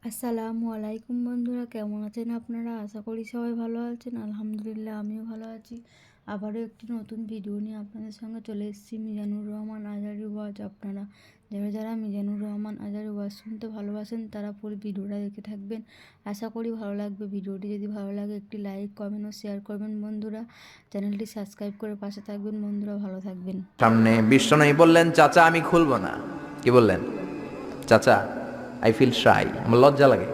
আসসালামু আলাইকুম বন্ধুরা, কেমন আছেন আপনারা? আশা করি সবাই ভালো আছেন। আলহামদুলিল্লাহ, আমিও ভালো আছি। আবারও একটি নতুন ভিডিও নিয়ে আপনাদের সঙ্গে চলে এসেছি। মিজানুর রহমান আজারি ওয়াজ। আপনারা যারা যারা মিজানুর রহমান আজারি ওয়াজ শুনতে ভালোবাসেন তারা পুরো ভিডিওটা দেখে থাকবেন। আশা করি ভালো লাগবে। ভিডিওটি যদি ভালো লাগে একটি লাইক, কমেন্ট ও শেয়ার করবেন বন্ধুরা। চ্যানেলটি সাবস্ক্রাইব করে পাশে থাকবেন বন্ধুরা। ভালো থাকবেন। সামনে বিশ্বনবী বললেন, চাচা আমি খুলবো না। কি বললেন? চাচা, আই ফিল শাই, আমার লজ্জা লাগে,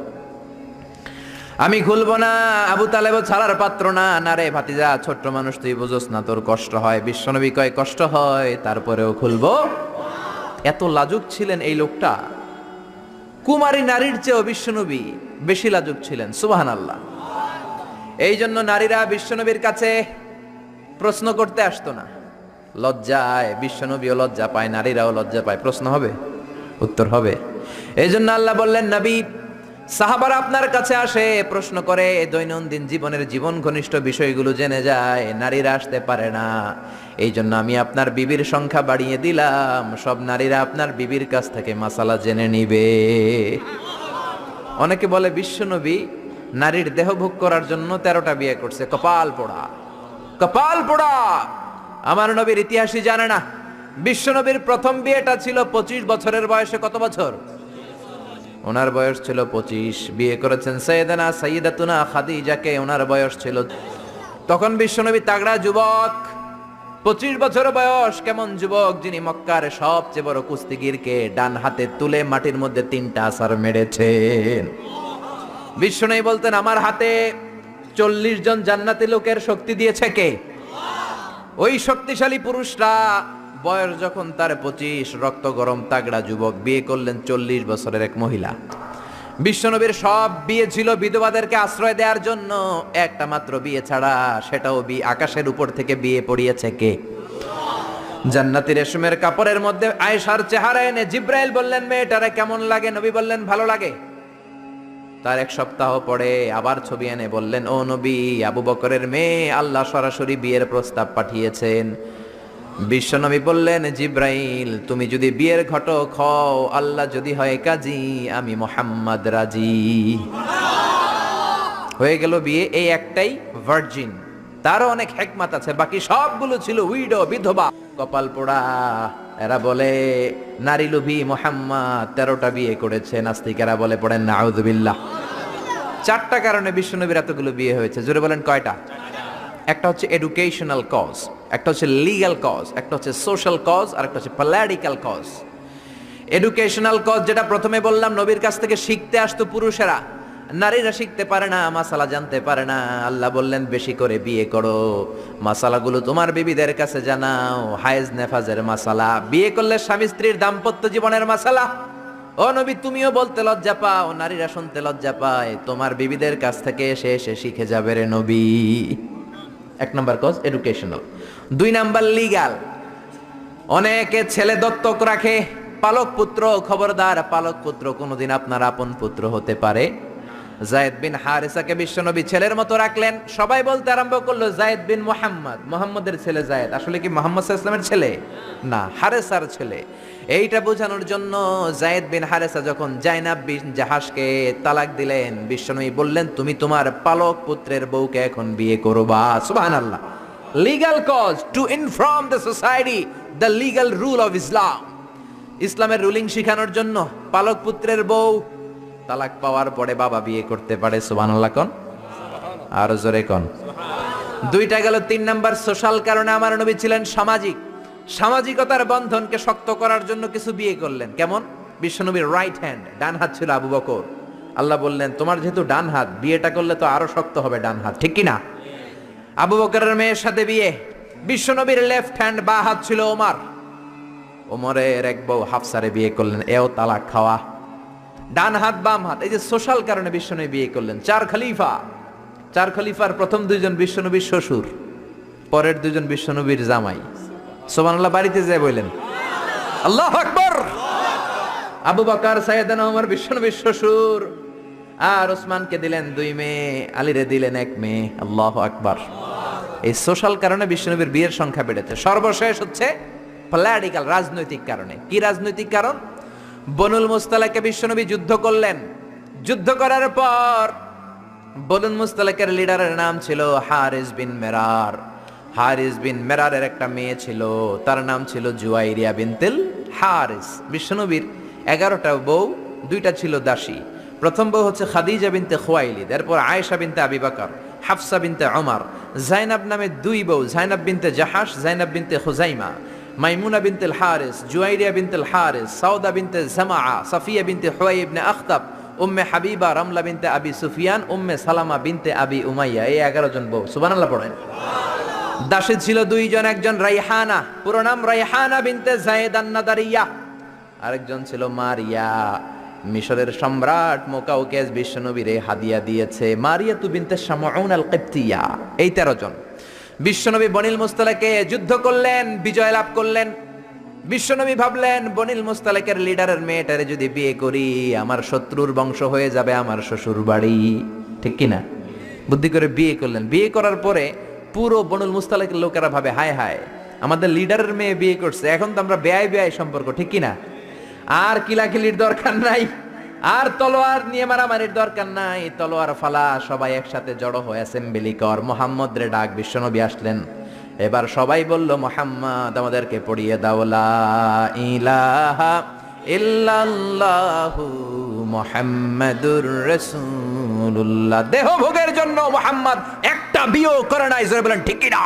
আমি খুলবো না। আবু তালেব ছাড়ার পাত্র না। না রে ভাতিজা, ছোট্ট মানুষ, তুই বুঝোস না, তোর কষ্ট হয়। বিশ্বনবী কয় কষ্ট হয়, তারপরেও খুলবো। এত লাজুক ছিলেন এই লোকটা। কুমারী নারীর চেয়েও বিশ্বনবী বেশি লাজুক ছিলেন। সুবহানাল্লাহ। এই জন্য নারীরা বিশ্বনবীর কাছে প্রশ্ন করতে আসতো না। লজ্জায় বিশ্বনবীও লজ্জা পায়, নারীরাও লজ্জা পায়। প্রশ্ন হবে, উত্তর হবে। এই জন্য আল্লাহ বললেন, নবী, সাহাবারা আপনার কাছে আসে, প্রশ্ন করে, দৈনন্দিন জীবনের জীবন ঘনিষ্ঠ বিষয়গুলো জেনে যায়, নারীরা আসতে পারে না। এই জন্য আমি আপনার বিবির সংখ্যা বাড়িয়ে দিলাম, সব নারীরা আপনার বিবির কাছ থেকে মাসালা জেনে নিবে। অনেকে বলে বিশ্বনবী নারীর দেহ ভোগ করার জন্য 13টা বিয়ে করছে। কপাল পোড়া, কপাল পোড়া। আমার নবীর ইতিহাসই জানে না। বিশ্বনবীর প্রথম বিয়েটা ছিল 25 বছরের বয়সে। কত বছর? ওনার বয়স ছিল 25। বিয়ে করেছেন সাইয়েদানা সাইয়্যিদাতুনা খাদিজাকে, ওনার বয়স ছিল, তখন বিশ্বনবী তাগড়া যুবক। 25 বছর বয়স। কেমন যুবক? যিনি মক্কার সবচেয়ে বড় কুস্তিগিরকে ডান হাতে তুলে মাটির মধ্যে 3টা আছাড় মেরেছেন। বিশ্বনবী বলতেন, আমার হাতে 40 জন জান্নাতি লোকের শক্তি দিয়েছে কে? ওই শক্তিশালী পুরুষরা। বয়স যখন তার 25, রক্ত গরম তাগড়া যুবক, বিয়ে করলেন 40 বছরের এক মহিলা। বিশ্বনবীর সব বিয়ে ছিল বিধবাদেরকে আশ্রয় দেওয়ার জন্য। একটা মাত্র বিয়ে ছাড়া, সেটাও আকাশের উপর থেকে বিয়ে পড়িয়েছে কে? জান্নাতি রেশমের কাপড়ের মধ্যে আয়েশার চেহারা এনে জিব্রাইল বললেন, মেয়েটারে কেমন লাগে? নবী বললেন, ভালো লাগে। তার 1 সপ্তাহ পরে আবার ছবি এনে বললেন, ও নবী, আবু বকরের মেয়ে, আল্লাহ সরাসরি বিয়ের প্রস্তাব পাঠিয়েছেন। বিশ্বনবী বললেন, জিব্রাইল, তুমি যদি বিয়ের ঘটক হও, আল্লাহ যদি হয় কাজী, আমি মোহাম্মদ রাজি। হয়ে গেল বিয়ে। এই একটাই ভার্জিন। তারও অনেক হিকমত আছে, বাকি সবগুলো ছিল উইডো, বিধবা। কপাল পোড়া। এরা বলে নারী লোভী মোহাম্মদ 13টা বিয়ে করেছে। নাস্তিকেরা বলে পড়েন নাউযুবিল্লাহ। 4টা কারণে বিশ্বনবীর এতগুলো বিয়ে হয়েছে। জোরে বলেন কয়টা? একটা হচ্ছে এডুকেশনাল কজ, একটা হচ্ছে লিগ্যাল কজ, একটা হচ্ছে সোশ্যাল কজ, আর একটা হচ্ছে পলিটিক্যাল কজ। এডুকেশনাল কজ যেটা প্রথমে বললাম, নবীর কাছ থেকে শিখতে আসতো পুরুষেরা, নারীরা শিখতে পারে না, মাসালা জানতে পারে না। আল্লাহ বললেন, বেশি করে বিয়ে করো, মাসালাগুলো তোমার বিবিদের কাছে জানাও। হায়েজ নেফাজের মাসালা, বিয়ে করলে স্বামী স্ত্রীর দাম্পত্য জীবনের মাসালা। ও নবী, তুমিও বলতে লজ্জা পাও, নারীরা শুনতে লজ্জা পায়, তোমার বিবিদের কাছ থেকে এসে এসে শিখে যাবে রে নবী। 1 নম্বর কজ এডুকেশনাল। 2 number legal. অনেকে ছেলে দত্তক রাখে, পালক পুত্র। খবরদার, পালক পুত্র কোনোদিন আপনার আপন পুত্র হতে পারে। যায়েদ বিন হারেসাকে বিশ্বনবী ছেলের মতো রাখলেন। সবাই বলতে আরম্ভ করলো, যায়েদ বিন মুহাম্মদ, মুহাম্মদের ছেলে যায়েদ। আসলে কি মুহাম্মদ সাল্লাল্লাহু আলাইহি ওয়াসাল্লামের ছেলে? না, হারেসার ছেলে। এইটা বোঝানোর জন্য যায়েদ বিন হারেসা যখন জাইনাব বিন জাহাশকে তালাক দিলেন, বিশ্বনবী বললেন, তুমি তোমার পালক পুত্রের বউকে এখন বিয়ে করবা। সুবহানাল্লাহ। Legal cause, to inform the society the legal rule of Islam. ইসলামের রুলিং শিখানোর জন্য পালক পুত্রের বউ তালাক পাওয়ার পরে বাবা বিয়ে করতে পারে। সুবহানাল্লাহ কোন? আর জোরে কোন? 2টা গেল। 3 নাম্বার সোশ্যাল কারণে আমার নবী ছিলেন সামাজিক। সামাজিকতার বন্ধনকে শক্ত করার জন্য কিছু বিয়ে করলেন। কেমন? বিশ্বনবীর রাইট হ্যান্ড, ডান হাত ছিল আবু বকর। আল্লাহ বললেন, তোমার যেহেতু ডান হাত, বিয়েটা করলে তো আরো শক্ত হবে ডান হাত, ঠিক কি না? আবু বকরের মেয়ের সাথে বিয়ে। বিশ্বনবীর লেফট হ্যান্ড, বা হাত ছিল ওমর। ওমরের এক বউ হাফসারে বিয়ে করলেন। এও তালাক খাওয়া। ডান হাত বাম হাত। এই যে সোশ্যাল কারণে বিশ্বনবী বিয়ে করলেন। 4 খলিফা। 4 খলিফার প্রথম 2 জন বিশ্বনবীর শ্বশুর, পরের 2 জন বিশ্বনবীর জামাই। সুবহানাল্লাহ। বাড়িতে যায় বললেন আল্লাহু আকবার। আবু বকর, সাইয়েদনা ওমর বিশ্বনবীর শ্বশুর। আর ওসমানকে দিলেন 2 মেয়ে, আলীরে দিলেন 1 মেয়ে। আল্লাহু আকবার। এই সোশ্যাল কারণে বিশ্বনবীর বিয়ের সংখ্যা বেড়েছে। সর্বশেষ হচ্ছে পলিটিক্যাল, রাজনৈতিক কারণে। কি রাজনৈতিক কারণ? বনুল মুস্তালাকে বিশ্বনবী যুদ্ধ করলেন। যুদ্ধ করার পর বনুল মুস্তালিকের লিডারের নাম ছিল হারিস বিন মেরার। হারিস বিন মেরারের একটা মেয়ে ছিল, তার নাম ছিল জুয়াইরিয়া বিনতুল হারিস। বিশ্বনবীর 11টা বউ, 2টা ছিল দাসী। প্রথম বউ হচ্ছে খাদিজা বিনতে খুয়াইলিদ, এরপর আয়েশা বিনতে আবি বকর, হাফসা বিনতে ওমর, জাইনাব নামে 2 বউ, জাইনাব বিনতে জাহাশ, জাইনাব বিনতে খুজাইমা, মাইমুনা বিনতুল হারিস, জুয়াইরিয়া বিনতুল হারিস, সাউদা বিনতে জামাআ, সাফিয়া বিনতে হুয়াই ইবনে আখতাব, উম্মে হাবিবা, রামলা বিনতে আবি সুফিয়ান, উম্মে সালামা বিনতে আবি উমাইয়া। এই 11 জন বউ। সুবহানাল্লাহ পড়েন। দাসী ছিল 2 জন, একজন রাইহানা, পুরো নাম রাইহানা বিনতে যায়েদ আন-নাদারিয়া, আরেকজন ছিল মারিয়া। মিশরের সম্রাট মুকাউকেস বিশ্বনবীরে হাদিয়া দিয়েছে মারিয়া তু বিনতে শামউন আল কিবতিয়া। এই 13 জন। বিশ্বনবী বনিল মুস্তালিকে যুদ্ধ করলেন, বিজয় লাভ করলেন। বিশ্বনবী ভাবলেন বনিল মুস্তালিকের লিডারের মেয়েটারে যদি বিয়ে করি আমার শত্রুর বংশ হয়ে যাবে আমার শ্বশুর বাড়ি, ঠিক কিনা? বুদ্ধি করে বিয়ে করলেন। বিয়ে করার পরে পুরো বনুল মুস্তালিকের লোকেরা ভাবে হায় হায় আমাদের লিডারের মেয়ে বিয়ে করছে, এখন তো আমরা বেয়াই বেয়াই সম্পর্ক, ঠিক কিনা? আর কিলাকিলির দরকার নাই, আর তলোয়ার নিয়ে মারামারির দরকার নাই, তলোয়ার ফালা, সবাই একসাথে জড়ো হয়ে অ্যাসেম্বলি কর। মুহাম্মদ রে ডাক। বিশ্বনবী আসলেন। এবার সবাই বলল মুহাম্মদ আমাদেরকে পড়িয়ে দাও লা ইলাহা ইল্লাল্লাহু মুহাম্মাদুর রাসূলুল্লাহ। দেহ ভোগের জন্য মুহাম্মদ একটা বিয়ে করে নাই, জোরে বলেন ঠিক কিনা?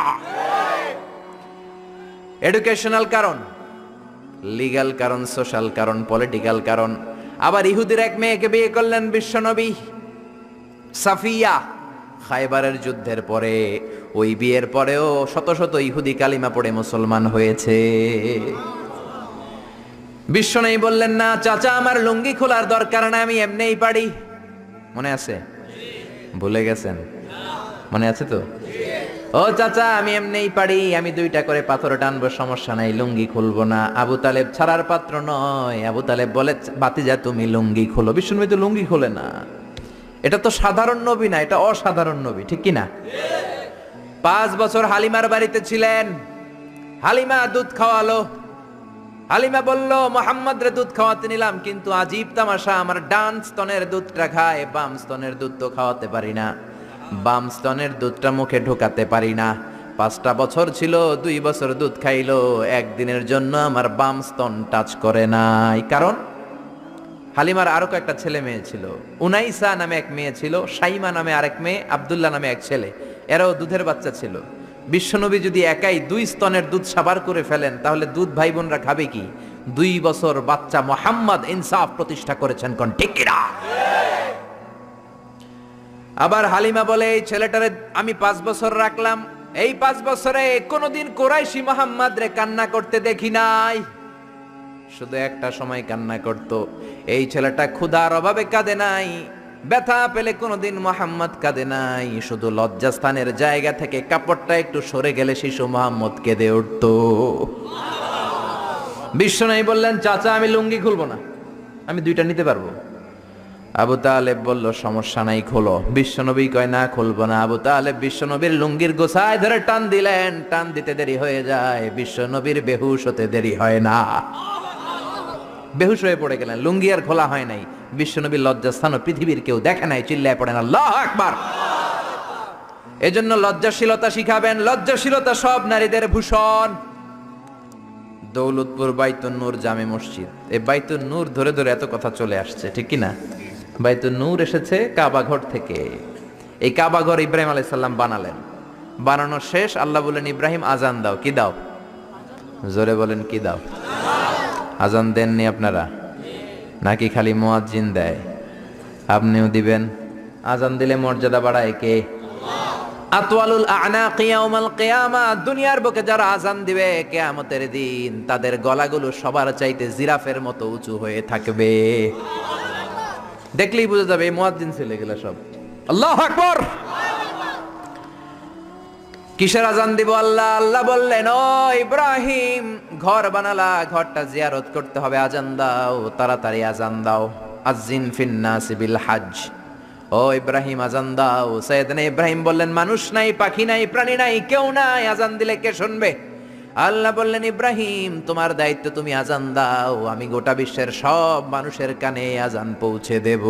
এডুকেশনাল কারণ, লিগ্যাল কারণ, সোশ্যাল কারণ, পলিটিক্যাল কারণ। আবার ইহুদির এক মেয়েকে বিয়ে করলেন বিশ্বনবী, সাফিয়া। খায়বারের যুদ্ধের পরে ওই বিয়ের পরেও শত শত ইহুদি কালিমা পড়ে মুসলমান হয়েছে। বিশ্বনবী বললেন না চাচা আমার লুঙ্গি খোলার দরকার না, আমি এমনিই পারি। মনে আছে? ভুলে গেছেন? মনে আছে তো? ও চাচা আমি এমনিই পারি, আমি 2টা করে পাথর টানবো, সমস্যা নাই, লুঙ্গি খুলবো না। আবু তালেব ছাড়ার পাত্র নয়। আবু তালেব বলে বাতিজা তুমি লুঙ্গি খোলো। বিশ্বনবী তো লুঙ্গি খোলে না। এটা তো সাধারণ নবী না, এটা অসাধারণ নবী, ঠিক কিনা? 5 বছর হালিমার বাড়িতে ছিলেন। হালিমা দুধ খাওয়ালো। হালিমা বলল মুহাম্মদ রে দুধ খাওয়াতে নিলাম, কিন্তু আজীব তামাশা, আমার ডান স্তনের দুধটা খায়, বাম স্তনের দুধ তো খাওয়াতে পারি না, বাম স্তনের দুধটা মুখে ঢোকাতে পারি না। 5টা বছর ছিল, 2 বছর দুধ খাইলো, একদিনের জন্য আমার বাম স্তন টাচ করে নাই। কারণ হালিমার আরো কয়েকটা ছেলে মেয়ে ছিল। উনাইসা নামে এক মেয়ে ছিল, শাইমা নামে আরেক মেয়ে, আব্দুল্লাহ নামে এক ছেলে, এরাও দুধের বাচ্চা ছিল। বিশ্বনবী যদি একাই 2 স্তনের দুধ সাবার করে ফেলেন তাহলে দুধ ভাই বোনরা খাবে কি? 2 বছর বাচ্চা মুহাম্মদ ইনসাফ প্রতিষ্ঠা করেছেন, কোন ঠিক কিনা? আবার হালিমা বলে এই ছেলেটারে আমি 5 বছর রাখলাম, এই 5 বছরে কোনোদিন কুরাইশি মুহাম্মদ রে কান্না করতে দেখি নাই। শুধু একটা সময় কান্না করত, এই ছেলেটা ক্ষুধার অভাবে কাঁদে নাই, ব্যথা পেলে কোনোদিন মুহাম্মদ কাঁদে নাই, শুধু লজ্জাস্থানের জায়গা থেকে কাপড়টা একটু সরে গেলে শিশু মুহাম্মদ কেঁদে উঠত। বিশ্বনবী বললেন চাচা আমি লুঙ্গি খুলবো না, আমি 2টা নিতে পারবো। আবু তালেব বলল সমস্যা নাই খোলো। বিশ্বনবী কয় না খুলবো না। আবু তালেব বিশ্বনবীর লুঙ্গির গোছায় ধরে টান দিলেন, টান দিতে দেরি হয়ে যায়, বিশ্বনবীর বেহুশ হতে দেরি হয় না, বেহুশ হয়ে পড়ে গেলেন। লুঙ্গি আর খোলা হয় নাই। বিশ্বনবীর লজ্জাস্থান পৃথিবীর কেউ দেখে নাই, চিল্লায় পড়েন আল্লাহু আকবার। এজন্য লজ্জাশীলতা শিখাবেন। লজ্জাশীলতা সব নারীদের ভূষণ। দৌলতপুর বাইতুন নূর জামে মসজিদ, এই বাইতুন নূর ধরে ধরে এত কথা চলে আসছে, ঠিক কি না? বাইতুন নূর এসেছে কাবা ঘর থেকে। এই কাবা ঘর ইব্রাহিম আলাইহিস সালাম বানালেন। বানানো শেষ, আল্লাহ বলেন ইব্রাহিম আজান দাও। কি দাও? জোরে বলেন কি দাও? আজান দেননি আপনারা নাকি খালি মুয়াজ্জিন দেয়? আপনিও দিবেন। আজান দিলে মর্যাদা বাড়ায় কে? আতওয়ালুল আ'নাক ইয়াউমাল কিয়ামা। দুনিয়ার বুকে যারা আজান দিবে কিয়ামতের দিন তাদের গলাগুলো সবার চাইতে জিরাফের মতো উঁচু হয়ে থাকবে। দেখলেই বুঝা যাবে এই মুয়াজ্জিন ছেলে গেলা সব। আল্লাহু আকবার। কিসের আজান দিব? আল্লাহ আল্লাহ বললেন ও ইব্রাহিম ঘর বানালা, ঘরটা জিয়ারত করতে হবে, আজান দাও, তাড়াতাড়ি আজান দাও। আযিন ফিন্নাসি বিল হজ। ও ইব্রাহিম আজান দাও। সাইয়েদনা ইব্রাহিম বললেন মানুষ নাই, পাখি নাই, প্রাণী নাই, কেউ নাই, আজান দিলে কে শুনবে? আল্লাহ বললেন, ইব্রাহিম তোমার দায়িত্ব, তুমি আজান দাও, আমি গোটা বিশ্বের সব মানুষের কানে আজান পৌঁছে দেব।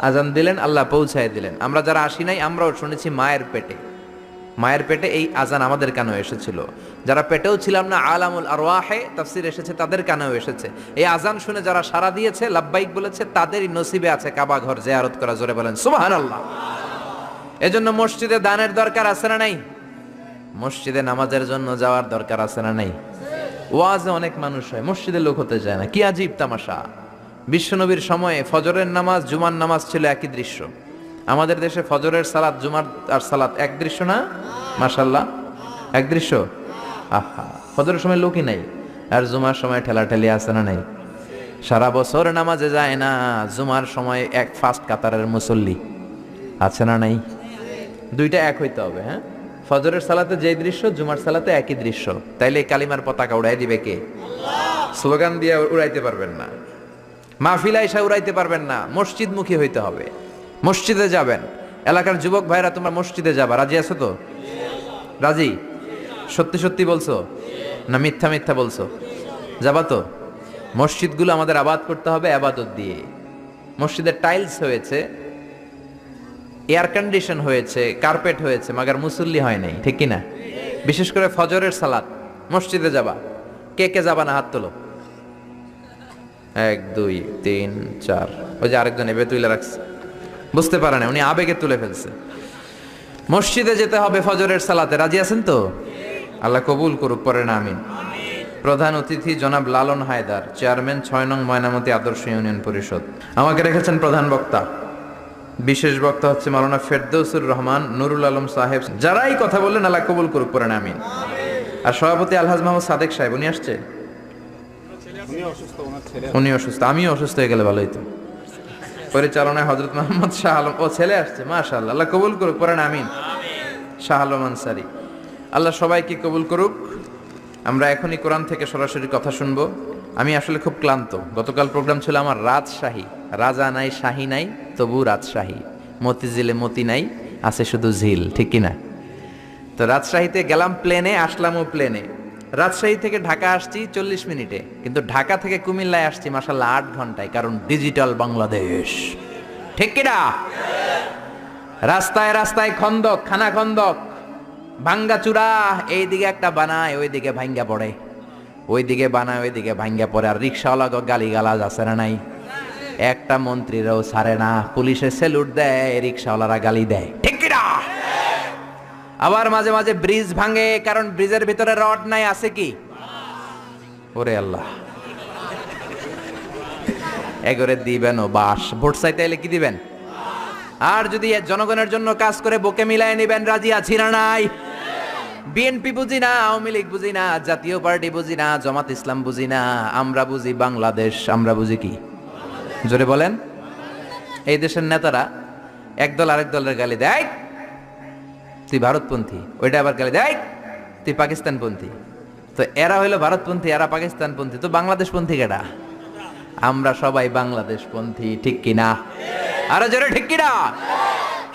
আজান দিলেন, আল্লাহ পৌঁছায় দিলেন। আমরা যারা আসি নাই আমরাও শুনেছি মায়ের পেটে, মায়ের পেটে এই আজান আমাদের কানেও এসেছিল। যারা পেটেও ছিলাম না, আলামুল আরওয়াহে তাফসীর এসেছে, তাদের কানেও এসেছে। এই আজান শুনে যারা সাড়া দিয়েছে, লাব্বাইক বলেছে, তাদেরই নসিবে আছে কাবা ঘর জিয়ারত করা। জোরে বলেন সুবহানাল্লাহ। এজন্য মসজিদে দানের দরকার আছে না নাই? মসজিদে নামাজের জন্য যাওয়ার দরকার আছে না নাই? ওয়াজে অনেক মানুষ হয়, মসজিদে লোক হতে যায় না, কি আজীব তামাশা। বিশ্বনবীর সময়ে ফজরের নামাজ জুমার নামাজ ছিল একই দৃশ্য। আমাদের দেশে ফজরের সালাত জুমার আর সালাত এক দৃশ্য না? মাশাআল্লাহ, এক দৃশ্য। আহা, ফজরের সময় লোকই নাই, আর জুমার সময় ঠেলাঠেলি আছে না নাই? সারা বছর নামাজে যায় না, জুমার সময় এক ফার্স্ট কাতারের মুসল্লি আছে না নাই? দুইটা এক হইতে হবে। হ্যাঁ, ফজরের সালাতে যে দৃশ্য, জুমার সালাতে একই দৃশ্য। তাইলে কালিমার পতাকা উড়াই দিবে কে? স্লোগান দিয়ে উড়াইতে পারবেন না, মাহফিল আইসা উড়াইতে পারবেন না। মসজিদমুখী হইতে হবে, মসজিদে যাবেন। এলাকার যুবক ভাইরা তোমরা মসজিদে যাবা, রাজি আছো তো? রাজি? সত্যি সত্যি বলছো না মিথ্যা মিথ্যা বলছো? যাবা তো? মসজিদগুলো আমাদের আবাদ করতে হবে আবাদত দিয়ে। মসজিদের টাইলস হয়েছে, এয়ার কন্ডিশন হয়েছে, কার্পেট হয়েছে, মাগার মুসল্লি হয় নাই, ঠিক কিনা? বিশেষ করে ফজরের সালাত মসজিদে যাবা। কে কে যাবা না হাত তোলো। 1 2 3 4। ওই যে আরেকজন এবে তুলে রাখছে, বুঝতে পারে না, উনি আবেগে তুলে ফেলছে। মসজিদে যেতে হবে ফজরের সালাতে, রাজি আছেন তো? আল্লাহ কবুল করুক, পড়েন আমিন। প্রধান অতিথি জনাব লালন হায়দার, চেয়ারম্যান 6 নং ময়নামতি আদর্শ ইউনিয়ন পরিষদ, আমাকে রেখেছেন প্রধান বক্তা। বিশেষ বক্তা হচ্ছে মাওলানা ফেরদৌসুর রহমান নুরুল আলম সাহেব। যারাই কথা বললেন আল্লাহ কবুল করুক, পড়েন আমিন। আর সভাপতি আলহাজ মোহাম্মদ সাদেক সাহেব, উনি আসছে? উনি অসুস্থ, আমিও অসুস্থ হয়ে গেলে ভালো হইতো। পরিচালনায় হযরত মোহাম্মদ শাহ আলম, ও ছেলে আসছে, মাশাআল্লাহ, আল্লাহ কবুল করুক, পড়েন আমিন। শাহ আলম আনসারী, আল্লাহ সবাইকে কবুল করুক। আমরা এখনই কোরআন থেকে সরাসরি কথা শুনবো। আমি আসলে খুব ক্লান্ত। গতকাল প্রোগ্রাম ছিল আমার রাজশাহী, রাজা নাই শাহী নাই তবু রাজশাহী, মতিঝিলে মতি নাই আছে শুধু ঝিল, ঠিক কিনা? তো রাজশাহীতে গেলাম প্লেনে, আসলামও প্লেনে। রাজশাহী থেকে ঢাকা আসছি 40 মিনিটে, কিন্তু ঢাকা থেকে কুমিল্লায় আসছি মাশাআল্লাহ 8 ঘন্টায়, কারণ ডিজিটাল বাংলাদেশ, ঠিক কিনা? রাস্তায় রাস্তায় খন্দক, খানা খন্দক, ভাঙ্গা চূড়া, এইদিকে একটা বানায় ওইদিকে ভাঙ্গা পড়ে, ওইদিকে বানায় ওইদিকে ভাঙ্গা পড়ে। আর রিক্সাওয়ালা গালি গালাজ আছে না নাই? একটা মন্ত্রীরাও ছাড়ে না, পুলিশে স্যালুট দেয়, রিক্সাওয়ালারা গালি দেয়, ঠিক কিনা? আবার মাঝে মাঝে ব্রিজ ভাঙে, কারণ ব্রিজের ভিতরে রড নাই, আছে কি? ওরে আল্লাহ, এগরে দিবেন ও বাস। ভোট চাইতে এলে কি দিবেন? আর যদি জনগণের জন্য কাজ করে বুকে মিলায় নিবেন, রাজি আছি না নাই? বিএনপি বুঝি না, আওয়ামী লীগ বুঝি না, জাতীয় পার্টি বুঝি না, জামাত ইসলাম বুঝি না, আমরা বুঝি বাংলাদেশ। আমরা বুঝি কি? জোরে বলেন। এই দেশের নেতারা একদল আরেক দলের গালি দেয়, তুই ভারতপন্থী, ওইটা আবার গালি দেয়, তুই পাকিস্তানপন্থী। তো এরা হইলো ভারতপন্থী, এরা পাকিস্তানপন্থী, তো বাংলাদেশপন্থী কেডা? আমরা সবাই বাংলাদেশপন্থী, ঠিক কিনা? আরো জোরে ঠিক কিনা?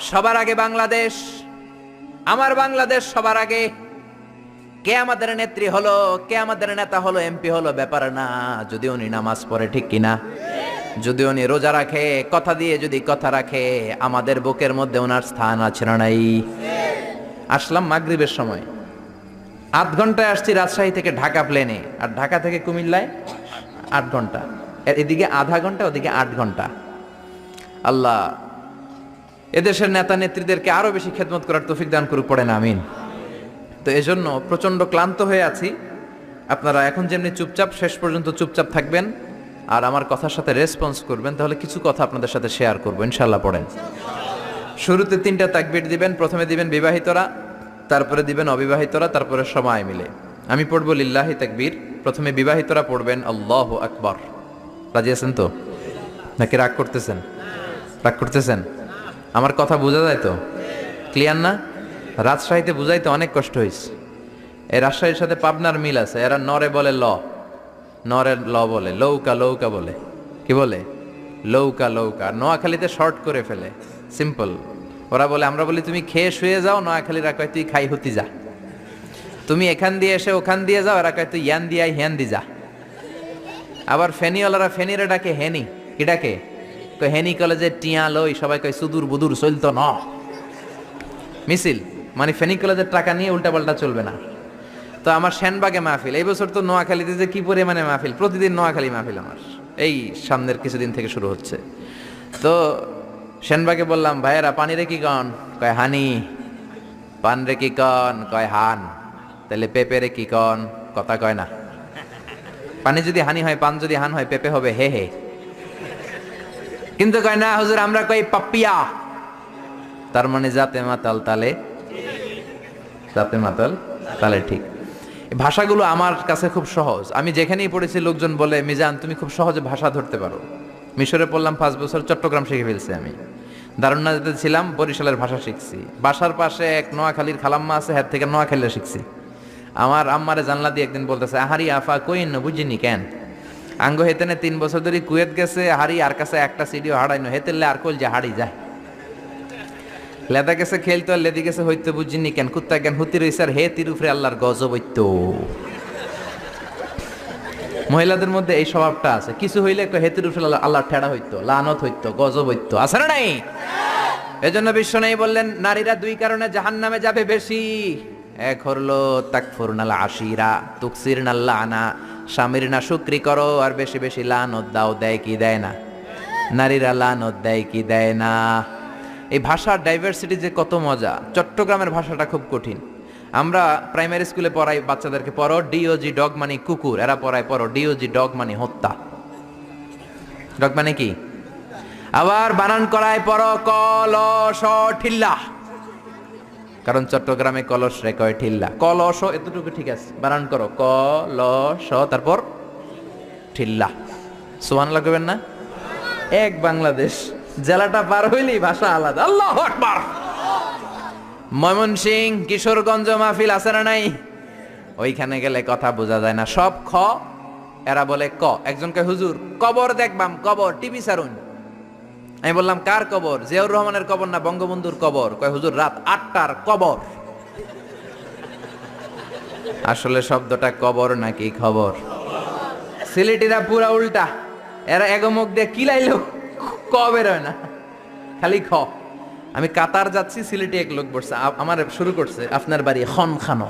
সবার আগে বাংলাদেশ, আমার বাংলাদেশ সবার আগে। কে আমাদের নেত্রী হলো, কে আমাদের নেতা হলো, এমপি হলো, ব্যাপার না, যদি উনি নামাজ পড়ে, ঠিক কিনা? যদি উনি রোজা রাখে, কথা দিয়ে যদি কথা রাখে, আমাদের বুকের মধ্যে ওনার স্থান আছে না নাই? আসলাম মাগরিবের সময়, 8 ঘন্টায় আসছি রাজশাহী থেকে ঢাকা প্লেনে, আর ঢাকা থেকে কুমিল্লায় 8 ঘন্টা, এদিকে আধা ঘন্টা, ওদিকে 8 ঘন্টা। আল্লাহ এদেশের নেতা নেত্রীদেরকে আরো বেশি খেদমত করার তৌফিক দান করুক, পড়েন আমিন। তো এজন্য প্রচন্ড ক্লান্ত হয়ে আছি। আপনারা এখন যেমনি চুপচাপ, শেষ পর্যন্ত চুপচাপ থাকবেন আর আমার কথার সাথে রেসপন্স করবেন, তাহলে কিছু কথা আপনাদের সাথে শেয়ার করবো ইনশাআল্লাহ। পড়েন। শুরুতে 3টা তাকবীর দিবেন। প্রথমে দিবেন বিবাহিতরা, তারপরে দিবেন অবিবাহিতরা, তারপরে সবাই মিলে। আমি পড়বো লিল্লাহি তাকবীর, প্রথমে বিবাহিতরা পড়বেন আল্লাহু আকবার। রাজি আছেন তো? নাকি রাগ করতেছেন? রাগ করতেছেন? আমার কথা বোঝা যায় তো? ক্লিয়ার না? রাজশাহীতে বুঝাইতে অনেক কষ্ট হয়েছে। এই রাজশাহীর সাথে পাবনার মিল আছে। এরা নরে বলে ল, নরের ল বলে, লৌকা লৌকা বলে, কি বলে? লৌকা লৌকা। নোয়াখালীতে শর্ট করে ফেলে, সিম্পল। ওরা বলে, আমরা বলি তুমি খেয়ে শুয়ে যাও, নোয়াখালীরা কয় তুই খাই হতি যা। তুমি এখান দিয়ে এসে ওখান দিয়ে যাও, এরা কয় তুই ইয়ান দিয়ে আই হ্যান দি যা। আবার ফেনিওয়ালারা ফেনিরে ডাকে হেনি, কি ডাকে? কয় হেনি কলেজে টিয়া লই, সবাই কয় সুদূর বুদুর চলতো না মিছিল, মানে ফেনী কলেজের টাকা নিয়ে উল্টাপাল্টা চলবে না। তো আমার সেনবাগে মাহফিল, এই বছর তো নোয়াখালীতে যে কি পরিমাণে মাহফিল, প্রতিদিন নোয়াখালী মাহফিল আমার এই সামনের কিছুদিন থেকে শুরু হচ্ছে। তো সেনবাগে বললাম, ভাইয়েরা পানি রে কি কন? কয় হানি। পান রে কি কন? কয় হান। তাহলে পেঁপে রে কি কন? কথা কয় না। পানি যদি হানি হয়, পান যদি হান হয়, পেঁপে হবে হে হে। কিন্তু কয় না হুজুর, আমরা কই পাপ্পিয়া। তার মানে জাতে মাতাল তালে, জাতে মাতাল তালে ঠিক। ভাষাগুলো আমার কাছে খুব সহজ, আমি যেখানেই পড়েছি লোকজন বলে মিজান তুমি খুব সহজে ভাষা ধরতে পারো। মিশরে পড়লাম 5 বছর, চট্টগ্রাম শিখে ফেলছি আমি। দারুন্নাতে ছিলাম, বরিশালের ভাষা শিখছি। বাসার পাশে এক নোয়াখালীর খালাম্মা আছে, হাত থেকে নোয়াখালীরা শিখছি। আমার আম্মারে জানলা দিয়ে একদিন বলতেছে, আহারি আফা কইন বুঝিনি কেন আঙ্গ হেতেনে 3 বছর ধরে কুয়েত গেছে, হারি আর কাছে একটা সিডিও হারাইনো হেতেলে আর কইল যে হাড়ি যায়। লেদা গেছে খেলতো আর লেদি গেছে হইতে বুঝিনি কেন, কুত্তা জ্ঞান হুতি রইছে আর হে তিরুফরে আল্লাহর গজব হইতো। মহিলাদের মধ্যে এই স্বভাবটা আছে, কিছু হইলে হেতির উপরে আল্লাহর ঠেড়া হইতো, লানত হইতো, গজব হইতো, আছে না নাই? এজন্য বিশ্ব নেই বললেন নারীরা 2 কারণে জাহান্নামে যাবে বেশি। এক হলো তাকফুরনাল আশিরা তুকসিরনাল লানা, স্বামীর না শুকরি করো আর বেশি বেশি লানত দাও। দেয় কি দেয় না? নারীরা লানত দেয় কি দেয় না? এই ভাষার ডাইভার্সিটি যে কত মজা। চট্টগ্রামের ভাষাটা খুব কঠিন। আমরা প্রাইমারি স্কুলে পড়াই বাচ্চাদেরকে, পড়ো ডিওজি ডগ মানে কুকুর, এরা পড়ায় পড়ো ডিওজি ডগ মানে হত্যা। ডগ মানে কি? আবার বানান করায় পড়ো কলস ঠিল্লা, কারণ চট্টগ্রামে কলস রে কয় ঠিল্লা। কলস এতটুকু ঠিক আছে, বানান করো কলস তারপর ঠিল্লা। সুবহানাল্লাহ কইবেন না? এক বাংলাদেশ, জেলাটা পার হইলেই ভাষা আলাদা। আল্লাহু আকবার। ময়মনসিংহ কিশোরগঞ্জ মাহফিল আছে না নাই? ওইখানে গেলে কথা বোঝা যায় না, সব খ, এরা বলে ক। একজন কয় হুজুর কবর দেখবাম, কবর টিভি সারুন। আমি বললাম কার কবর? জিয়াউর রহমানের কবর না বঙ্গবন্ধুর কবর? কয় হুজুর রাত 8টার কবর। আসলে শব্দটা কবর নাকি খবর? সিলেটিরা পুরা উল্টা, এরা এগমুখ দিয়ে কিলাইলো ক বের হয় না, খালি খ। আমি কাতার যাচ্ছি, সিলেটে এক লোক বসছে, আমার শুরু করছে আপনার বাড়ি খন খানো,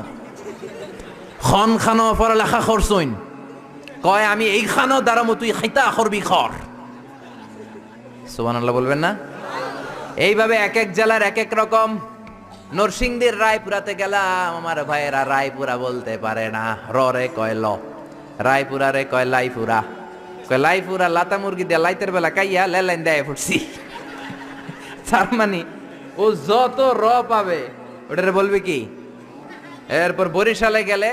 খন খানো পড়ালেখা করছইন? কয় আমি এই খানো দাঁড়ামো, তুই খাইতা করবি খর। সুবহানাল্লাহ বলবেন না? এইভাবে এক এক জেলার এক এক রকম। নরসিংদীর রায়পুরাতে গেলাম, আমার ভাইয়েরা রায়পুরা বলতে পারে না, রে কয় ল। রায়পুরা রে কয় লাইপুরা, কয় লাইপুরা লাতা মুরগি দিয়ে লাইতের বেলা কাইয়া লেলাইন দেয় ফুটছি। তার মানে ও যত র পাবে ওটারে বলবে কি। এরপর বরিশালে গেলে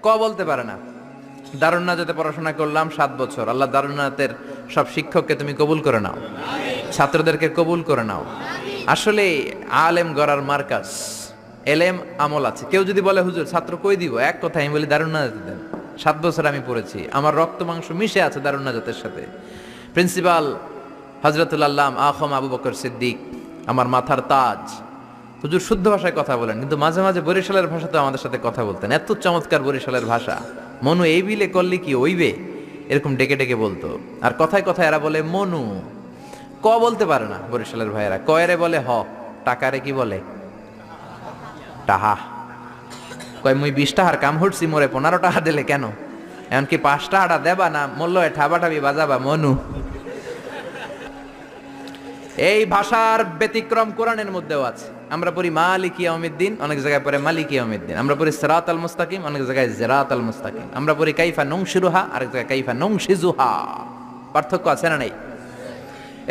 ক বলতে পারে না। দারুন্নাতে পড়াশোনা করলাম 7 বছর। আল্লাহ দারুন্নাতের সব শিক্ষককে তুমি কবুল করে নাও, ছাত্রদেরকে কবুল করে নাও। আসলে আলেম গড়ার মার্কাজ, এলেম আমল আছে। কেউ যদি বলে হুজুর ছাত্র কই দিব, এক কথা আমি বলি দারুন্নাতে দেন। 7 বছর আমি পড়েছি, আমার রক্ত মাংস মিশে আছে দারুন্নাতের সাথে। প্রিন্সিপাল হযরতুল আল্লাম আখম আবু বকর সিদ্দিক আমার মাথার তাজ। হুজুর শুদ্ধ ভাষায় কথা বলেন, কিন্তু মাঝে মাঝে বরিশালের ভাষাতে আমাদের সাথে কথা বলতেন। এত চমৎকার বরিশালের ভাষা, মনু এই বিলে করলি কি ওইবে, এরকম ডেকে ডেকে বলতো। আর কথায় কথায় এরা বলে মনু, ক বলতে পারে না বরিশালের ভাইয়েরা। কয়রে বলে হ, টাকারে কি বলে টাহা। কয় মুই 20 টাকার কাম হচ্ছি, মোরে 15 টাকা দিলে কেন? এমনকি 5 টাকাটা দেবা না, মূল্য ঠাবাঠাবি বাজাবা মনু। এই ভাষার ব্যতিক্রম কোরআনের মধ্যেও আছে। আমরা পড়ি মালিকি ইয়াউমিদ্দিন, অনেক জায়গায় পড়ে মালিকি ইয়াউমিদ্দিন। আমরা পড়ি সিরাতাল মুস্তাকিম, অনেক জায়গায় সিরাতাল মুস্তাকিম। আমরা পড়ি কাইফা নুনশিরুহা, আরেক জায়গায় কাইফা নুনশিজুহা। পার্থক্য আছে না নাই?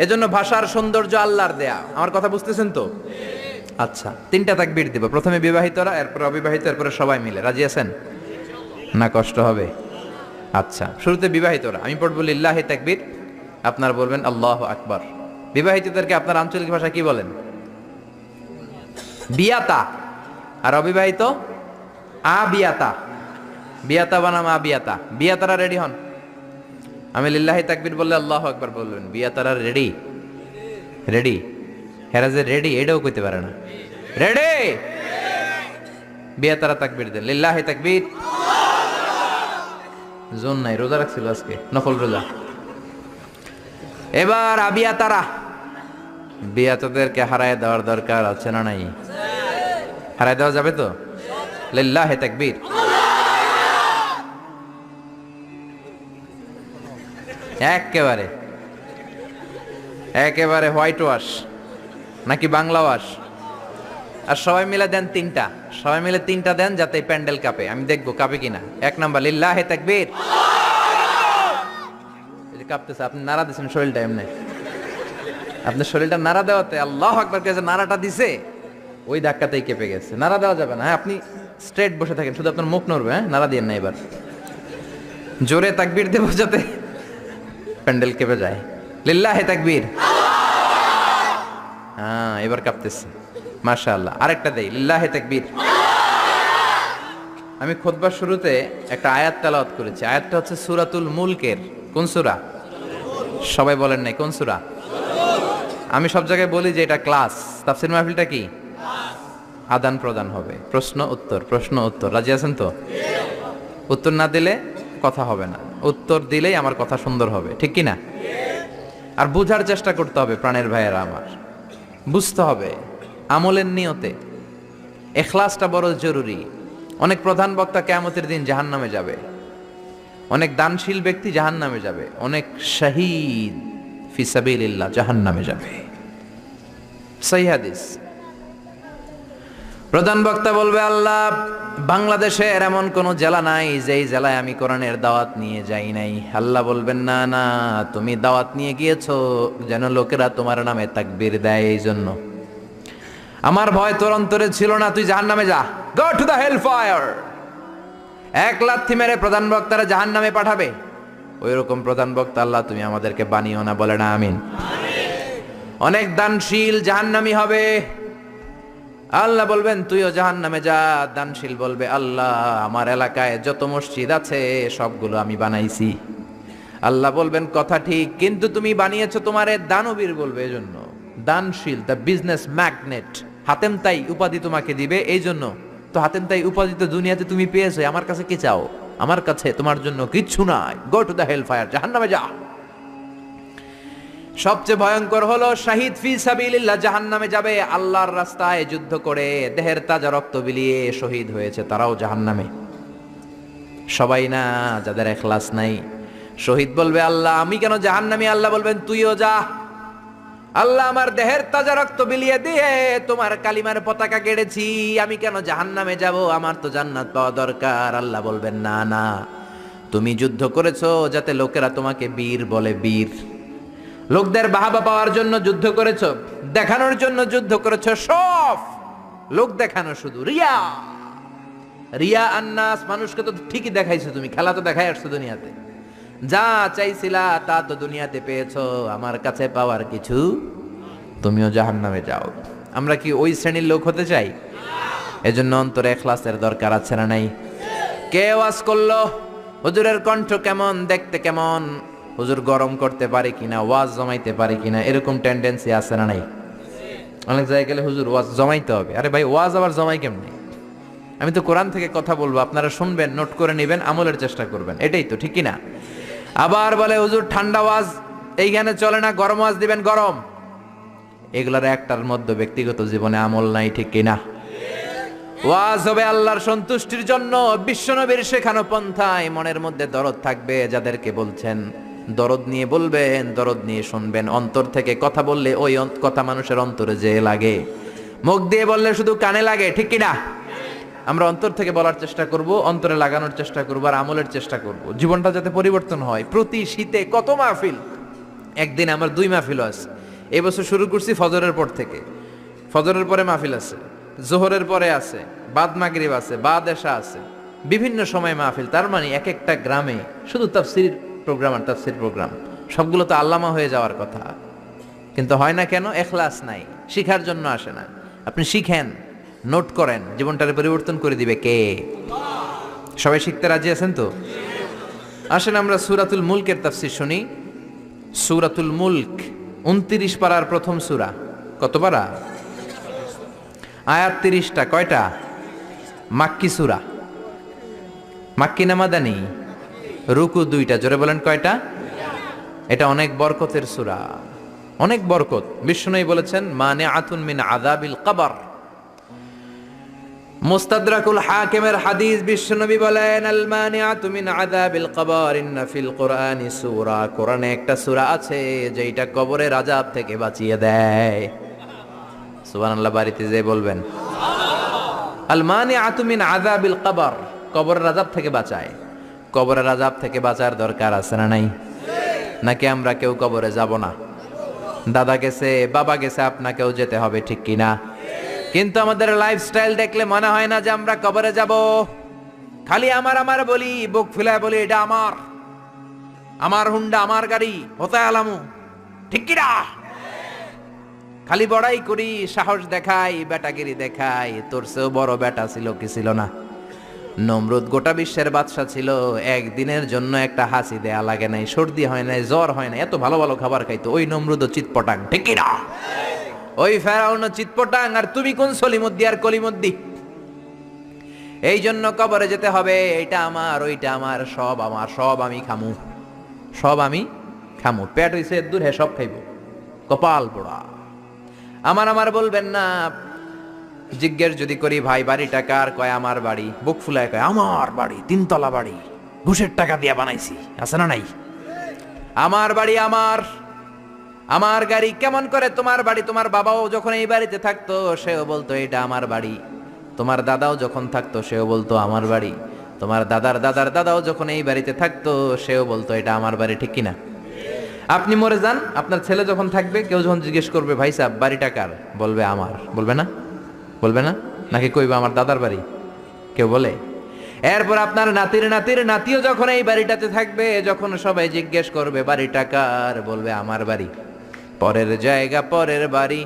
এজন্য ভাষার সৌন্দর্য আল্লাহর দেয়া। আমার কথা বুঝতেছেন তো? আচ্ছা, 3টা তাকবীর দিব। প্রথমে বিবাহিতরা, এরপর অবিবাহিত, এরপরে সবাই মিলে। রাজি আছেন না? কষ্ট হবে? আচ্ছা, শুরুতে বিবাহিতরা। আমি পড়ব লিল্লাহি তাকবীর, আপনারা বলবেন আল্লাহু আকবার। বিবাহিতদেরকে আপনার আঞ্চলিক ভাষা কি বলেন? বিয়াতা। আর অবিবাহিত আবিয়াতা। বিয়াতা বানাম আবিয়াতা। বিয়াতারা রেডি হন। আমি লিল্লাহি তাকবীর বললে আল্লাহু আকবার বলবেন। বিয়াতারা রেডি? রেডি? হেরা যে রেডি এটাও কইতে পারে না। রেডি? বিয়া তারা তাকবীর দেন, লিল্লাহি তাকবীর। জোন নাই, রোজা রাখছিল আজকে, নফল রোজা। এবার আবিয়া তারা, বিয়াতদেরকে হারায় দেওয়ার দরকার আছে না নাই? হারায় দেওয়া যাবে তো? লিল্লাহি তাকবীর। একেবারে একেবারে হোয়াইট ওয়াশ নাকি বাংলা ওয়াশ? আর সবাই মিলে দেন তিনটা, সবাই মিলে তিনটা দেন যাতে প্যান্ডেল কাঁপে, আমি দেখবো কাঁপে কিনা। এক নাম্বার লিল্লাহি তাকবীর। এই যে কাঁপতেছে, আপনি নাড়া দিচ্ছেন শরীরটা এমনি, আপনার শরীরটা নাড়া দেওয়াতে আল্লাহু আকবার কে যে নাড়াটা দিছে ওই ধাক্কাতেই কেঁপে গেছে। নাড়া দেওয়া যাবে না, হ্যাঁ আপনি স্ট্রেট বসে থাকেন, শুধু আপনার মুখ নড়বে, হ্যাঁ নাড়া দিয়েন না। এবার জোরে তাকবীর দেব যাতে প্যান্ডেল কেঁপে যায়। লিল্লাহি তাকবীর। হ্যাঁ এবার কাঁপতেছে, মাশাআল্লাহ। আরেকটা দেই, লিল্লাহি তাকবীর। আমি খুতবার শুরুতে একটা আয়াত তেলাওয়াত করেছি, আয়াতটা হচ্ছে সূরাতুল মুলকের। কোন সূরা? সবাই বলেন নাই কোন সূরা? আমি সব জায়গায় বলি যে এটা ক্লাস, তাফসীর মাহফিলটা কি আদান প্রদান হবে, প্রশ্ন উত্তর, প্রশ্ন উত্তর। রাজি আছেন তো? উত্তর না দিলে কথা হবে না, উত্তর দিলেই আমার কথা সুন্দর হবে, ঠিক কি না? আর বুঝার চেষ্টা করতে হবে প্রাণের ভাইয়েরা আমার, বুঝতে হবে আমলের নিয়তে। ইখলাসটা বড় জরুরি। অনেক প্রধান বক্তা কিয়ামতের দিন জাহান্নামে যাবে, অনেক দানশীল ব্যক্তি জাহান্নামে যাবে, অনেক শহীদ ফি সাবিলিল্লাহ জাহান্নামে যাবে। সহিহ হাদিস। প্রধান বক্তা বলবে, আল্লাহ বাংলাদেশের এমন কোন জেলা নাই যেই জেলায় আমি কোরআনের দাওয়াত নিয়ে যাই নাই। আল্লাহ বলবেন, না না, তুমি দাওয়াত নিয়ে গিয়েছো যেন লোকেরা তোমার নামে তাকবীর দেয়, এই জন্য। আমার ভয় তোর অন্তরে ছিল না, তুই জাহান্নামে যা, go to the hellfire. এক লাথি মেরে প্রধান বক্তারা জাহান্নামে পাঠাবে। ওই রকম প্রধান বক্তা আল্লাহ তুমি আমাদেরকে বানিও না, বলে না আমিন। অনেক দানশীল জাহান্নামী হবে, আল্লাহ বলবেন তুইও জাহান্নামে যা। দানশীল বলবে, আল্লাহ আমার এলাকায় যত মসজিদ আছে সবগুলো আমি বানাইছি। আল্লাহ বলবেন কথা ঠিক, কিন্তু তুমি বানিয়েছো তোমারে দানবীর বলবে, এজন্য। দানশীল, দ্য বিজনেস ম্যাগনেট, হাতেম তাই উপাধি তোমাকে দিবে, এই জন্য। তো হাতেম তাই উপাধি তো দুনিয়াতে তুমি পেয়েছো, আমার কাছে কি চাও? আমার কাছে তোমার জন্য কিচ্ছু নাই, go to the hellfire, জাহান্নামে যা। সবচেয়ে ভয়ঙ্কর হলো শাহিদ ফি সাবিলিল্লাহ, জাহান্নামে যাবে। আল্লাহর রাস্তায় যুদ্ধ করে দেহের তাজা রক্ত বিলিয়ে শহীদ হয়েছে, তারাও জাহান্নামে। সবাই না, যাদের ইখলাস নাই। শহীদ বলবে, আল্লাহ আমি কেন জাহান্নামী? আল্লাহ বলবেন তুইও যা। আল্লাহ আমার দেহের তাজা রক্ত বিলিয়ে দিয়ে তোমার কালিমার পতাকা গেড়েছি, আমি কেন জাহান্নামে যাব? আমার তো জান্নাত পাওয়া দরকার। আল্লাহ বলবেন, না না, তুমি যুদ্ধ করেছো যাতে লোকেরা তোমাকে বীর বলে, বীর। লোকদের বাহাবা পাওয়ার জন্য যুদ্ধ করেছো, দেখানোর জন্য যুদ্ধ করেছো, সব লোক দেখানো, শুধু রিয়া, রিয়া আন্নাস। মানুষকে তো ঠিকই দেখাইছো তুমি, খেলা তো দেখাই আসছো দুনিয়াতে। যা চাইছিলা তা তো দুনিয়াতে পেয়েছো, আমার কাছে পাওয়ার কিছু, তুমিও জাহান্নামে যাও। আমরা কি ওই শ্রেণীর লোক হতে চাই? এজন্য অন্তরে ইখলাসের দরকার আছে না নাই? কে ওয়াজ করলো, হুজুরের কণ্ঠ কেমন, দেখতে কেমন, হুজুর গরম করতে পারে কিনা, ওয়াজ জমাইতে পারে কিনা, এরকম টেন্ডেন্সি আছে না নাই? অনেক জায়গায় গেলে হুজুর ওয়াজ জমাইতে হবে। আরে ভাই, ওয়াজ আবার জমাই কেমনি? আমি তো কোরআন থেকে কথা বলবো, আপনারা শুনবেন, নোট করে নেবেন, আমলের চেষ্টা করবেন, এটাই তো, ঠিক কিনা? আবার বলে হুজুর ঠান্ডা ওয়াজ এইখানে চলে না, গরম ওয়াজ দিবেন, গরম। এগুলার একটার মধ্যে ব্যক্তিগত জীবনে আমল নাই, ঠিক কিনা? ওয়াজ হবে আল্লাহর সন্তুষ্টির জন্য, বিশ্বনবীর শেখানো পন্থায়। মনের মধ্যে দরদ থাকবে, যাদেরকে বলছেন দরদ নিয়ে বলবেন, দরদ নিয়ে শুনবেন। অন্তর থেকে কথা বললে ওই কথা মানুষের অন্তরে যে লাগে, মুখ দিয়ে বললে শুধু কানে লাগে, ঠিক কিনা? আমরা অন্তর থেকে বলার চেষ্টা করব, অন্তরে লাগানোর চেষ্টা করব, আর আমলের চেষ্টা করব, জীবনটা যাতে পরিবর্তন হয়। প্রতি শীতে কত মাহফিল, একদিন আমার 2 মাহফিল আছে। এই বছর শুরু করছি ফজরের পর থেকে, ফজরের পরে মাহফিল আছে, জোহরের পরে আছে, বাদ মাগরিব আছে, বাদ এশা আছে, বিভিন্ন সময় মাহফিল। তার মানে এক একটা গ্রামে শুধু তাফসীর প্রোগ্রাম আর তাফসীর প্রোগ্রাম। সবগুলো তো আল্লামা হয়ে যাওয়ার কথা, কিন্তু হয় না কেন? ইখলাস নাই, শিখার জন্য আসে না। আপনি শিখেন, নোট করেন, জীবনটারে পরিবর্তন করে দিবে কে? সবাই শিখতে রাজি আছেন তো? আসেন আমরা সূরাতুল মুলকের তাফসীর শুনি। সূরাতুল মুলক 29 পারার প্রথম সূরা। কত পারা? আয়াত 30টা। কয়টা? মাক্কি সূরা, মাক্কি না মাদানী? রুকু 2টা, জোরে বলেন কয়টা? এটা অনেক বরকতের সূরা, অনেক বরকত। বিষ্ণুই বলেছেন মানিআতুন মিন আযাবিল কবর। মুস্তাদরাকুল হাকিমের হাদিস, বিশ্বনবী বলেন আল মানিআতু মিন আযাবিল কবর ইন্না ফিল কুরআনি সূরা, কোরআনে একটা সূরা আছে যেটা কবরের আযাব থেকে বাঁচিয়ে দেয়। সুবহানাল্লাহ, বাড়িতে যে বলবেন আল মানিআতু মিন আযাবিল কবর, কবরের আযাব থেকে বাঁচায়। কবরের আযাব থেকে বাঁচার দরকার আছে না নাই? নাকি আমরা কেউ কবরে যাব না? দাদা গেছে, বাবা গেছে, আপনাকেও যেতে হবে, ঠিক কি না? কিন্তু আমাদের লাইফস্টাইল দেখলে মনে হয় না যে আমরা কবরে যাব। খালি আমার আমার বলি, বুক ফুলায় বলি এটা আমার, আমার হুন্ডা, আমার গাড়ি, হতে আলামু, ঠিক কি না? খালি বড়াই করি, সাহস দেখাই, বেটাগিরি দেখাই। তোর চেয়েও বড় বেটা ছিল কি ছিল না? নমরুদ গোটা বিশ্বের বাদশা ছিল, একদিনের জন্য একটা হাসি দেয়া লাগে নাই, সর্দি হয় নাই, জ্বর হয় নাই, এত ভালো ভালো খাবার খাইতো। ওই নমরুদ চিৎপটাং, ঠিক কি না? ওই ফেরাউন চিৎপটাং, আর তুমি কোন সলিমুদ্দি আর কলিমুদ্দি? এই জন্য কবরে যেতে হবে। এটা আমার, ওইটা আমার, সব আমার, সব আমি খামু, সব আমি খামু। পেট হইছে দূর, হে সব খাইব, কপাল পোড়া। আমার আমার বলবেন না। জিজ্ঞেস যদি করি ভাই বাড়িটা কার, কয় আমার বাড়ি। বুক ফুলায় কয় আমার বাড়ি, 3 তলা বাড়ি, ঘুষের টাকা দিয়া বানাইছি, আছে না নাই? আমার বাড়ি আমার, আমার গাড়ি। কেমন করে তোমার বাড়ি? তোমার বাবাও যখন এই বাড়িতে থাকতো সেও বলতো এটা আমার বাড়ি। তোমার দাদাও যখন থাকতো সেও বলতো আমার বাড়ি। তোমার দাদার দাদার দাদাও যখন এই বাড়িতে থাকতো সেও বলতো এটা আমার বাড়ি, ঠিক কিনা? আপনি মরে যান, আপনার ছেলে যখন থাকবে, কেউ যখন জিজ্ঞেস করবে ভাই সাহেব বাড়িটা কার, বলবে আমার। বলবে না? বলবে না? নাকি কইবে আমার দাদার বাড়ি? কেউ বলে? এরপর আপনার নাতির নাতির নাতিও যখন এই বাড়িটাতে থাকবে, যখন সবাই জিজ্ঞেস করবে বাড়িটা কার, বলবে আমার বাড়ি। পরের জায়গা পরের বাড়ি,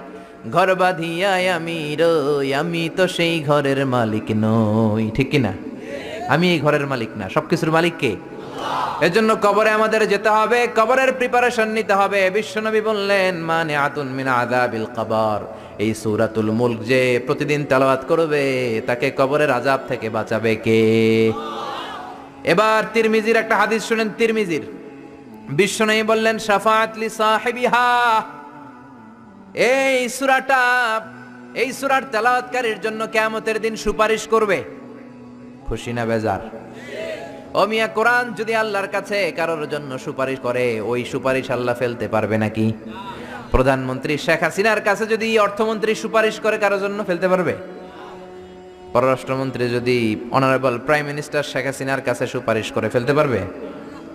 ঘর বাঁধিয়ায় আমি রই, আমি তো সেই ঘরের মালিক নই, ঠিক কিনা? আমি এই ঘরের মালিক না, সবকিছুর মালিক কে? এজন্য কবরে আমাদের যেতে হবে, কবরের প্রিপারেশন নিতে হবে। বিশ্বনবী বললেন মানিআতুন মিন আযাবিল কবর, এই সূরাতুল মুলক যে প্রতিদিন তেলাওয়াত করবে তাকে কবরের আযাব থেকে বাঁচাবে কে? এবার তিরমিজির একটা হাদিস শুনেন। তিরমিজির বিশ্বনবী বললেন শাফাআত লি সাহিবিহা, এই সূরাটা, এই সূরার তেলাওয়াতকারীর জন্য কিয়ামতের দিন সুপারিশ করবে। খুশি না বেজার? ও মিয়া, কোরআন যদি আল্লাহর কাছে কারোর জন্য সুপারিশ করে, ওই সুপারিশ আল্লাহ ফেলতে পারবে নাকি? প্রধানমন্ত্রী শেখ হাসিনার কাছে যদি অর্থমন্ত্রী সুপারিশ করে, কারোর জন্য ফেলতে পারবে? পররাষ্ট্রমন্ত্রী যদি অনারেবল প্রাইম মিনিস্টার শেখ হাসিনার কাছে সুপারিশ করে, ফেলতে পারবে?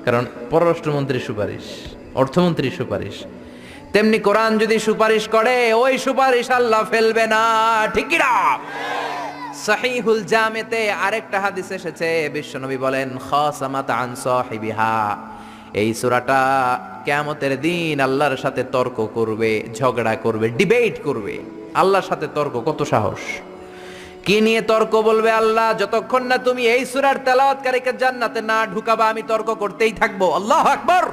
কারণ পররাষ্ট্রমন্ত্রীর সুপারিশ, অর্থমন্ত্রীর সুপারিশ। তেমনি কোরআন যদি সুপারিশ করে, ওই সুপারিশ আল্লাহ ফেলবে না, ঠিক কি না? সহিহুল জামেতে আরেকটা হাদিস এসেছে, বিশ্বনবী বলেন খাসামাত আন সাহিবিহা, এই সূরাটা কিয়ামতের দিন আল্লাহর সাথে তর্ক করবে, ঝগড়া করবে, ডিবেট করবে। আল্লাহর সাথে তর্ক, কত সাহস! কি নিয়ে তর্ক বলবে আল্লাহ? যতক্ষণ না তুমি এই সূরার তেলাওয়াতকারীকে জান্নাতে না ঢুকাবা, আমি তর্ক করতেই থাকবো। আল্লাহু আকবার।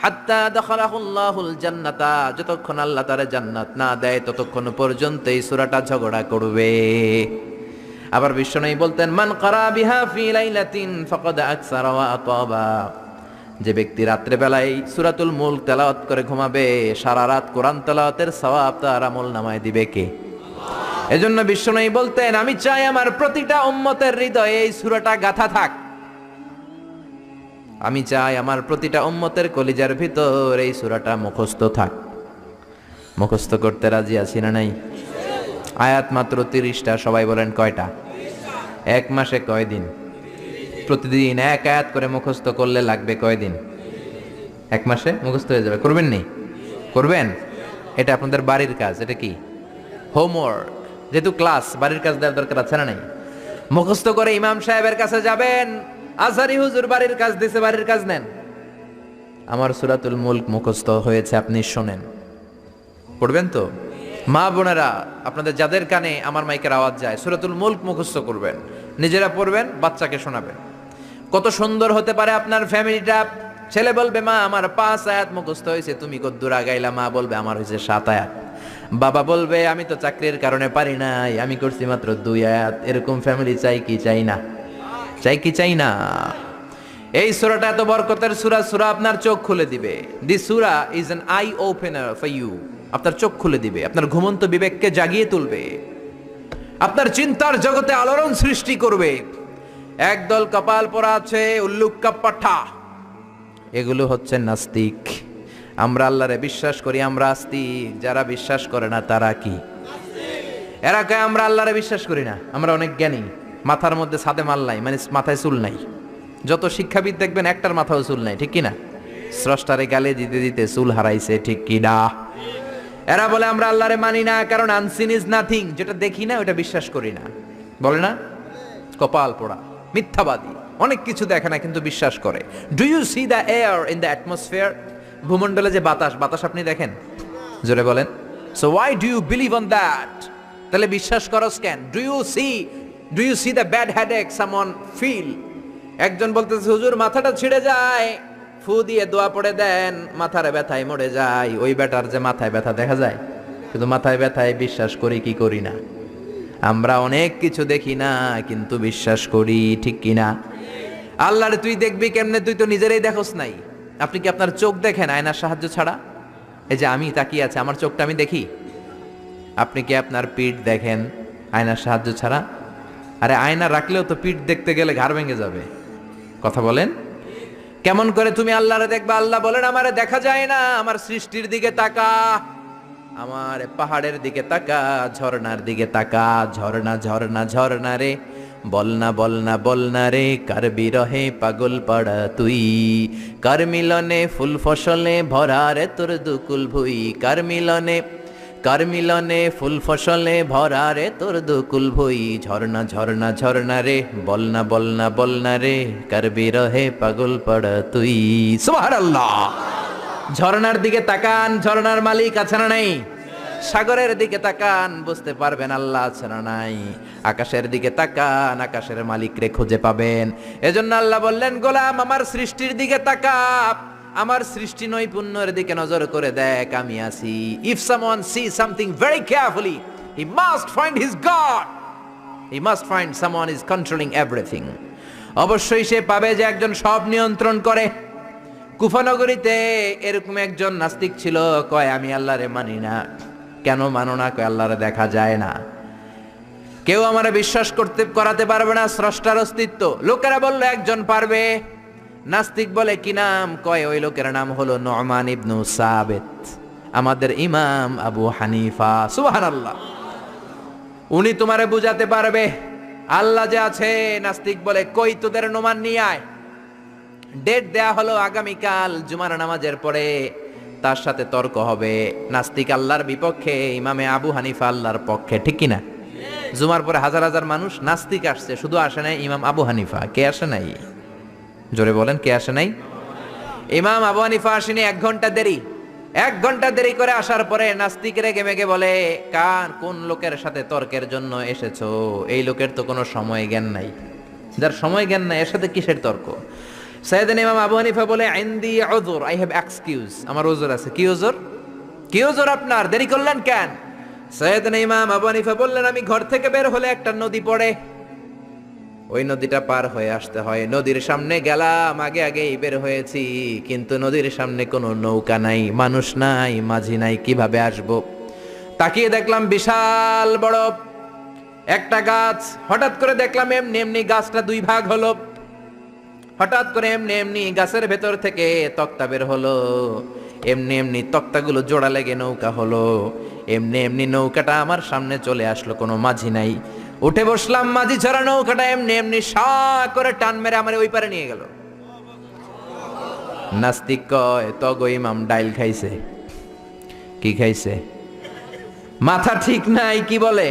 হাত্তা দাখালাহুল্লাহুল জান্নাতা, যতক্ষণ আল্লাহ তারে জান্নাত না দেয় ততক্ষণ পর্যন্ত এই সূরাটা ঝগড়া করবে। আবার বিশ্বনবী বলতেন মান ক্বারা বিহা ফি লাইলাতিন ফাকাদ আকসারা ওয়া আতাবা, যে ব্যক্তি রাত্রে বেলায় সূরাতুল মুলক তেলাওয়াত করে ঘুমাবে, সারা রাত কোরআন তেলাওয়াতের সওয়াব তার আমলনামায় দিবে কে? এজন্য বিশ্বনবী বলতেন আমি চাই আমার প্রতিটা উম্মতের হৃদয়ে এই সূরাটা গাঁথা থাক। আমি চাই আমার প্রতিটা উম্মতের কলিজার ভিতর এই সূরাটা মুখস্থ থাক। মুখস্থ করতে রাজি আছি না নাই? আয়াত মাত্র 30টা, সবাই বলেন কয়টা? এক মাসে কয় দিন? প্রতিদিন এক আয়াত করে মুখস্থ করলে লাগবে কয় দিন? এক মাসে মুখস্থ হয়ে যাবে। করবেন নি? করবেন? এটা আপনাদের বাড়ির কাজ। এটা কি? হোমওয়ার্ক। যেহেতু ক্লাস, বাড়ির কাজ দেওয়ার দরকার আছে না নাই? মুখস্থ করে ইমাম সাহেবের কাছে যাবেন, আজহারি হুজুর বাড়ির কাজ দিছে, বাড়ির কাজ নেন। আমার সূরাতুল মুলক মুখস্থ হয়েছে, আপনি শোনেন। পড়বেন তো? মা বোনেরা, আপনাদের যাদের কানে আমার মাইকের আওয়াজ যায়, সূরাতুল মুলক মুখস্থ করবেন, নিজেরা পড়বেন, বাচ্চাকে শোনাবেন। কত সুন্দর হতে পারে আপনার ফ্যামিলিটা। ছেলে বলবে মা আমার 5 আয়াত মুখস্থ হয়েছে, তুমি কদ্দুর আগাইলা? মা বলবে আমার হয়েছে 7 আয়াত। বাবা বলবে আমি তো চাকরির কারণে পারি নাই, আমি করছি মাত্র 2 আয়াত। এরকম ফ্যামিলি চাই কি চাই না? চাই কি চাই না? এই সূরাটা এত বরকতের সূরা, সূরা আপনার চোখ খুলে দিবে। This surah is an eye opener for you. আপনার চোখ খুলে দিবে, আপনার ঘুমন্ত বিবেককে জাগিয়ে তুলবে, আপনার চিন্তার জগতে আলোড়ন সৃষ্টি করবে। একদল কপাল পরা আছে উল্লুক্কা পাঠা, এগুলো হচ্ছে নাস্তিক। আমরা আল্লাহরে বিশ্বাস করি, আমরা আস্তিক। যারা বিশ্বাস করে না তারা কি? এরা কয় আমরা আল্লাহরে বিশ্বাস করি না, আমরা অনেক জ্ঞানী, মাথার মধ্যে ছাদে মাল নাই, মানে মাথায় চুল নাই। যত শিক্ষাবিদ দেখবেন একটার মাথাও চুল নাই, ঠিক কি না? স্রষ্টারে গালে দিতে দিতে চুল হারাইছে, ঠিক কি না? এরা বলে আমরা আল্লাহরে মানি না, কারণ আনসিন ইজ নাথিং, যেটা দেখি না ওটা বিশ্বাস করি না। বলে না? কপাল পোড়া মিথ্যাবাদী, অনেক কিছু দেখে না কিন্তু বিশ্বাস করে। Do you see the air in the atmosphere? ভূমণ্ডলে যে বাতাস, বাতাস আপনি দেখেন? জোরে বলেন। So why do you believe on that? তাহলে বিশ্বাস করস কেন? Do you see the bad headache someone feel? একজন বলতেছে হুজুর মাথাটা ছিঁড়ে যায়, ফু দিয়ে দোয়া পড়ে দেন, মাথার ব্যথায় মরে যায়। ওই বেটার যে মাথায় ব্যথা দেখা যায়, কিন্তু মাথায় ব্যথায় বিশ্বাস করি কি করি না? আমরা অনেক কিছু দেখি না কিন্তু বিশ্বাস করি, ঠিক কিনা? আল্লাহরে তুই দেখবি কেমনে? তুই তো নিজেরাই দেখোস নাই। আপনি কি আপনার চোখ দেখেন আয়নার সাহায্য ছাড়া? এই যে আমি তাকিয়ে আছে, আমার চোখটা আমি দেখি। আপনি কি আপনার পিঠ দেখেন আয়নার সাহায্য ছাড়া? আরে আয়না রাখলেও তো পিঠ দেখতে গেলে ঘাড় ভেঙে যাবে। কথা বলেন। কেমন করে তুমি আল্লাহরে দেখবা? আল্লাহ বলেন আমারে দেখা যায় না, আমার সৃষ্টির দিকে তাকা, আমার পাহাড়ের দিকে তাকা, ঝর্ণার দিকে তাকা। ঝর্ণা ঝর্ণা ঝর্ণা রে, বলনা বলনা বলনা রে, কার বিরহে পাগল পাড়া তুই, কার মিলনে ফুল ফসলে ভরা রে তোর দুকুল ভুই, কার মিলনে ফুল ফসলে ভরা রে তোর দুকুল ভুই। ঝর্ণা ঝর্ণা ঝর্ণা রে, বলনা বলনা বলনা রে, কার বিরহে পাগল পাড়া তুই। সুবহানাল্লাহ। ঝর্ণার দিকে তাকান, ঝর্ণার মালিক আছে না নাই? সাগরের দিকে তাকান, বুঝতে পারবেন আল্লাহ আছে না নাই। আকাশের দিকে তাকান, আকাশের মালিক রে খুঁজে পাবেন। এজন্য আল্লাহ বললেন গোলাম আমার সৃষ্টির দিকে তাকা, আমার সৃষ্টি নৈপুণ্যের দিকে নজর করে দেখ, আমি আছি। If someone see something very carefully, he must find his god, he must find someone is controlling everything. অবশ্যই সে পাবে যে একজন সব নিয়ন্ত্রণ করে। কুফানগরীতে এরকম একজন নাস্তিক ছিল, কয় আমি আল্লাহরে মানি না। কেন মানো না? কয় আল্লাহরে দেখা যায় না, কেউ আমারে বিশ্বাস করাতে পারবে না স্রষ্টার অস্তিত্ব। লোকেরা বলল একজন পারবে। নাস্তিক বলে কি নাম? কয় ওই লোকের নাম হলো নু'মান ইবনু সাবিত, আমাদের ইমাম আবু হানিফা। সুবহানাল্লাহ। উনি তোমারে বুঝাতে পারবে আল্লাহ যে আছে। নাস্তিক বলে কই তোদের নু'মান নিয়ে আয়। ডেট দেয়া হলো আগামীকাল জুমার নামাজের পরে, তার সাথে তর্ক হবে। নাস্তিক আল্লাহর বিপক্ষে, ইমামে আবু হানিফা আল্লাহর পক্ষে, ঠিক কিনা? জুমার পরে হাজার হাজার মানুষ, নাস্তিক আসছে, শুধু আসে নাই ইমাম আবু হানিফা। কে আসে নাই? জোরে বলেন, কে আসে নাই? ইমাম আবু হানিফা আসেনি, 1 ঘন্টা দেরি। 1 ঘন্টা দেরি করে আসার পরে নাস্তিক রেগে মেগে বলে কোন লোকের সাথে তর্কের জন্য এসেছো? এই লোকের তো কোনো সময় জ্ঞান নাই। যার সময় জ্ঞান নাই এর সাথে কিসের তর্ক? সাইয়েদনা ইমাম আবু হানিফা বলে ইনদি উযর, আই হ্যাভ এক্সকিউজ, আমার ওযর আছে। কি ওযর? কি ওযর আপনার? দেরি করলেন কেন? সাইয়েদনা ইমাম আবু হানিফা বললেন আমি ঘর থেকে বের হলে একটা নদী পড়ে, ওই নদীটা পার হয়ে আসতে হয়। নদীর সামনে গেলাম, আগে আগেই বের হয়েছি, কিন্তু নদীর সামনে কোনো নৌকা নাই, মানুষ নাই, মাঝি নাই, কিভাবে আসবো? তাকিয়ে দেখলাম বিশাল বড় একটা গাছ। হঠাৎ করে দেখলাম এমনি এমনি গাছটা 2 ভাগ হলো। হঠাৎ করে এমনি এমনি গাছের ভেতর থেকে তক্তা বের হলো। এমনি এমনি তক্তাগুলো জোড়া লেগে নৌকা হলো। এমনি এমনি নৌকাটা আমার সামনে চলে আসলো, কোনো মাঝি নাই। উঠে বসলাম, মাঝি ছাড়া নৌকাটা এমনি এমনি সা করে টান মেরে আমার ওই পারে নিয়ে গেল। নাস্তিক কয় তগো ইমাম ডাইল খাইছে। কি খাইছে? মাথা ঠিক নাই। কি বলে?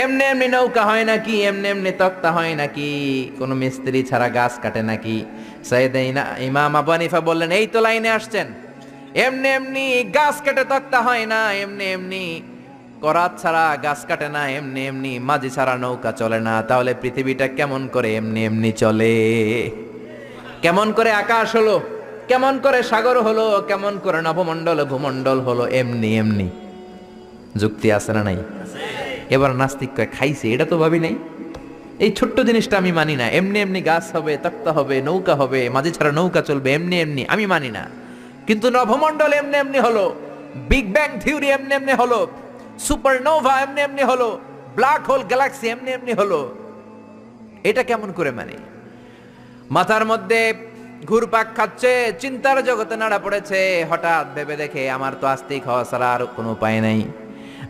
এমনি এমনি নৌকা হয় নাকি? এমনি এমনি তক্তা হয় নাকি? কোন মিস্ত্রি ছাড়া গাছ কাটে নাকি? সাইয়েদনা ইমাম আবু হানিফা বললেন এই তো লাইনে আসছেন। এমনি এমনি গাছ কেটে তক্তা হয় না, এমনি এমনি করাত ছাড়া গাছ কাটে না, এমনি এমনি মাঝি ছাড়া নৌকা চলে না। তাহলে পৃথিবীটা কেমন করে এমনি এমনি চলে? কেমন করে আকাশ হলো? কেমন করে সাগর হলো? কেমন করে নভমণ্ডল ভূমণ্ডল হলো? এমনি এমনি। যুক্তি আছে না নাই? এবার নাস্তিক কয় খাইছে, এটা তো ভাবি নাই, এই ছোট্ট জিনিসটা আমি মানি না, এমনি এমনি গাছ হবে, তক্তা হবে, নৌকা হবে, মাঝে ছাড়া নৌকা চলবে, এমনি এমনি আমি মানি না। কিন্তু নভমণ্ডল এমনি এমনি হলো, বিগ ব্যাং থিওরি এমনি এমনি হলো, সুপারনোভা এমনি এমনি হলো, ব্ল্যাক হোল গ্যালাক্সি এমনি এমনি হলো, এটা কেমন করে মানে? মাথার মধ্যে ঘুরপাক খাচ্ছে, চিন্তার জগতে নাড়া পড়েছে। হঠাৎ ভেবে দেখে আমার তো আস্তেই খাওয়া ছাড়া আর কোনো উপায় নাই।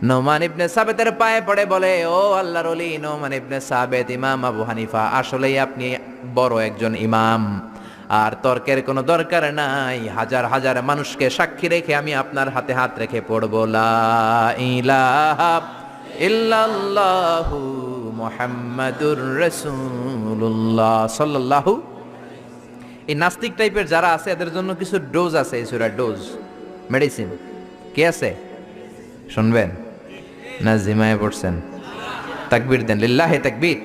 নোমান ইবনে সাবেতের পায়ে পড়ে বলে, ও আল্লাহর ওলি নোমান ইবনে সাবেত, ইমাম আবু হানিফা, আসলেই আপনি বড় একজন ইমাম, আর তর্কের কোনো দরকার নাই। হাজার হাজার মানুষকে সাক্ষী রেখে আমি আপনার হাতে হাত রেখে পড়ব, লা ইলাহা ইল্লাল্লাহু মুহাম্মাদুর রাসূলুল্লাহ সাল্লাল্লাহু। এই নাস্তিক টাইপের যারা আছে এদের জন্য কিছু ডোজ আছে, এই সূরার ডোজ, মেডিসিন। কি আছে শুনবেন না? জিমায় পড়ছেন? তাকবীর দেন, লিল্লাহি তাকবীর।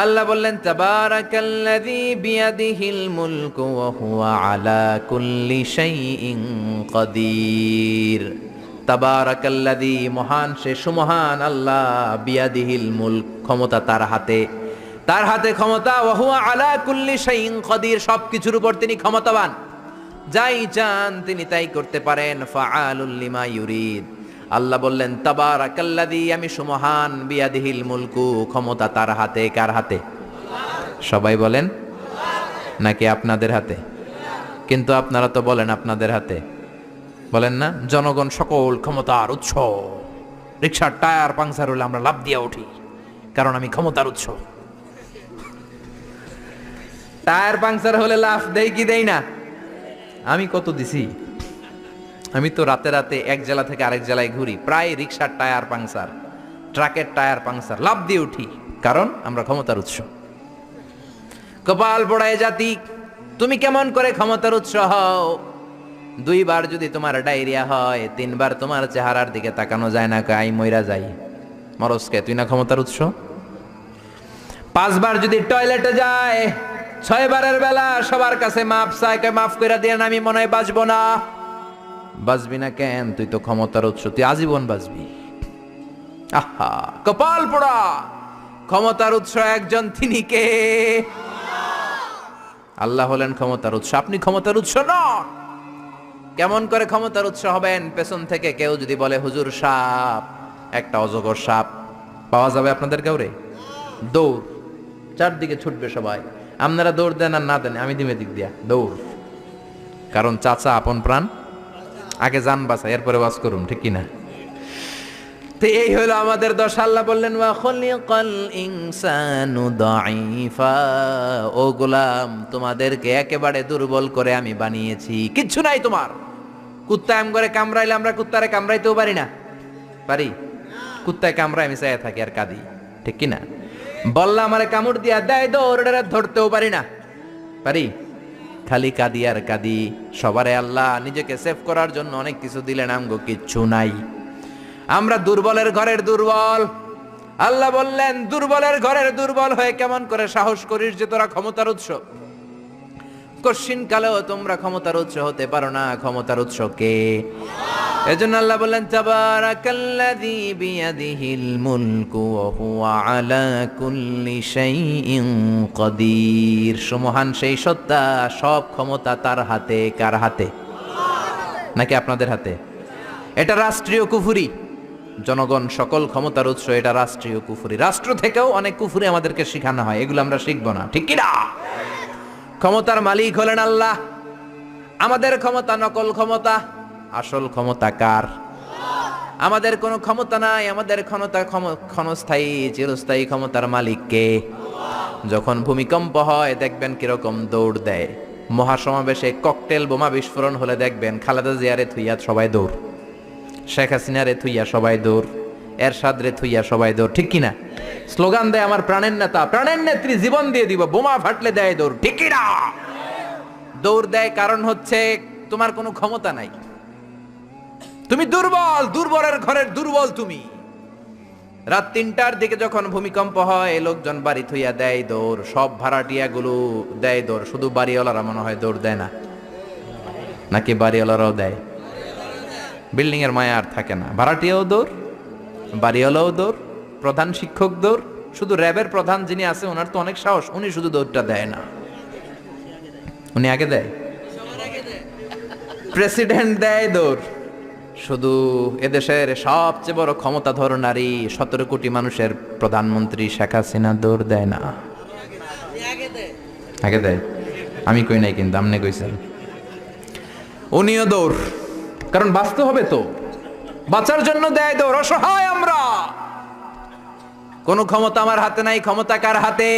আল্লাহ বললেন, তাবারাকাল্লাযী বিয়াদিহিল মুলকু ওয়া হুয়া আলা কুল্লি শাইইন কাদির। তাবারাকাল্লাযী, মহান সে, সুমহান আল্লাহ, বিয়াদিহিল মুলক, ক্ষমতা তার হাতে, তার হাতে ক্ষমতা, ওয়া হুয়া আলা কুল্লি শাইইন কাদির, সবকিছুর উপর তিনি ক্ষমতাবান, যাই চান তিনি তাই করতে পারেন। ফাআলুল লিমা ইউরিদ। আল্লাহ বললেন, তাবারাকাল্লাযী, আমি সুমহান, বিয়াদিহিল মুলকু, ক্ষমতা তার হাতে। কার হাতে? সবাই বলেন, নাকি আপনাদের হাতে? কিন্তু আপনারা তো বলেন আপনাদের হাতে, বলেন না? জনগণ সকল ক্ষমতার উৎস। রিকশার টায়ার পাংচার হলে আমরা লাফ দিয়া উঠি, কারণ আমি ক্ষমতার উৎস। টায়ার পাংচার হলে লাফ দেই কি দেই না? আমি কত দিছি? আমি তো রাতে রাতে এক জেলা থেকে আরেক জেলায় ঘুরি, প্রায় রিকশার টায়ার পাংচার, ট্রাকের টায়ার পাংচার, লাফ দিয়ে উঠি, কারণ আমরা ক্ষমতার উৎস। কপাল পোড়ায় জাতি, তুমি কেমন করে ক্ষমতার উৎস হও? 2 বার যদি তোমার ডায়রিয়া হয়, 3 বার তোমার চেহারার দিকে তাকানো যায় না, কাই মইরা যাই, মরসকে, তুই না ক্ষমতার উৎস? 5 বার যদি টয়লেটে যায়, 6 বারের বেলা সবার কাছে মাপ চায়, মাফ করে দিয়ে আমি মনে হয় বাঁচবো না। বাঁচবি না কেন? তুই তো ক্ষমতার উৎস, তুই আজীবন বাঁচবি। আহা, কপাল পোড়া। ক্ষমতার উৎস একজন, তিনি কে? আল্লাহ হলেন ক্ষমতার উৎস, আপনি ক্ষমতার উৎস নন। কেমন করে ক্ষমতার উৎস হবেন? পেছন থেকে কেউ যদি বলে, হুজুর সাপ, একটা অজগর সাপ পাওয়া যাবে আপনাদের কাউরে? দৌড়, চারদিকে ছুটবে সবাই। আপনারা দৌড় দেন আর না দেন, আমি দিমে দিক দিয়া দৌড়, কারণ চাচা আপন প্রাণ, আগে যান বাঁচা, এরপরে বাস করুন, ঠিক কিনা? তো এই হলো আমাদের দশা। আল্লাহ বললেন, ওয়া খুলিকাল ইনসানু দাঈফা, ও গোলাম, তোমাদেরকে একেবারে দুর্বল করে আমি বানিয়েছি, কিচ্ছু নাই তোমার। কুত্তা এম করে কামড়াইলে আমরা কুত্তারে কামড়াইতেও পারি না, পারি? কুত্তায় কামড়ায় আমি চাইয়া থাকি আর কাঁদি, ঠিক কিনা? বললা আমারে কামড় দিয়া দেয়, দৌড়ে ধরতেও পারি না, পারি? খালি কাঁদি আর কাঁদি। সবারে আল্লাহ নিজেকে সেভ করার জন্য অনেক কিছু দিলেন, আমগো কিচ্ছু নাই। আমরা দুর্বলের ঘরের দুর্বল। আল্লাহ বললেন, দুর্বলের ঘরের দুর্বল হয়ে কেমন করে সাহস করিস যে তোরা ক্ষমতার উৎস? কশিন কালেও তোমরা ক্ষমতার উৎস হতে পারো না। ক্ষমতার উৎস কে? এজন্য আল্লাহ বললেন, তাবারাকাল্লাযী বিয়াদিহিল মুলকু ওয়া হুয়া আলা কুল্লি শাইইন কাদির। সুমহান সেই সত্তা, সব ক্ষমতা তার হাতে। কার হাতে? নাকি আপনাদের হাতে? এটা রাষ্ট্রীয় কুফরি। জনগণ সকল ক্ষমতার উৎস, এটা রাষ্ট্রীয় কুফরি। রাষ্ট্র থেকেও অনেক কুফরি আমাদেরকে শেখানো হয়, এগুলো আমরা শিখবো না, ঠিক কিনা? ক্ষমতার মালিক হলেন আল্লাহ। আমাদের ক্ষমতা নকল ক্ষমতা, আসল ক্ষমতা কার? আমাদের কোনো ক্ষমতা নাই। আমাদের ক্ষণস্থায়ী, চিরস্থায়ী ক্ষমতার মালিক কে? যখন ভূমিকম্প হয় দেখবেন কিরকম দৌড় দেয়। মহাসমাবেশে ককটেল বোমা বিস্ফোরণ হলে দেখবেন খালেদা জিয়ারে থুইয়া সবাই দৌড়, শেখ হাসিনারে থুইয়া সবাই দৌড়, এরশাদ রে থুইয়া সবাই দৌড়, ঠিক কিনা? স্লোগান দেয়, আমার প্রাণের নেতা, প্রাণের নেত্রী, জীবন দিয়ে দিব, বোমা ফাটলে দেয় দৌড়, ঠিক কিনা? দৌড় দেয় কারণ হচ্ছে তোমার কোনো ক্ষমতা নাই, তুমি দুর্বল, দুর্বলের ঘরের দুর্বল তুমি। রাত 3টার দিকে যখন ভূমিকম্প হয়, লোকজন বাড়ি থইয়া দেয় দৌড়, সব ভাড়াটিয়া গুলো দেয় দৌড়, শুধু বাড়িওয়ালারা মনে হয় দৌড় দেয় না, নাকি বাড়িওয়ালারাও দেয়? বিল্ডিং এর মায়া আর থাকে না, ভাড়াটিয়াও দৌড়, বাড়িওয়ালাও দৌড়, প্রধান শিক্ষক দৌড়, শুধু র্যাবের প্রধান যিনি আছে ওনার তো অনেক সাহস, উনি শুধু দৌড়টা দেয় না, উনি আগে দেয়, প্রেসিডেন্ট দেয় দৌড়। শুধু এদেশের সবচেয়ে বড় ক্ষমতাধর নারী 17 কোটি মানুষের প্রধানমন্ত্রী শেখ হাসিনা দৌড় দেয় না, আগে দেয়। আমি কই নাই কিন্তু, আপনি কইছেন। উনিও দৌড়, কারণ বাঁচতে হবে তো, বাঁচার জন্য দেয় দৌড়। অসহায় আমরা, কোন ক্ষমতা আমার হাতে নাই, ক্ষমতা কার হাতে?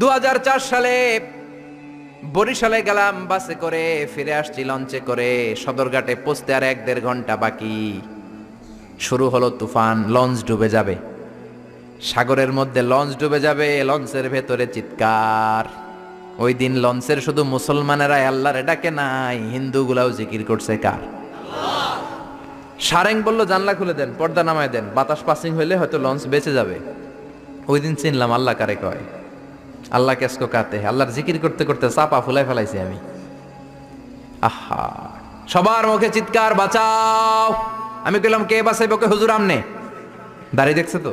2004 সালে বরিশালে গেলাম বাসে করে, ফিরে আসছি লঞ্চে করে, সদরঘাটে পৌঁছতে আর 1-1.5 ঘন্টা বাকি। শুরু হলো তুফান, লঞ্চ ডুবে যাবে, সাগরের মধ্যে লঞ্চ ডুবে যাবে, লঞ্চের ভেতরে চিৎকার। ওই দিন লঞ্চের শুধু মুসলমানেরা আল্লাহরে ডাকে নাই, হিন্দুগুলাও জিকির করছে কার? সারেং বলল জানলা খুলে দেন, পর্দা নামায় দেন, বাতাস পাসিং হইলে হয়তো লঞ্চ বেঁচে যাবে। ওই দিন চিনলাম আল্লাহ কারে কয়, আল্লাহ কেসকো কাতে। আল্লাহর জিকির করতে করতে চাপা ফুলাই ফেলাইছি আমি। আহা, সবার মুখে চিৎকার, বাঁচাও। আমি কইলাম কে বাঁচাইব? কে? হুজুর আমনে। দাঁড়িয়ে দেখছে তো,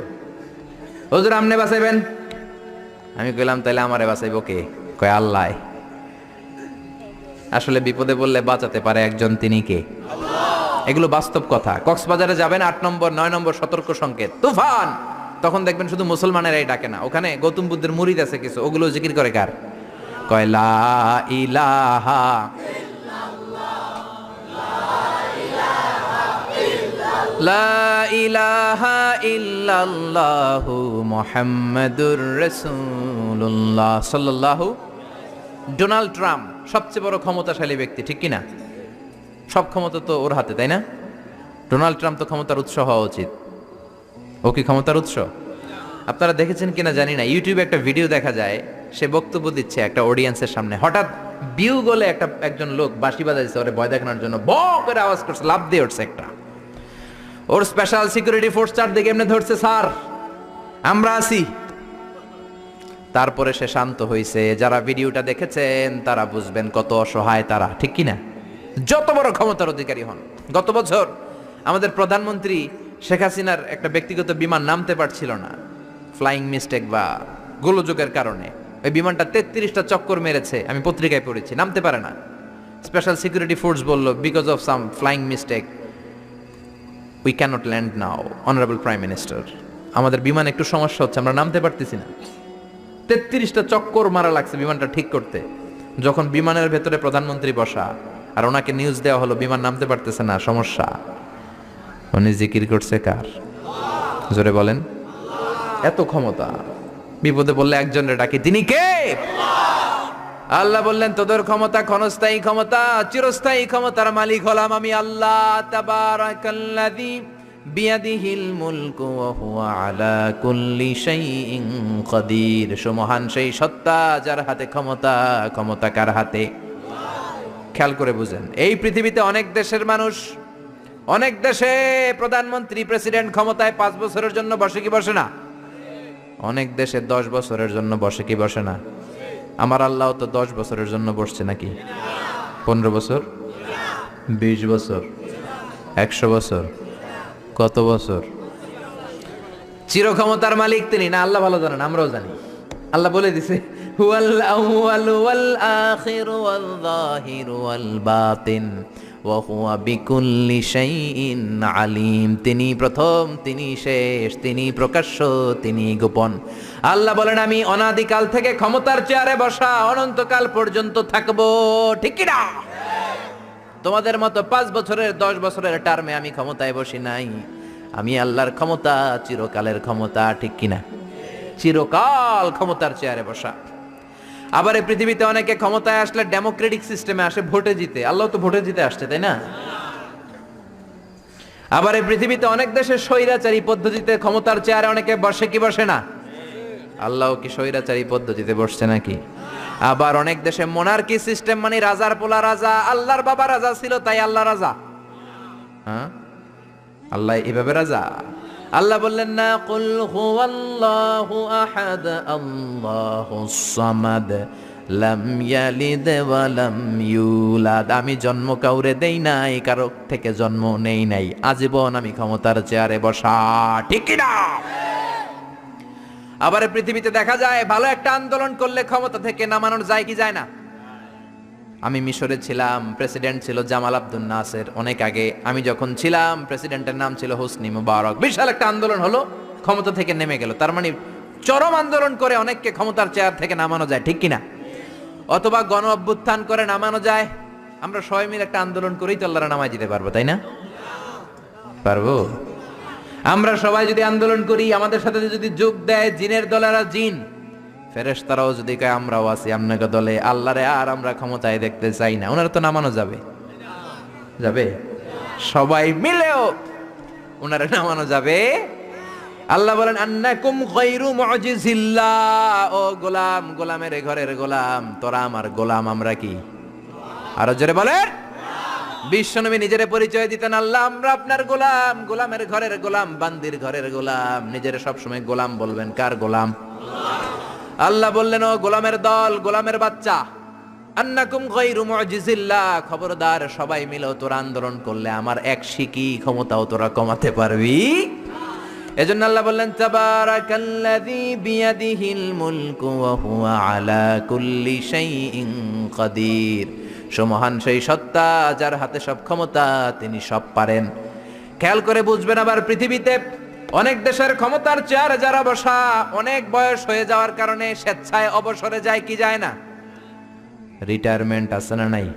হুজুর আমনে বাঁচাইবেন। আমি কইলাম তাইলে আমারে বাঁচাইব কে? কয় আল্লাহ। আসলে বিপদে বললে বাঁচাতে পারে একজন, তিনি কে? এগুলো বাস্তব কথা। কক্সবাজারে যাবেন, 8 নম্বর 9 নম্বর সতর্ক সংকেত, তুফান। তখন দেখবেন শুধু মুসলমানেরাই ডাকে না, ওখানে গৌতম বুদ্ধের মুরিদ আছে কিছু, ওগুলো জিকির করে কার? কয় লা ইলাহা লা ইলাহা ইল্লাল্লাহু মুহাম্মাদুর রাসূলুল্লাহ সাল্লাল্লাহু। ডোনাল্ড ট্রাম্প সবচেয়ে বড় ক্ষমতাশালী ব্যক্তি, ঠিক কি না? সব ক্ষমতা তো ওর হাতে, তাই না? ডোনাল্ড ট্রাম্প তো ক্ষমতার উৎস হওয়া উচিত। ও কি ক্ষমতার উৎস? আপনারা দেখেছেন কিনা জানি না, ইউটিউবে একটা ভিডিও দেখা যায়, সে বক্তব্য দিচ্ছে একটা অডিয়েন্সের সামনে, হঠাৎ বিউ গলে একজন লোক বাঁশি বাজাইছে ওরে ভয় দেখানোর জন্য, ব করে আওয়াজ করছে, লাফ দিয়ে উঠছে একটা। ওর স্পেশাল সিকিউরিটি ফোর্স চারদিকে এমনি ধরছে, স্যার আমরা আছি। তারপরে সে শান্ত হয়েছে। যারা ভিডিওটা দেখেছেন তারা বুঝবেন কত অসহায় তারা, ঠিক কিনা? যত বড় ক্ষমতার অধিকারী হন। গত বছর আমাদের প্রধানমন্ত্রী শেখ হাসিনার একটা ব্যক্তিগত বিমান নামতে পারছিল না, ফ্লাইং মিস্টেক বা গোলযোগের কারণে। ওই বিমানটা 33টা চক্কর মেরেছে, আমি পত্রিকায় পড়েছি, নামতে পারে না। স্পেশাল সিকিউরিটি ফোর্স বলল because of some flying mistake we can't land now honourable prime minister. আমাদের বিমান একটু সমস্যা হচ্ছে, আমরা নামতে পারতেছি না। 33টা চক্কর মারা লাগছে বিমানটা ঠিক করতে। যখন বিমানের ভেতরে প্রধানমন্ত্রী বসা আর ওনাকে নিউজ দেওয়া হলো বিমান নামতে পারতেছে না, সমস্যা, উনি জিকির করছে কার? জোরে বলেন। এত ক্ষমতা, বিপদে বললে একজনের ডাকি, তিনি কে? আল্লাহ বললেন তোদের ক্ষমতা ক্ষণস্থায়ী ক্ষমতা, চিরস্থায়ী ক্ষমতার মালিক হলাম আমি আল্লাহ। তাবারাকাল্লাযী বিয়াদিহিল মুলকু ওয়া হুয়া আলা কুল্লি শাইইন কাদির। সুমহান সেই সত্তা যার হাতে ক্ষমতা, ক্ষমতা কার হাতে? খেয়াল করে বুঝেন, এই পৃথিবীতে অনেক দেশের মানুষ, অনেক দেশে প্রধানমন্ত্রী প্রেসিডেন্ট ক্ষমতায় 5 বছরের জন্য বসে কি বসে না? অনেক দেশে 10 বছরের জন্য বসে কি বসে না? আমার আল্লাহ তো 10 বছরের জন্য বসছে নাকি? 15 বছর, 20 বছর, 100 বছর, কত বছর? চির ক্ষমতার মালিক তিনি না? আল্লাহ ভালো জানেন, আমরাও জানি। আল্লাহ বলে দিছে হুয়াল আউয়ালু ওয়াল আখিরু ওয়াল যাহিরু ওয়াল বাতিন ওয়া হুয়া বিকুল্লি শাইইন আলিম। তিনি প্রথম, তিনি শেষ, তিনি প্রকাশ্য, তিনি গোপন। আল্লাহ বলেন আমি অনাদিকাল থেকে ক্ষমতার চেয়ারে বসা, অনন্তকাল পর্যন্ত থাকবো, ঠিক কি না? তোমাদের মতো 5 বছরের 10 বছরের টার্মে আমি ক্ষমতায় বসি নাই। আমি আল্লাহর ক্ষমতা চিরকালের ক্ষমতা, ঠিক কিনা? চিরকাল ক্ষমতার চেয়ারে বসা। আবার এই পৃথিবীতে অনেকে ক্ষমতায় আসলে ডেমোক্রেটিক সিস্টেমে আসে, ভোটে জিতে। আল্লাহ তো ভোটে জিতে আসছে, তাই না? আবার এই পৃথিবীতে অনেক দেশে স্বৈরাচারী পদ্ধতিতে ক্ষমতার চেয়ারে অনেকে বসে কি বসে না? আল্লাহ কি স্বৈরাচারী পদ্ধতিতে বসছে নাকি? আবার অনেক দেশে মোনার্কি সিস্টেম, মানে রাজার পোলা রাজা, আল্লাহর বাবা রাজা ছিল তাই আল্লাহ রাজা। হ্যাঁ, আল্লাহ এভাবে রাজা? আল্লাহ বললেন না, কুল হুয়াল্লাহু আহাদ আল্লাহুস সামাদ লাম ইয়ালিদ ওয়া লাম ইউলাদ, আমি জন্ম কাউরে দেই নাই, কারো থেকে জন্ম নেই নাই, আজীবন আমি ক্ষমতার চেয়ারে বসা, ঠিক কি না? আবার পৃথিবীতে দেখা যায় ভালো একটা আন্দোলন করলে ক্ষমতা থেকে নামানো যায় কি যায় না? আমি মিশরে ছিলাম, প্রেসিডেন্ট ছিল জামাল আব্দুল নাসের অনেক আগে। আমি যখন ছিলাম প্রেসিডেন্টের নাম ছিল হোসনি মুবারক। বিশাল একটা আন্দোলন হলো, ক্ষমতা থেকে নেমে গেল। তার মানে চরম আন্দোলন করে অনেককে ক্ষমতার চেয়ার থেকে নামানো যায়, ঠিক কিনা? অথবা গণ অভ্যুত্থান করে নামানো যায়। আমরা সবাই মিলে একটা আন্দোলন করেই তো আল্লাহর নামায় দিতে পারবো, তাই না? পারবো? আমরা সবাই যদি আন্দোলন করি, আমাদের সাথে যদি যোগ দেয় জিনের দলেরা জিন, ফেরেশতারাও যদি কয় আমরাও আছি আপনাকে দলে, আল্লাহরে আর আমরা ক্ষমতায় দেখতে চাই না, ওনারা তো নামানো যাবে, যাবে? সবাই মিলেও ওনারে নামানো যাবে? আল্লাহ বলেন আন্নাকুম গায়রু মুজিজিল্লাহ, ও গোলাম, গোলামের ঘরের গোলাম, তোরা আমার গোলাম, আমরা কি? আরো জোরে বলেন। বিশ্বনবী নিজের পরিচয় দিতেন, আল্লাহ আমরা আপনার গোলাম, গোলামের ঘরের গোলাম, বান্দির ঘরের গোলাম। নিজের সবসময় গোলাম বলবেন। কার গোলাম? আল্লাহ বললেন, ও গোলামের দল, গোলামের বাচ্চা, আন্নাকুম গায়রু মুজিজিল্লাহ, খবরদার সবাই মিলে তোরা আন্দোলন করলে আমার এক শিকি ক্ষমতাও তোরা কমাতে পারবি। এজন্য আল্লাহ বললেন তাবারাকাল্লাযী বিয়াদিহিল মুলকু ওয়া হুয়া আলা কুল্লি শাইইন কাদির। সুমহান সেই সত্তা যার হাতে সব ক্ষমতা, তিনি সব পারেন। খেয়াল করে বুঝবেন, আবার পৃথিবীতে অনেক দেশের ক্ষমতার চেয়ারে যারা বসা, অনেক বয়স হয়ে যাওয়ার কারণে স্বেচ্ছায় অবসরে যায় কি যায় না? রিটায়ারমেন্ট আছে না নাই?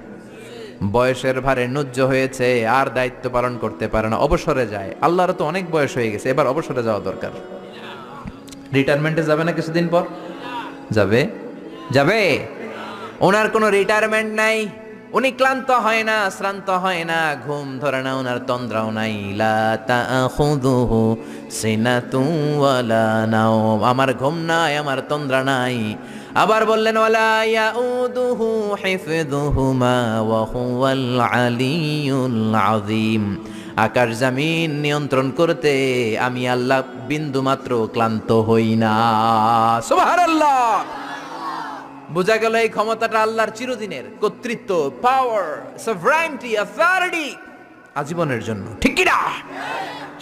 বয়সের ভারে নুজ্জ হয়েছে, আর দায়িত্ব পালন করতে পারে না, অবসরে যায়। আল্লাহর তো অনেক বয়স হয়ে গেছে, এবার অবসরে যাওয়া দরকার। রিটায়ারমেন্টে যাবে না কিছুদিন পর? যাবে, যাবে। ওনার কোনো রিটায়ারমেন্ট নাই, উনি ক্লান্ত হয় না, শ্রান্ত হয় না, ঘুম ধরে না, ওনার তন্দ্রাও নাই। লা তাখুযুহু সিনাতুন ওয়ালা নাওম, আমার ঘুম নাই, আমার তন্দ্রা নাই। আবার বললেন ওয়ালা ইয়াউদুহু হিফযুহুমা ওয়া হুয়াল আলিয়্যুল আযীম, আকাশ জমিন নিয়ন্ত্রণ করতে আমি আল্লাহ বিন্দু মাত্র ক্লান্ত হই না। সুবহানাল্লাহ। বোঝা গেল এই ক্ষমতাটা আল্লাহর চিরদিনের কর্তৃত্ব, পাওয়ার, সভরাইনটি, অথরিটি, আজীবনের জন্য, ঠিক কি না?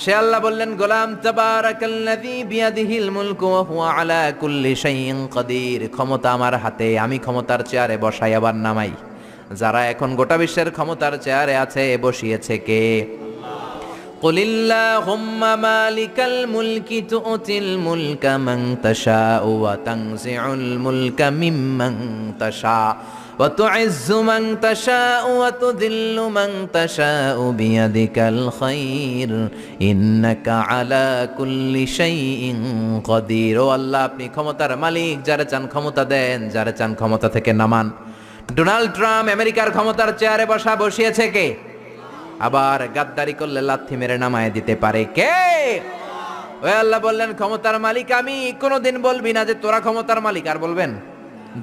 সে আল্লাহ বললেন, গোলাম তাবারাকাল্লাযী বিয়াদিহিল মুলকু ওয়া হুয়া আলা কুল্লি শাইইন কাদির, ক্ষমতা আমার হাতে, আমি ক্ষমতার চেয়ারে বসাই আবার নামাই। যারা এখন গোটা বিশ্বের ক্ষমতার চেয়ারে আছে, বসিয়েছে কে? কুলিল্লাহুম্মা মালিকাল মুলকি তু'তিল মুলকা মান তাশাউ ওয়া তানজিউল মুলকা মিম্মান তাশা ওয়া তু'ইজ্জু মান তাশাউ ওয়া তুযিল্লু মান তাশাউ বিয়াদিকাল খায়র ইন্নাকা আলা কুল্লি শাইইন কাদির। ও আল্লাহ, আপনি ক্ষমতার মালিক, যারা চান ক্ষমতা দেন, যারা চান ক্ষমতা থেকে নামান। ডোনাল্ড ট্রাম্প আমেরিকার ক্ষমতার চেয়ারে বসিয়েছে কে? আবার গাদ্দারি করলে লাথি মেরে নামায় দিতে পারে কে? ওই আল্লাহ বললেন, ক্ষমতার মালিক আমি। কোনোদিন বলবি না যে তোরা ক্ষমতার মালিক। আর বলবেন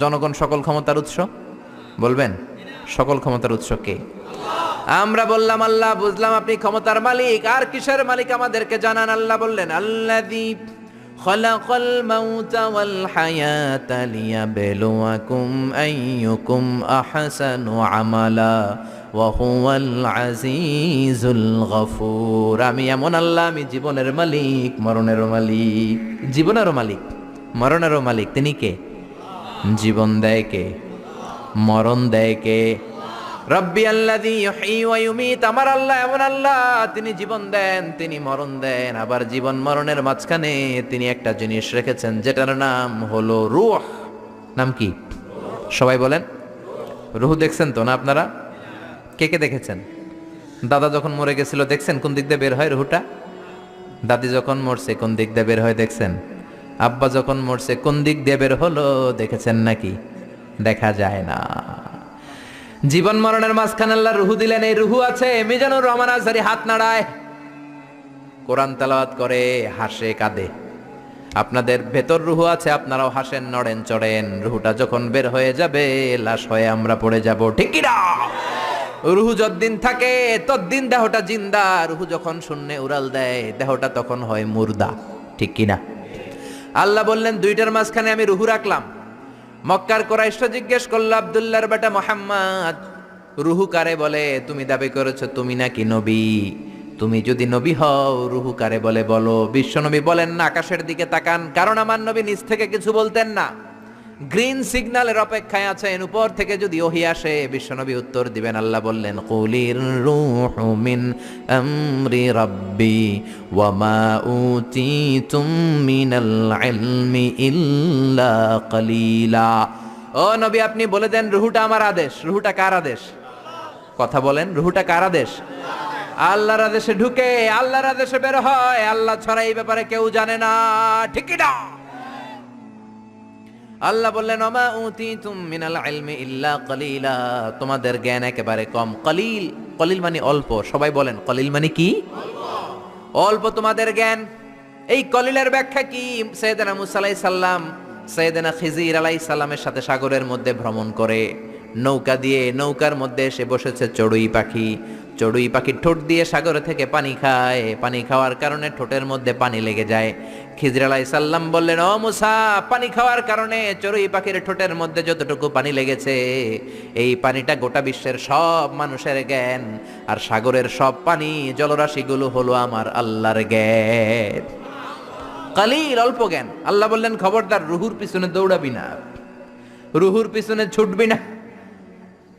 জনগণ সকল ক্ষমতার উৎস? বলবেন সকল ক্ষমতার উৎস কে? আমরা বললাম আল্লাহ, বুঝলাম আপনি ক্ষমতার মালিক, আর কিসের মালিক আমাদেরকে জানান। আল্লাহ বললেন, আল্লাযী খালাকাল মাউতা ওয়াল হায়াতা লিয়াবলুয়াকুম আইয়ুকুম আহসানু আমালা ওয়া হুয়াল আজিজুল গফুর। আমি এমন আল্লাহ, আমি জীবনের মালিক, মরণেরও মালিক। জীবনেরও মালিক, মরণেরও মালিক। তিনি কে? জীবন দেয় কে? মরণ দেয় কে? রব্বি আল্লাযী ইউহয়ী ওয়া ইউমীত। আমার আল্লাহ এমন আল্লাহ, তিনি জীবন দেন, তিনি মরণ দেন। আবার জীবন মরণের মাঝখানে তিনি একটা জিনিস রেখেছেন, যেটার নাম হলো রূহ। নাম কি? সবাই বলেন। রূহ দেখছেন তো না আপনারা? কে কে দেখেছেন? দাদা যখন মরে গেছিল দেখছেন কোন দিক দিয়ে বের হয় রুহুটা? দাদি যখন মরছে কোন দিক দিয়ে বের হয় দেখছেন? আব্বা যখন মরছে কোন দিক দিয়ে বের হলো দেখেছেন নাকি? দেখা যায় না। জীবন মরণের মাঝখানে আল্লাহ রুহু দিলেন। এই রুহু আছে। মিজানুর রহমান আজহারী হাত নাড়ায়, কোরআন তেলাওয়াত করে, হাসে, কাঁদে। আপনাদের ভেতর রুহু আছে, আপনারাও হাসেন, নড়েন, চড়েন। রুহুটা যখন বের হয়ে যাবে, লাশ হয়ে আমরা পড়ে যাব, ঠিক কি না? রুহু যতদিন থাকে ততদিন দেহটা জিন্দা। রুহু যখন শূন্যে উড়াল দেয়, দেহটা তখন হয় মুর্দা, ঠিক কি না? আল্লাহ বললেন, দুইটার মাঝখানে আমি রুহু রাখলাম। মক্কার কুরাইশরা জিজ্ঞেস করলো, আব্দুল্লাহর বেটা মুহাম্মদ, রুহু কারে বলে? তুমি দাবি করেছো তুমি নাকি নবী, তুমি যদি নবী হও রুহু কারে বলে বলো। বিশ্বনবী বলেন না, আকাশের দিকে তাকান, কারণ আমার নবী নিচ থেকে কিছু বলতেন না, গ্রিন সিগন্যালের অপেক্ষায় আছেন, উপর থেকে যদি ওহী আসে বিশ্বনবী উত্তর দিবেন। আল্লাহ বললেন, কুলির রূহু মিন আমরি রাব্বি ওয়া মা উতিতুম মিনাল ইলমি ইল্লা কালিলা। ও নবী, আপনি বলে দেন রুহুটা আমার আদেশ। রুহুটা কার আদেশ? কথা বলেন, রুহুটা কার আদেশ? আল্লাহর আদেশে ঢুকে আল্লাহর আদেশে বের হয়, আল্লাহ ছাড়া এই ব্যাপারে কেউ জানে না, ঠিক কি না? আল্লাহ বললেন, ওমা উতিতুম মিনাল ইলমি ইল্লা কালিলা, তোমাদের জ্ঞান একেবারে কম। কলিল, কলিল মানে অল্প। সবাই বলেন, কলিল মানে কি? অল্প তোমাদের জ্ঞান। এই কলিলের ব্যাখ্যা কি? সাইয়েদনা মুসা আলাইহিস সালাম সাইয়েদনা খিজির আলাইহিস সালামের সাথে সাগরের মধ্যে ভ্রমণ করে নৌকা দিয়ে, নৌকার মধ্যে এসে বসেছে চড়ুই পাখি। চড়ুই পাখি ঠোঁট দিয়ে সাগর থেকে পানি খায়, পানি খাওয়ার কারণে ঠোঁটের মধ্যে পানি লেগে যায়। খিজির আলাইহিস সালাম বললেন, ও মুসা, পানি খাওয়ার কারণে চড়ুই পাখির ঠোঁটের মধ্যে যতটুকু পানি লেগেছে, এই পানিটা গোটা বিশ্বের সব মানুষের জ্ঞান, আর সাগরের সব পানি জলরাশিগুলো হলো আমার আল্লাহর জ্ঞান। কালিল, অল্প জ্ঞান। আল্লাহ বললেন, খবরদার রুহুর পিছনে দৌড়াবি না, রুহুর পিছনে ছুটবি না,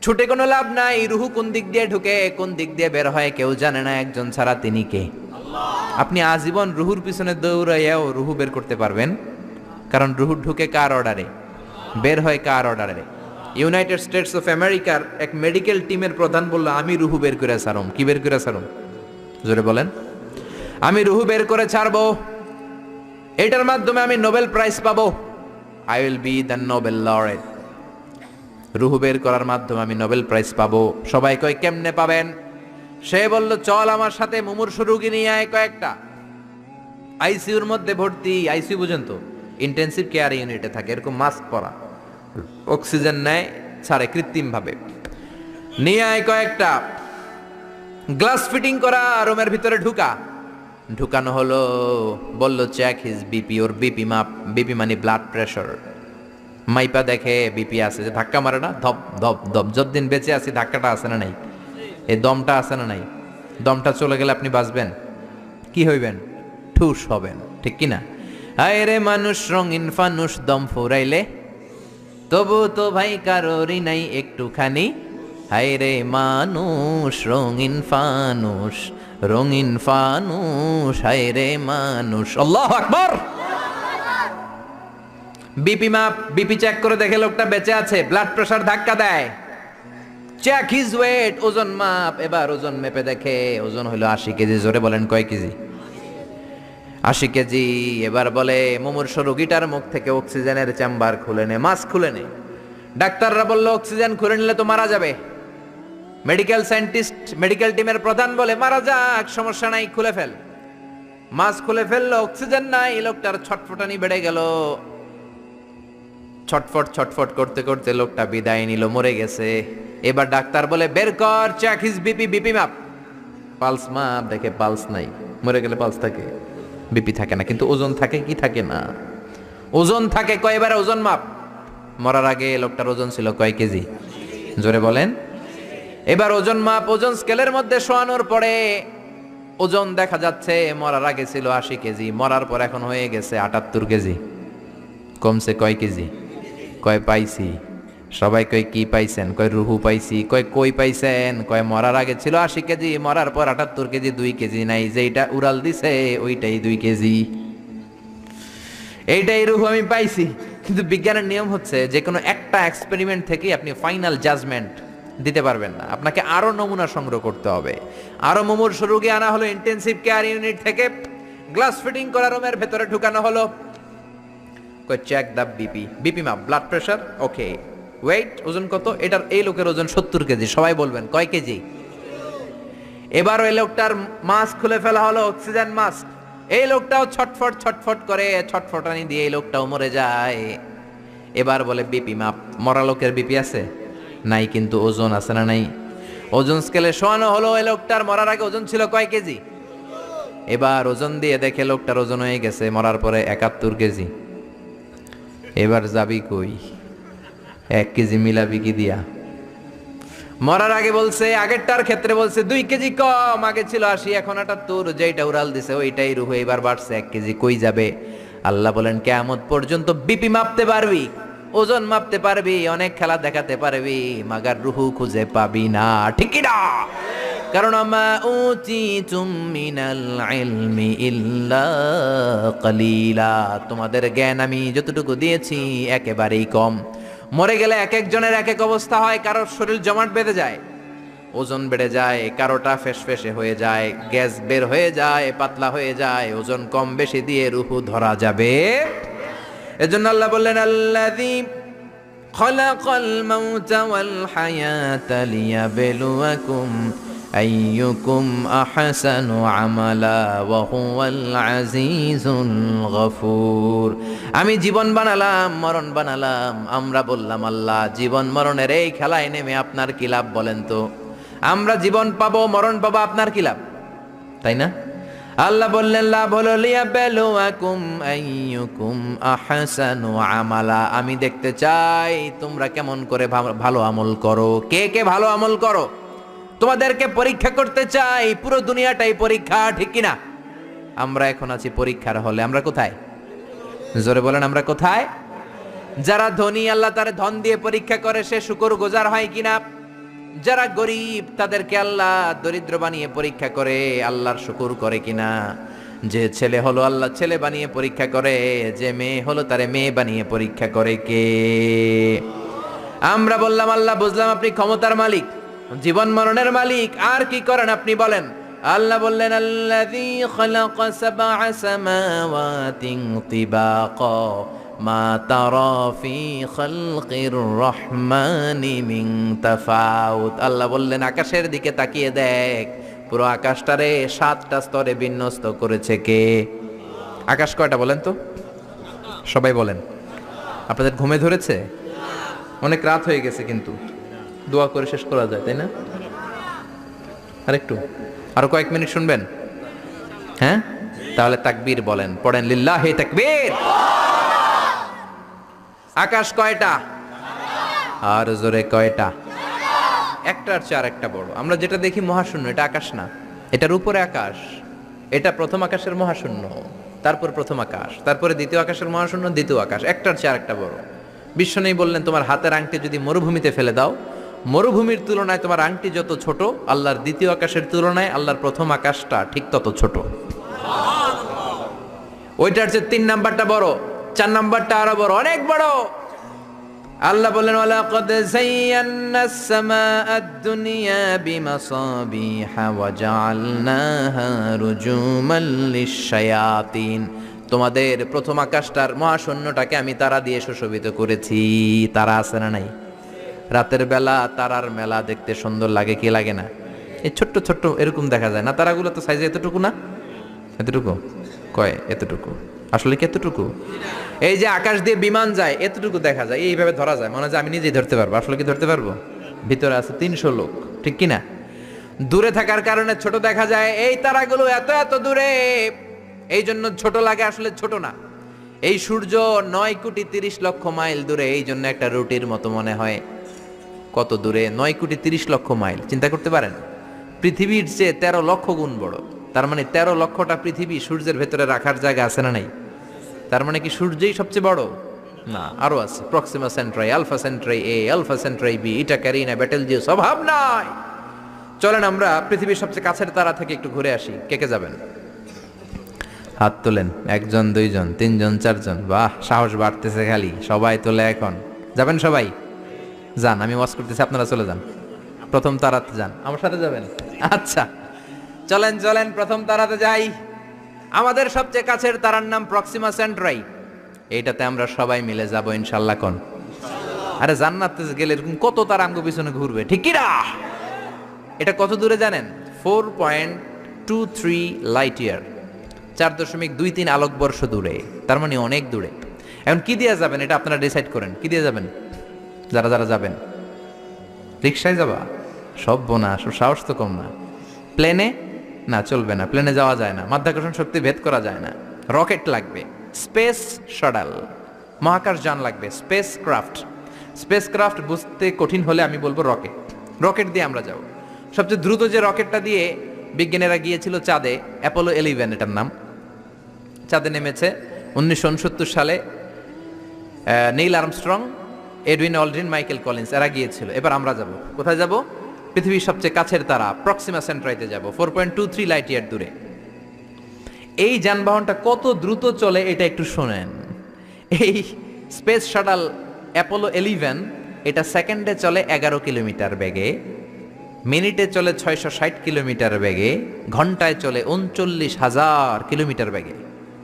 ছুটে কোনো লাভ নাই। রুহু কোন দিক দিয়ে ঢুকে কোন দিক দিয়ে বের হয় কেউ জানে না, একজন ছাড়া, তিনি কে? আপনি আজীবন রুহুর পিছনে দৌড়াইয়াও রুহু বের করতে পারবেন, কারণ রুহু ঢুকে কার অর্ডারে, বের হয় কার অর্ডারে? ইউনাইটেড স্টেটস অফ আমেরিকার এক মেডিকেল টিমের প্রধান বলল, আমি রুহু বের করে ছাড়ুম। কি বের করে ছাড়ুম? জোরে বলেন। আমি রুহু বের করে ছাড়বো, এটার মাধ্যমে আমি নোবেল প্রাইজ পাবো। I will be the Nobel laureate. রুহু বের করার মাধ্যমে আমি নোবেল প্রাইজ পাবো। সবাই কয়, কেমনে পাবেন? সে বলল, চল আমার সাথে মুমূর্ষু রোগী নিয়ে আয় কয়েকটা। আইসিইউর মধ্যে ভর্তি, আইসিইউ বুঝেন তো, ইন্টেনসিভ কেয়ার ইউনিটে থাকে, এরকম মাস্ক পরা, অক্সিজেন নেয়, ছাড়ে কৃত্রিম ভাবে। নিয়ে আয় কয়েকটা, গ্লাস ফিটিং করা রুমের ভিতরে ঢুকানো হলো। বলল, চেক হিজ বিপি, ওর বিপি মাপ। বিপি মানে ব্লাড প্রেশার। মাইপা দেখে বিপি আছে, যে ধাক্কা মারে না, ধপ ধপ ধপ। যতদিন বেঁচে আছি ধাক্কাটা আছে না নাই, এই দমটা আছে না নাই? দমটা চলে গেলে আপনি বাঁচবেন, কি হইবেন? ঠুস হবেন, ঠিক কি না? হায় রে মানুষ রঙিন ফানুষ, দম ফুরাইলে তবু তো ভাই কারোরই নাই একটুখানি। হায় রে মানুষ রঙিন ফানুষ, রঙিন ফানুষ, হায় রে মানুষ। আল্লাহু আকবার। বিপি মাপ, বিপি চেক করে দেখে লোকটা বেঁচে আছে। ব্লাড প্রেসার ধাক্কা দেয়, চেক হিজ ওয়েট, ওজন মাপ। এবার ওজন মেপে দেখে ওজন হলো 80 কেজি। জোরে বলেন, কয় কেজি? 80 কেজি। এবার বলে, মুমূর্ষু রোগীটার মুখ থেকে অক্সিজেনের চেম্বার খুলে নে, মাস্ক খুলে নে। ডাক্তাররা বলল, অক্সিজেন খুলে নিলে তো মারা যাবে। মেডিকেল সায়েন্টিস্ট, মেডিকেল টিমের প্রধান বলে, মারা যাক, সমস্যা নাই, খুলে ফেল। মাস্ক খুলে ফেললো, অক্সিজেন নাই। লোকটার ছটফটানি বেড়ে গেল। ছটফট ছটফট করতে করতে লোকটা বিদায় নিল, মরে গেছে। এবার ডাক্তার বলে, বের কর, চেক হিজ বিপি, বিপি মাপ। পালস মাপ, দেখে পালস নাই। মরে গেলে পালস থাকে, বিপি থাকে না, কিন্তু ওজন থাকে কি থাকে না? ওজন থাকে। কয়বার ওজন মাপ। মরার আগে লোকটার ওজন ছিল কয় কেজি? জোরে বলেন। এবার ওজন মাপ, ওজন স্কেলের মধ্যে শোয়ানোর পরে ওজন দেখা যাচ্ছে মরার আগে ছিল 80 কেজি, মরার পর এখন হয়ে গেছে 78 কেজি। কমছে কয় কেজি? কয় পাইছি? সবাই কয় কি পাইছেন? কয় রুহু পাইছি। কয় কই পাইছেন? কয় মরার আগে ছিল 80 কেজি, মরার পর 78 কেজি, 2 কেজি নাই। যেইটা উড়াল দিছে ওইটাই 2 কেজি। এইটাই রুহু আমি পাইছি। কিন্তু বিজ্ঞানের নিয়ম হচ্ছে, যে কোনো একটা এক্সপেরিমেন্ট থেকে আপনি ফাইনাল জাজমেন্ট দিতে পারবেন না, আপনাকে আরো নমুনা সংগ্রহ করতে হবে। আরো মুমূর্ষু রোগী আনা হলো ইন্টেনসিভ কেয়ার ইউনিট থেকে, গ্লাস ফিটিং করা রুমের ভেতরে ঢুকানো হলো। কয়, চেক দ্য বিপি, বিপি মাপ, ব্লাড প্রেশার, ওকে। ওয়েট, ওজন কত? এটার, এই লোকের ওজন 70 কেজি। সবাই বলবেন, কয় কেজি? এবার ওই লোকটার মাস্ক খুলে ফেলা হলো, অক্সিজেন মাস্ক। এই লোকটাও ছটফট ছটফট করে, ছটফটানি দিয়ে এই লোকটাও মরে যায়। এবার বলে, বিপি মাপ। মরা লোকের বিপি আছে নাই, কিন্তু ওজন আছে না নাই? ওজন স্কেলে শোয়ানো হলো। এই লোকটার মরার আগে ওজন ছিল কয় কেজি? এবার ওজন দিয়ে দেখে লোকটার ওজন হয়ে গেছে মরার পরে 71 কেজি। এবার যাবি কই? 1 কেজি মিলাবি কি দিয়া? মরার আগে বলছে, আগেরটার ক্ষেত্রে বলছে 2 কেজি কম, আগে ছিল 80 এখন 78, যেটা উড়াল দিছে ওইটাই রুহ এবার বাড়ছে 1 কেজি, কই যাবে? আল্লাহ বলেন কিয়ামত পর্যন্ত বিপি মাপতে পারবি, ওজন মাপতে পারবি, অনেক খেলা দেখাতে পারবি, মাগার রুহ খুঁজে পাবি না। ঠিক কি না? কারণ মা উতিতুম মিনাল ইলমি ইল্লা কালিলা, তোমাদের জ্ঞান আমি যতটুকু দিয়েছি একেবারেই কম। মরে গেলে এক একজনের এক এক অবস্থা হয়, কারোর শরীর জমাট বেঁধে যায়, ওজন বেড়ে যায়, কারোটা ফেসফেসে হয়ে যায়, গ্যাস বের হয়ে যায়, পাতলা হয়ে যায়, ওজন কম বেশি দিয়ে রুহ ধরা যাবে। এজন্য আল্লাহ বললেন আল্লাযী খালাকাল মাউতা ওয়াল হায়াতা লিয়াবলুয়াকুম আইয়ুকুম আহসানু আমালা ওয়া হুয়াল আজিজুল গফুর। আমি জীবন বানালাম, মরণ বানালাম, আমরা বললাম আল্লাহ জীবন মরণের এই খেলায় নেমে আপনার কি লাভ বলেন তো? আমরা জীবন পাবো, মরণ পাবো, আপনার কি লাভ? তাই না? আল্লাহ বললেন লাভ হলো লিয়াবলুয়াকুম আইয়ুকুম আহসানু আমালা, আমি দেখতে চাই তোমরা কেমন করে ভালো আমল করো, কে কে ভালো আমল করো, তোমাদেরকে পরীক্ষা করতে চাই। পুরো দুনিয়াটাই পরীক্ষা, ঠিক কিনা? আমরা এখন আছি পরীক্ষার হলে। আমরা কোথায়? জোরে বলেন, আমরা কোথায়? যারা ধনী আল্লাহ তার ধন দিয়ে পরীক্ষা করে সে শুকরগুজার হয় কিনা, যারা গরিব তাদেরকে আল্লাহ দরিদ্র বানিয়ে পরীক্ষা করে আল্লাহর শুকর করে কিনা। যে ছেলে হলো আল্লাহ ছেলে বানিয়ে পরীক্ষা করে, যে মেয়ে হলো তারে মেয়ে বানিয়ে পরীক্ষা করে কে? আমরা বললাম আল্লাহ বুঝলাম আপনি ক্ষমতার মালিক, জীবন মরণের মালিক, আর কি করেন আপনি বলেন? আল্লাহ বললেন আল্লাযী খালাকা সাবআ সামাওয়াতিন তিবাকা মা তারা ফি খালকির রহমানি মিন তাফাউত। আল্লাহ বললেন আকাশের দিকে তাকিয়ে দেখ, পুরো আকাশটারে 7টা স্তরে বিন্যস্ত করেছে কে? আকাশ কয়টা বলেন তো? সবাই বলেন। আপনাদের ঘুমে ধরেছে? অনেক রাত হয়ে গেছে, কিন্তু দোয়া করে শেষ করা যায়, তাই না? আরেকটু, আরো কয়েক মিনিট শুনবেন? হ্যাঁ, তাহলে তাকবীর বলেন, পড়েন লিল্লাহি তাকবীর। আকাশ কয়টা? আর জোরে কয়টা? একটার চেয়ে আরেকটা বড়। আমরা যেটা দেখি মহাশূন্য, এটা আকাশ না, এটার উপরে আকাশ। এটা প্রথম আকাশের মহাশূন্য, তারপর প্রথম আকাশ, তারপরে দ্বিতীয় আকাশের মহাশূন্য, দ্বিতীয় আকাশ, একটার চেয়ে আরেকটা বড়। বিশ্বনেই বললেন তোমার হাতের আংটি যদি মরুভূমিতে ফেলে দাও, মরুভূমির তুলনায় তোমার আংটি যত ছোট, আল্লাহর দ্বিতীয় আকাশের তুলনায় আল্লাহর প্রথম আকাশটা ঠিক তত ছোট। ওইটার চেয়ে 3 নাম্বারটা বড়, 4 নাম্বারটা আরো বড়, অনেক বড়। আল্লাহ বললেন ওয়ালাকাদ যায়্যানাস সামাআদ দুনিয়া বিমাসাবিহা ওয়া জাআলনাহা রুজুমান লিশ-শায়াতিন। তোমাদের প্রথম আকাশটার মহাশূন্যটাকে আমি তারা দিয়ে সুশোভিত করেছি। তারা আছে না নাই? রাতের বেলা তারার মেলা দেখতে সুন্দর লাগে কি লাগে না? এই ছোট্ট ছোট্ট এরকম দেখা যায় না? তারাগুলো তো সাইজে এতটুকু না, এতটুকু কয়, এতটুকু আসলে কি এতটুকু? এই যে আকাশ দিয়ে বিমান যায় এতটুকু দেখা যায়, এইভাবে ধরা যায়, মনে হয় আমি নিজেই ধরতে পারবো। আসলে কি ধরতে পারবো? ভিতরে আছে 300 লোক, ঠিক কিনা? দূরে থাকার কারণে ছোট দেখা যায়। এই তারাগুলো এত এত দূরে, এই জন্য ছোট লাগে, আসলে ছোট না। এই সূর্য 9 কোটি 30 লক্ষ মাইল দূরে, এই জন্য একটা রুটির মতো মনে হয়। কত দূরে? 9 কোটি 30 লক্ষ মাইল। চিন্তা করতে পারেন, পৃথিবীর চেয়ে 13 লক্ষ গুণ বড়। তার মানে 13 লক্ষটা পৃথিবী সূর্যের ভেতরে রাখার জায়গা আছে না নাই? তার মানে কি সূর্যই সবচেয়ে বড়? না, আরো আছে। প্রক্সিমা সেন্ট্রাই, আলফা সেন্ট্রাই এ, আলফা সেন্ট্রাই বি, ইটা ক্যারিনা, বেটেলজিউস, অভাব নাই। চলেন আমরা পৃথিবীর সবচেয়ে কাছের তারা থেকে একটু ঘুরে আসি। কে কে যাবেন? হাত তোলেন। 1 জন, 2 জন, 3 জন, 4 জন। বাহ, সাহস বাড়তেছে খালি। সবাই তোলে এখন। যাবেন সবাই? যান, আমি ওয়াজ করতেছি, আপনারা চলে যান। প্রথম তারাতে যান, আমার সাথে যাবেন? আচ্ছা, চলেন চলেন প্রথম তারাতে যাই। আমাদের সবচেয়ে কাছের তারার নাম প্রক্সিমা সেন্ট্রাই। এইটাতে আমরা সবাই মিলে যাব ইনশাআল্লাহ। কোন? আরে জান্নাতে গেলে এরকম কত তারা আমগো পিছনে ঘুরবে, ঠিক কি না? এটা কত দূরে জানেন? 4.23 লাইট ইয়ার, 4.23 আলোকবর্ষ দূরে। তার মানে অনেক দূরে। এখন কি দিয়ে যাবেন এটা আপনারা ডিসাইড করেন। কি দিয়ে যাবেন? যারা যারা যাবেন, রিক্সায় যাবা? সব বোনা, সাহস তো কম না। প্লেনে? না, চলবে না, প্লেনে যাওয়া যায় না, মাধ্যাকর্ষণ শক্তি ভেদ করা যায় না। রকেট লাগবে, স্পেস শাটল, মহাকাশ যান লাগবে, স্পেস ক্রাফট। স্পেসক্রাফট বুঝতে কঠিন হলে আমি বলবো রকেট। রকেট দিয়ে আমরা যাব। সবচেয়ে দ্রুত যে রকেটটা দিয়ে বিজ্ঞানীরা গিয়েছিল চাঁদে, অ্যাপোলো 11 এটার নাম, চাঁদে নেমেছে 1969 সালে। Neil Armstrong, Edwin Aldrin, Michael Collins এরা গিয়েছিল। এবার আমরা যাব। কোথায় যাব? পৃথিবীর সবচেয়ে কাছের তারা প্রক্সিমা সেন্ট্রাইতে যাব, 4.23 লাইট ইয়ার দূরে। এই যানবাহনটা কত দ্রুত চলে এটা একটু শোনেন। এই স্পেস শাটল অ্যাপোলো 11 এটা সেকেন্ডে চলে 11 কিলোমিটার বেগে, মিনিটে চলে 660 কিলোমিটার বেগে, ঘন্টায় চলে 39,000 কিলোমিটার বেগে।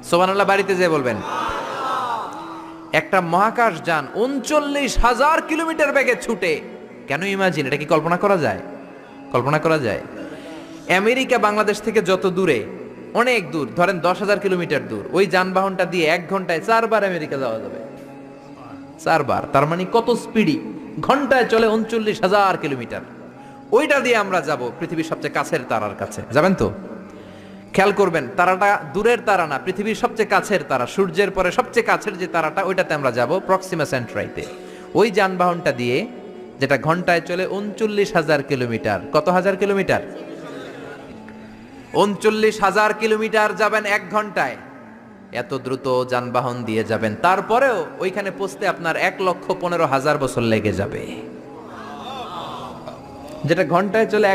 সুবহানাল্লাহ বাড়িতে যেয়ে বলবেন। একটা মহাকাশ যান 39,000 কিলোমিটার বেগে ছুটে, কেন ইমাজিন, এটা কি কল্পনা করা যায়? কল্পনা করা যায়? আমেরিকা বাংলাদেশ থেকে যত দূরে, অনেক দূর, ধরেন 10,000 কিলোমিটার দূর, ওই যানবাহনটা দিয়ে 1 ঘন্টায় 4 বার আমেরিকা যাওয়া যাবে। 4 বার, তার মানে কত স্পিডি! ঘন্টায় চলে 39,000 কিলোমিটার। ওইটা দিয়ে আমরা যাব পৃথিবীর সবচেয়ে কাছের তারার কাছে। যাবেন তো? খেয়াল করবেন, তারাটা দূরের তারা না, পৃথিবীর সবচেয়ে কাছের তারা, সূর্যের পরে সবচেয়ে কাছের যে তারাটা, ওইটাতে আমরা যাব, প্রক্সিমা সেন্ট্রাইতে। ওই যানবাহনটা দিয়ে, যেটা ঘন্টায় চলে 39,000 কিলোমিটার। কত হাজার কিলোমিটার? 39,000 কিলোমিটার যাবেন 1 ঘন্টায়। এত দ্রুত যানবাহন দিয়ে যাবেন, তারপরেও ওইখানে পৌঁছতে আপনার 1,15,000 বছর লেগে যাবে। যেটা ঘন্টায় চলে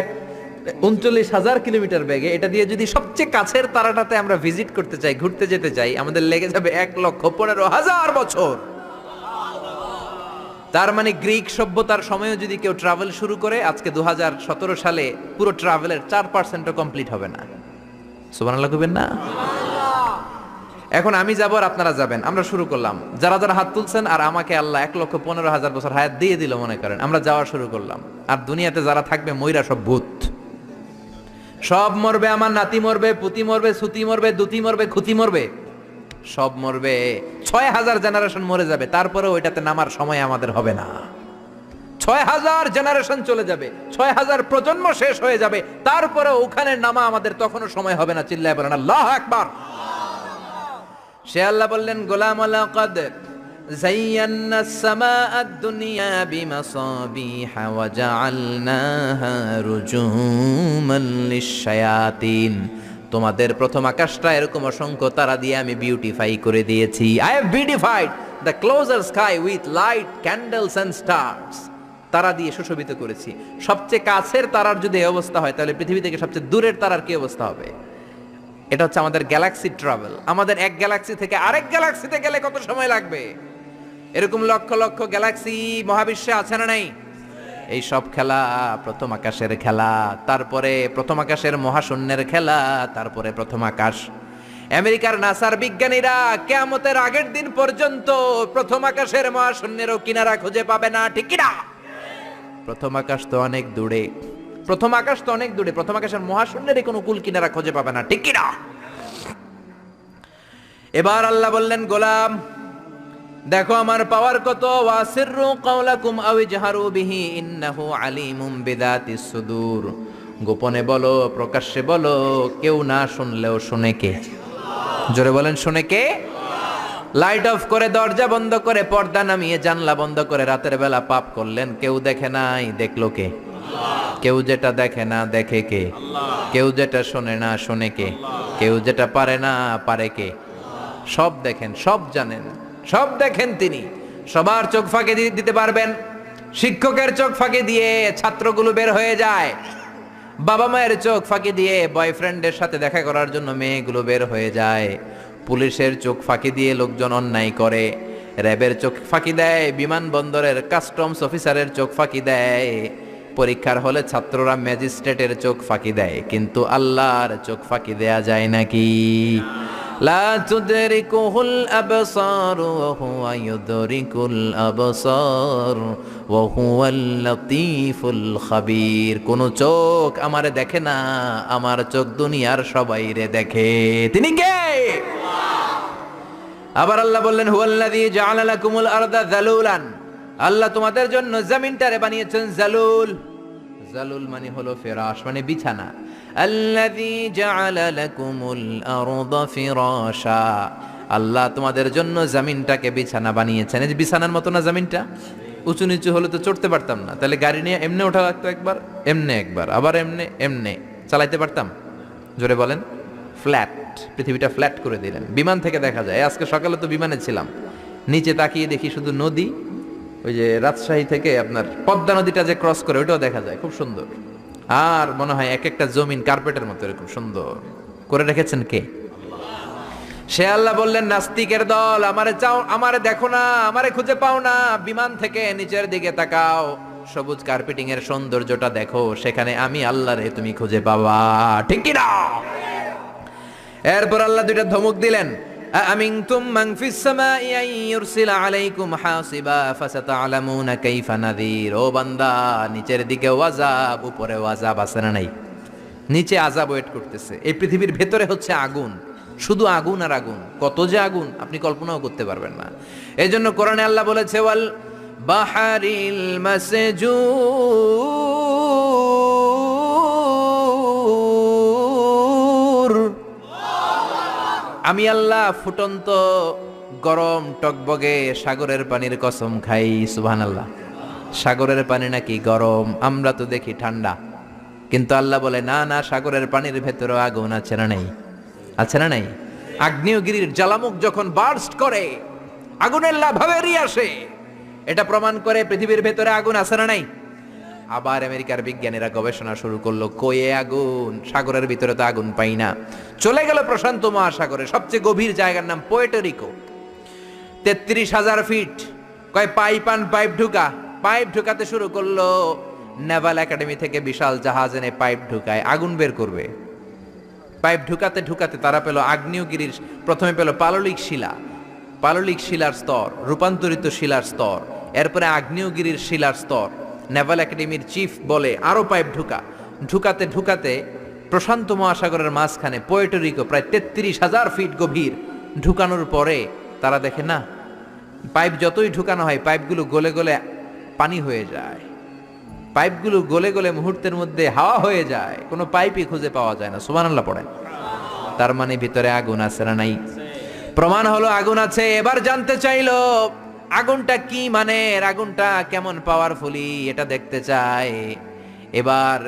39,000 কিলোমিটার বেগে, এটা দিয়ে যদি সবচেয়ে কাছের তারাটাতে আমরা ভিজিট করতে চাই, ঘুরতে যেতে চাই, আমাদের লেগে যাবে 1,15,000 বছর। তার মানে গ্রিক সভ্যতার সময়ও যদি কেউ ট্রাভেল শুরু করে, আজকে 2017 সালে পুরো ট্রাভেলের 4%ও কমপ্লিট হবে না। সুবহানাল্লাহ কইবেন না? এখন আমি যাব আর আপনারা যাবেন, আমরা শুরু করলাম। যারা যারা হাত তুলছেন, আর আমাকে আল্লাহ 1,15,000 বছর হায়াত দিয়ে দিল মনে করেন, আমরা যাওয়া শুরু করলাম। আর দুনিয়াতে যারা থাকবে ময়রা সব ভূত, সব মরবে। আমার নাতি মরবে, পুতি মরবে, সুতি মরবে, দুতি মরবে, খুতি মরবে, সব মরবে। 6,000 জেনারেশন মরে যাবে, তারপরে ওইটাতে নামার সময় আমাদের হবে না। 6,000 জেনারেশন চলে যাবে, 6,000 প্রজন্ম শেষ হয়ে যাবে, তারপরে ওখানে নামা আমাদের তখনও সময় হবে না। চিল্লায় বলেন আল্লাহু আকবার। সে আল্লাহ বললেন, গোলাম লাকাদ যায়্যানা আস-সামাআদ দুনিয়া বিমাসাবিহা ওয়া জাআলনাহা রুজুমান লিশ-শায়াতিন। তোমাদের প্রথম আকাশটা এরকম অসংখ্য তারা দিয়ে আমি বিউটিফাই করে দিয়েছি। I have beautified the closer sky with light, candles and stars. তারা দিয়ে সুশোভিত করেছি। সবচেয়ে কাছের তারার যদি এই অবস্থা হয়, তাহলে পৃথিবী থেকে সবচেয়ে দূরের তারার কি অবস্থা হবে? এটা হচ্ছে আমাদের গ্যালাক্সি ট্রাভেল। আমাদের এক গ্যালাক্সি থেকে আরেক গ্যালাক্সিতে গেলে কত সময় লাগবে? এরকম লক্ষ লক্ষ গ্যালাক্সি মহাবিশ্বে আছে না নাই? এই সব খেলা প্রথম আকাশের খেলা, তারপরে প্রথম আকাশের মহাশূন্যের খেলা, তারপরে প্রথম আকাশ। আমেরিকার নাসার বিজ্ঞানীরা কিয়ামতের আগের দিন পর্যন্ত প্রথম আকাশের মহাশূন্যেরও কিনারা খুঁজে পাবে না, ঠিক কি না? প্রথম আকাশ তো অনেক দূরে, প্রথম আকাশ তো অনেক দূরে, প্রথম আকাশের মহাশূন্যের কোনো কুল কিনারা খুঁজে পাবে না, ঠিক কি না? এবার আল্লাহ বললেন, গোলাম দেখো আমার পাওয়ার কত। ওয়াসিররু কাওলাকুম আও ইজহারু বিহি ইন্নাহু আলিমুম বিযাতিস সুদূর। গোপনে বলো, প্রকাশ্যে বলো, কেউ না শুনলেও শুনে কে? জোরে বলেন, শুনে কে? লাইট অফ করে, দরজা বন্ধ করে, পর্দা নামিয়ে, জানলা বন্ধ করে রাতের বেলা পাপ করলেন, কেউ দেখে নাই, দেখলো কে? কেউ যেটা দেখে না দেখে কে? কেউ যেটা শোনে না শোনে কে? কেউ যেটা পারে না পারে কে? সব দেখেন, সব জানেন, সব দেখেন তিনি। সবার চোখ ফাঁকি দিতে পারবেন। শিক্ষকের চোখ ফাঁকি দিয়ে ছাত্রগুলো বের হয়ে যায়, বাবা মায়ের চোখ ফাঁকি দিয়ে বয়ফ্রেন্ডের সাথে দেখা করার জন্য মেয়েগুলো বের হয়ে যায়, পুলিশের চোখ ফাঁকি দিয়ে লোকজন অন্যায় করে, র্যাবের চোখ ফাঁকি দেয়, বিমানবন্দরের কাস্টমস অফিসারের চোখ ফাঁকি দেয়, পরীক্ষার হলে ছাত্ররা ম্যাজিস্ট্রেটের চোখ ফাঁকি দেয়, কিন্তু আল্লাহর চোখ ফাঁকি দেয়া যায় নাকি? লা তুদরিকুহুল আবসার ওয়া হুয়া ইউদরিকুল আবসার ওয়া হুয়াল লাতীফুল খাবীর। কোন চোখ আমারে দেখে না, আমার চোখ দুনিয়ার সবাইরে দেখে। তিনি কে? আবার আল্লাহ বললেন, হুয়াল্লাযী জাআলা লাকুমুল আরদা যালুলান। আল্লাহ তোমাদের জন্য জমিনটারে বানিয়েছেন জালুল। জালুল মানে হলো ফিরাশ, মানে বিছানা। আল্লাযী জাআলা লাকুমুল আরদা ফিরাশা। আল্লাহ তোমাদের জন্য জমিনটাকে বিছানা বানিয়েছেন। এই যে বিছানার মতো না জমিনটা, উঁচু নিচু হলে তো চড়তে পারতাম না, তাহলে গাড়ি নিয়ে এমনি ওঠা লাগতো একবার, এমনে একবার, আবার এমনে এমনে চালাইতে পারতাম? জোরে বলেন। ফ্ল্যাট, পৃথিবীটা ফ্ল্যাট করে দিলেন। বিমান থেকে দেখা যায়, আজকে সকালে তো বিমানে ছিলাম, নিচে তাকিয়ে দেখি শুধু নদী, ওই যে রাজশাহী থেকে আপনার পদ্মা নদীটা যে ক্রস করে ওইটাও দেখা যায়, খুব সুন্দর। আর মনে হয় এক একটা জমিন কার্পেটের মতো এরকম সুন্দর করে রেখেছেন কে? সে আল্লাহ বললেন, নাস্তিকের দল, আমারে চাও, আমারে দেখো না, আমারে খুঁজে পাও না, বিমান থেকে নিচের দিকে তাকাও, সবুজ কার্পেটিং এর সৌন্দর্যটা দেখো, সেখানে আমি আল্লাহ রে তুমি খুঁজে পাবা, ঠিক কি না? এরপর আল্লাহ দুইটা ধমক দিলেন, আমিনতুম মান ফিস সামাই আন ইউরসিলা আলাইকুম হাসিবা ফাসাতালামুনা কাইফা নাযীর। ও বান্দা, নিচের দিকে আযাব, উপরে আযাব আছে না নাই? নিচে আযাব ওয়েট করতেছে। এই পৃথিবীর ভেতরে হচ্ছে আগুন, শুধু আগুন আর আগুন, কত যে আগুন আপনি কল্পনাও করতে পারবেন না। এই জন্য কোরআনে আল্লাহ বলেছে, ওয়াল বাহারিল মাসজুর, আমি আল্লাহ ফুটন্ত গরম টকবগে সাগরের পানির কসম খাই। সুবহানাল্লাহ। সাগরের পানি নাকি গরম, আমরা তো দেখি ঠান্ডা, কিন্তু আল্লাহ বলে না না, সাগরের পানির ভেতরে আগুন আছে না নেই? আছে না নাই? আগ্নেয়গিরির জ্বালামুখ যখন বার্স্ট করে, আগুনের লাভা বেরিয়ে আসে, এটা প্রমাণ করে পৃথিবীর ভেতরে আগুন আছে না নাই? আবার আমেরিকার বিজ্ঞানীরা গবেষণা শুরু করলো, কয়ে আগুন, সাগরের ভিতরে তো আগুন পাই না। চলে গেল প্রশান্ত মহাসাগরে, সবচেয়ে গভীর জায়গার নাম পোর্টোরিকো, 33,000 ফিট। কয় পাইপ ঢুকা, পাইপ ঢুকাতে শুরু করলো। নেভাল একাডেমি থেকে বিশাল জাহাজ এনে পাইপ ঢুকায়, আগুন বের করবে। পাইপ ঢুকাতে ঢুকাতে তারা পেল আগ্নেয়গিরির, প্রথমে পেল পাললিক শিলা, পাললিক শিলার স্তর, রূপান্তরিত শিলার স্তর, এরপরে আগ্নেয়গিরির শিলার স্তর। নেভাল একাডেমির চিফ বলে আরো পাইপ ঢুকাতে ঢুকাতে প্রশান্ত মহাসাগরের মাঝখানে পোর্টোরিকো প্রায় 33,000 ফিট গভীর ঢুকানোর পরে তারা দেখে না, পাইপ যতই ঢুকানো হয় পাইপগুলো গলে গলে পানি হয়ে যায়, পাইপগুলো গলে গলে মুহূর্তের মধ্যে হাওয়া হয়ে যায়, কোনো পাইপই খুঁজে পাওয়া যায় না। সুবহানাল্লাহ পড়েন। তার মানে ভিতরে আগুন আছে না নাই? প্রমাণ হলো আগুন আছে। এবার জানতে চাইলো আগুনটা কি মানের, আগুনটা কেমন পাওয়ারফুলি, এটা দেখতে চাই। এবার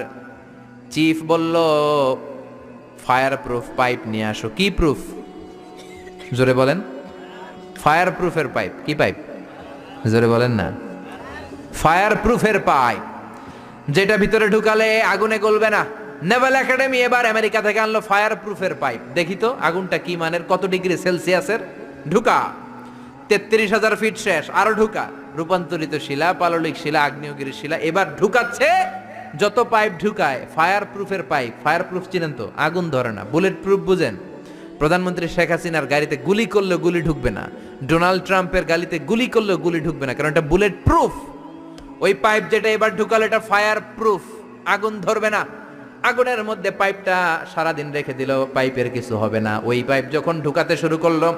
চিফ বলল, ফায়ার প্রুফ পাইপ নিয়ে আসো। কি প্রুফ? জোরে বলেন। ফায়ার প্রুফের পাইপ। কি পাইপ? জোরে বলেন না। ফায়ার প্রুফের পাইপ, যেটা ভিতরে ঢুকালে আগুনে গলবে না। নেভাল একাডেমি এবার আমেরিকা থেকে আনলো ফায়ার প্রুফের পাইপ। দেখি তো আগুনটা কি মানের, কত ডিগ্রি সেলসিয়াসের। ঢুকা, 33,000 ফিট শেষ, আরো ঢুকা, রূপান্তরিত শিলা, পাললিক শিলা, আগ্নেয়গিরি শিলা। এবার ঢুকাচ্ছে, যত পাইপ ঢুকায় ফায়ার প্রুফের পাইপ। ফায়ার প্রুফ চিনেন তো, আগুন ধরে না। বুলেট প্রুফ বুঝেন? প্রধানমন্ত্রী শেখ হাসিনার গাড়িতে গুলি করলেও গুলি ঢুকবে না, ডোনাল্ড ট্রাম্পের গাড়িতে গুলি করলেও গুলি ঢুকবে না, কারণ এটা বুলেট প্রুফ। ওই পাইপ যেটা এবার ঢুকালো এটা ফায়ার প্রুফ, আগুন ধরবে না। আগুনের মধ্যে পাইপটা সারাদিন রেখে দিল, পাইপের কিছু হবে না। ওই পাইপ যখন ঢুকাতে শুরু করলো,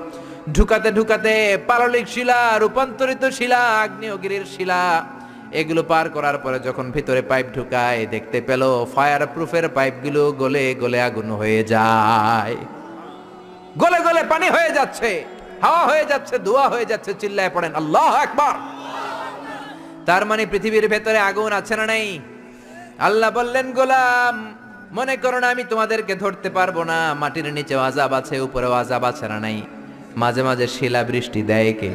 ঢুকাতে ঢুকাতে পাললিক শিলা, রূপান্তরিত শিলা, আগ্নেয়গিরির শিলা, এগুলো পার করার পরে যখন ভিতরে পাইপ ঢুকায়, দেখতে পেল ফায়ার প্রুফের পাইপগুলো গলে গলে আগুন হয়ে যায়, গলে গলে পানি হয়ে যাচ্ছে, হাওয়া হয়ে যাচ্ছে, ধোঁয়া হয়ে যাচ্ছে। চিল্লায় পড়েন আল্লাহু আকবার। তার মানে পৃথিবীর ভেতরে আগুন আছে না নাই? আল্লাহ বললেন, গোলাম মনে করো না আমি তোমাদেরকে ধরতে পারবো না, মাটির নিচে আযাব আছে, উপরেও আযাব আছে না নাই? মাঝে মাঝে শিলা বৃষ্টি দেয় কে?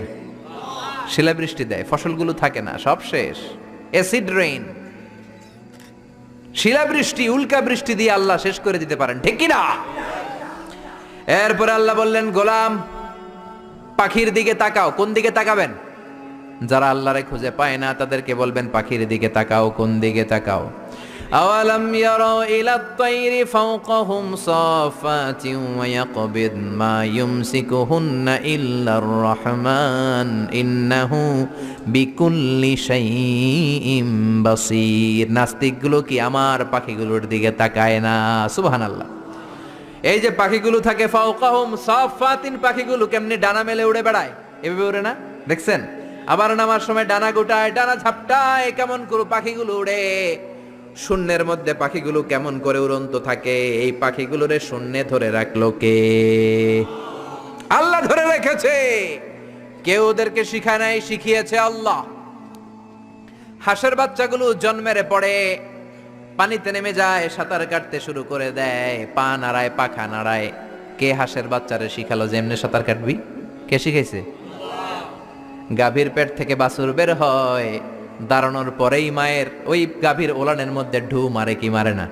শিলা বৃষ্টি দেয়, ফসলগুলো থাকে না, সব শেষ। অ্যাসিড রেইন, শিলা বৃষ্টি, উল্কা বৃষ্টি দিয়ে আল্লাহ শেষ করে দিতে পারেন, ঠিক কি না? এরপরে আল্লাহ বললেন, গোলাম পাখির দিকে তাকাও। কোন দিকে তাকাবেন? যারা আল্লাহরে খুঁজে পায় না তাদেরকে বলবেন পাখির দিকে তাকাও। কোন দিকে তাকাও? আওয়ালাম ইয়ারাউ ইলাত তাইরি ফাওকাহুম সাফাতিন ওয়া ইয়াকবিদ মা ইউমসিকুহুন্না ইল্লার রহমান ইন্নাহু বিকুল্লি শাইইন বাসীর। নাস্তিকগুলো কি আমার পাখিগুলোর দিকে তাকায় না? সুবহানাল্লাহ। এই যে পাখিগুলো থাকে, ফাওকাহুম সাফাতিন, পাখিগুলো কেমনে ডানা মেলে উড়ে বেড়ায়, এভাবে উড়ে না? দেখছেন? আবার নামার সময় ডানা গোটায়, ডানা ঝাপটায়, কেমন করে পাখিগুলো উড়ে। শূন্যের মধ্যে পাখিগুলো কেমন করে উড়ন্ত থাকে। এই পাখিগুলোরে শূন্যে ধরে রাখলো কে? আল্লাহ ধরে রেখেছে। কেউ ওদেরকে শিখায় নাই, শিখিয়েছে আল্লাহ। হাঁসের বাচ্চাগুলো জন্মের পরে পানিতে নেমে যায়, সাঁতার কাটতে শুরু করে দেয়, পা নাড়ায়, পাখা নাড়ায়। কে হাঁসের বাচ্চারে শিখালো যে এমনি সাঁতার কাটবি? কে শিখাইছে? গাভীর পেট থেকে বাছুর বের হয়, দাঁড়ানোর পরেই মায়ের ওই গাভীর ওলানের মধ্যে ঢু মারে কি মারে না?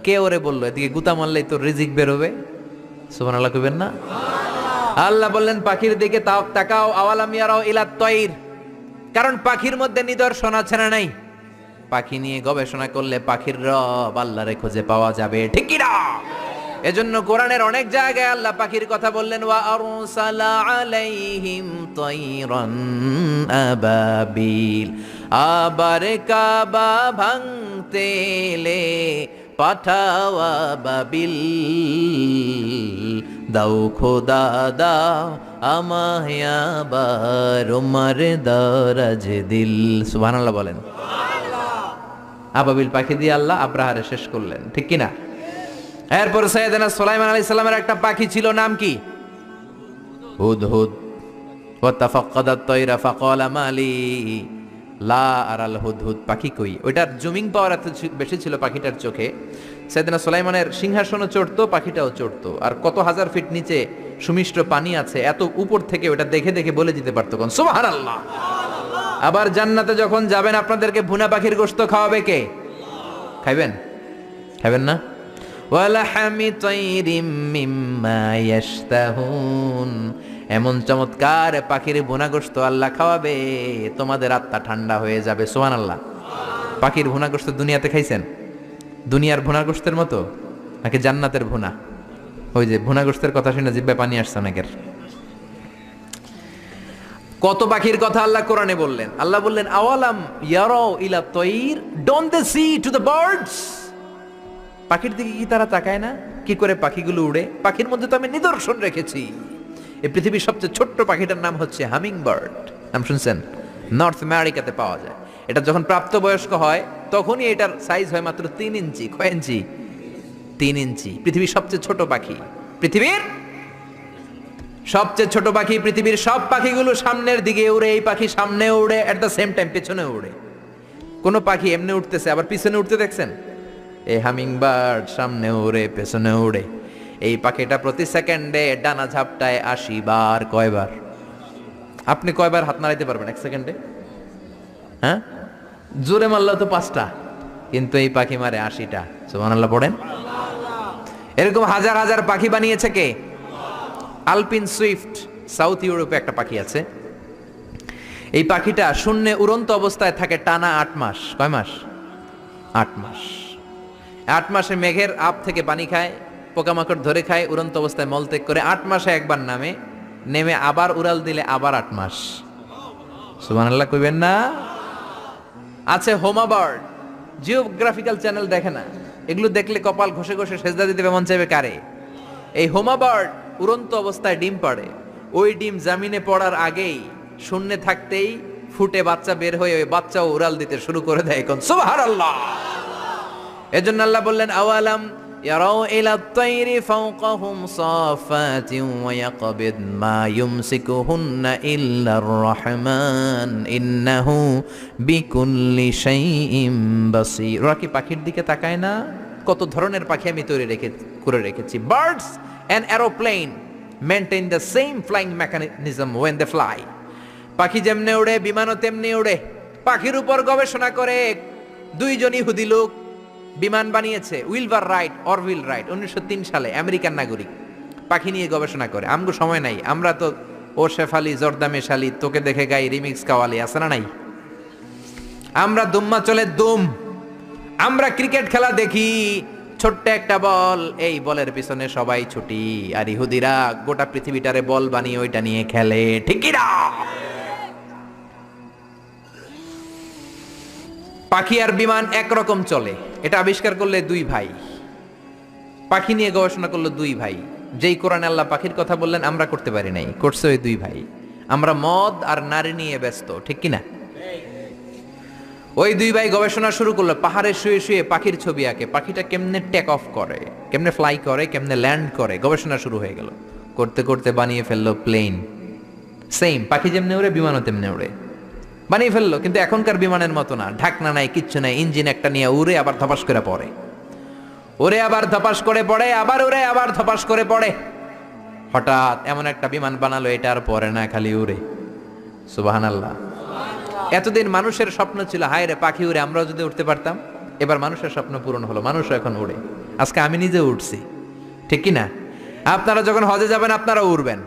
কে ওরে বললো এদিকে গুতা মারলেই তোর রিজিক বেরোবে? সুবহানাল্লাহ কইবেন না? আল্লাহ বললেন পাখির দিকে তাকাও, আওয়ালাম ইয়ারাও ইলাত তয়র, কারণ পাখির মধ্যে নিদর্শন আছে না নাই? পাখি নিয়ে গবেষণা করলে পাখির রব আল্লাহরে খুঁজে পাওয়া যাবে, ঠিক কি না? এজন্য কোরআনের অনেক জায়গায় আল্লাহ পাখির কথা বললেন, ওয়া আরসালা আলাইহিম তায়রান আবাবিল, আবার কাবা ভাঙতে এলে পাঠাও আবাবিল, দাও খোদা দাও আমায় আবার উমার দারাজ দিল। সুবহানাল্লাহ বলেন। আবাবিল পাখি দিয়ে আল্লাহ আব্রাহারে শেষ করলেন, ঠিক কিনা? এরপর সাইয়েদনা সুলাইমান আলাইহিস সালামের একটা পাখি ছিল, নাম কি? হুদহুদ। ওয়া তাফাক্কাদাত তায়রা ফাকালা মালি লা আরাল হুদহুদ। পাখি কই? ওইটার জুমিং পাওয়ার এত বেশি ছিল পাখিটার চোখে, সাইয়েদনা সুলাইমানের সিংহাসনও চড়তো, পাখিটাও চড়তো। আর কত হাজার ফিট নিচে সুমিষ্ট পানি আছে, এত উপর থেকে ওটা দেখে দেখে বলে দিতে পারতো কোন সুবহানাল্লাহ। আবার জান্নাতে যখন যাবেন আপনাদেরকে ভুনা পাখির গোশত খাওয়াবে কে? খাইবেন? খাইবেন না? ওয়ালাহামি তায়রিম মিম্মা ইয়াশতাহুন, এমন চমৎকার পাখির ভুনা গোশত আল্লাহ খাওয়াবে, তোমাদের আত্মা ঠান্ডা হয়ে যাবে। সুবহানাল্লাহ। পাখির ভুনা গোশত দুনিয়াতে খাইছেন? দুনিয়ার ভুনা গোশতের মতো নাকি জান্নাতের ভুনা? ওই যে ভুনা গোশতের কথা শুনে জিহ্বায় পানি আসছে অনেকের। কত পাখির কথা আল্লাহ কোরআনে বললেন। আল্লাহ বললেন, আওয়ালাম ইয়ারাও ইলা তয়র, don't they see to the birds, পাখির দিকে কি তারা তাকায় না কি করে পাখিগুলো উড়ে? পাখির মধ্যে তো আমি নিদর্শন রেখেছি। এই পৃথিবীর সবচেয়ে ছোট্ট পাখিটার নাম হচ্ছে হামিং বার্ড। নাম শুনছেন? নর্থ আমেরিকাতে পাওয়া যায়। এটা যখন প্রাপ্তবয়স্ক হয় তখনই এটার সাইজ হয় মাত্র 3 ইঞ্চি। কয় ইঞ্চি? 3 ইঞ্চি। পৃথিবীর সবচেয়ে ছোট পাখি, পৃথিবীর সবচেয়ে ছোট পাখি। পৃথিবীর সব পাখিগুলো সামনের দিকে উড়ে, এই পাখি সামনে উড়ে, এট দ্য সেম টাইম পেছনে উড়ে। কোন পাখি এমনি উঠতেছে আবার পিছনে উঠতে দেখছেন? এই হামিং বার্ড সামনে উড়ে পেছনে উড়ে। এই পাখিটা প্রতি সেকেন্ডে ডানা ঝাপটায় 80 বার। কয়বার? আপনি কয়বার হাত নাড়াইতে পারবেন এক সেকেন্ডে? হ্যাঁ, জোরে মারলেও তো 5টা, কিন্তু এই পাখি মারে 80টা। সুবহানাল্লাহ পড়েন। এরকম হাজার হাজার পাখি বানিয়েছে কে? আলপিন সুইফট, সাউথ ইউরোপে একটা পাখি আছে। এই পাখিটা শূন্যে উড়ন্ত অবস্থায় থাকে টানা 8 মাস। কয় মাস? 8 মাস। 8 মাসে মেঘের আপ থেকে পানি খায়, পোকামাকড় ধরে খায়, উড়ন্ত অবস্থায় মলত্যাগ করে 8 মাসে একবার নেমে আবার উড়াল দিলে আবার 8 মাস। সুবহানাল্লাহ কইবেন না? আছে হোমা বার্ড, জিওগ্রাফিক্যাল চ্যানেল দেখে না? এগুলো দেখলে কপাল ঘষে ঘষে সেজদা দিতে মন চাইবে কারে? এই হোমা বার্ড উড়ন্ত অবস্থায় ডিম পাড়ে। ওই ডিম জামিনে পড়ার আগেই শূন্যে থাকতেই ফুটে বাচ্চা বের হয়ে ওই বাচ্চাও উড়াল দিতে শুরু করে দেয়। কোন সুবহানাল্লাহ। এজন্য আল্লাহ বললেন, আওয়ালাম ইয়ারাউ ইলা তায়রি ফাওকাহুম সাফাতিন ওয়া ইয়াকবিদ মা ইউমসিকুহুন্না ইল্লার রহমান ইন্নাহু বিকুল্লি শাইইন বাসীর। ওরা কি পাখির দিকে তাকায় না? কত ধরনের পাখি আমি তৈরি করে রেখেছি। Birds and aeroplane maintain the same flying mechanism when they fly. পাখি যেমনে উড়ে বিমানও তেমনি উড়ে। পাখির উপর গবেষণা করে 2 জন ইহুদি লোক বিমান বানিয়েছে, উইলভার রাইট, অরভিল রাইট, 1903 সালে, আমেরিকান নাগরিক। পাখি নিয়ে গবেষণা করে। আমগো সময় নাই, আমরা তো ও শেফালি, জর্দা মেশালি, তোকে দেখে গাই, রিমিক্স কাওয়ালি আছে না নাই? আমরা দুম্মা চলে দুম। আমরা ক্রিকেট খেলা দেখি, ছোট্ট একটা বল, এই বলের পিছনে সবাই ছুটি। আর ইহুদিরা গোটা পৃথিবীটারে বল বানিয়ে ওইটা নিয়ে খেলে, ঠিক কি না? পাখি আর বিমান একরকম চলে। এটা আবিষ্কার করলে 2 ভাই, পাখি নিয়ে গবেষণা করলো 2 ভাই। যেই কোরআনে আল্লাহ পাখির কথা বললেন আমরা করতে পারি নাই, করছে ওই 2 ভাই। আমরা মদ আর নারী নিয়ে ব্যস্ত, ঠিক কিনা? ওই 2 ভাই গবেষণা শুরু করলো, পাহাড়ে শুয়ে শুয়ে পাখির ছবি আঁকে, পাখিটা কেমনে টেক অফ করে, কেমনে ফ্লাই করে, কেমনে ল্যান্ড করে। গবেষণা শুরু হয়ে গেল, করতে করতে বানিয়ে ফেললো প্লেন। সেম পাখি যেমনে উড়ে বিমানও তেমনে উড়ে। বানিয়ে ফেললো, কিন্তু এখনকার বিমানের মতো না, ঢাকনা নাই, কিচ্ছু নাই, ইঞ্জিন একটা নিয়ে উড়ে আবার ধপাস করে পড়ে, ওরে আবার ধপাস করে পড়ে, আবার উড়ে আবার ধপাস করে পড়ে। হঠাৎ এমন একটা বিমান বানালো, এটা আর পড়ে না, খালি উড়ে। সুবহানাল্লাহ। এতদিন মানুষের স্বপ্ন ছিল হায় রে পাখি উড়ে, আমরাও যদি উঠতে পারতাম। এবার মানুষের স্বপ্ন পূরণ হলো, মানুষও এখন উড়ে। আজকে আমি নিজে উঠছি, ঠিক কি না? আপনারা যখন হজে যাবেন আপনারা উড়বেন।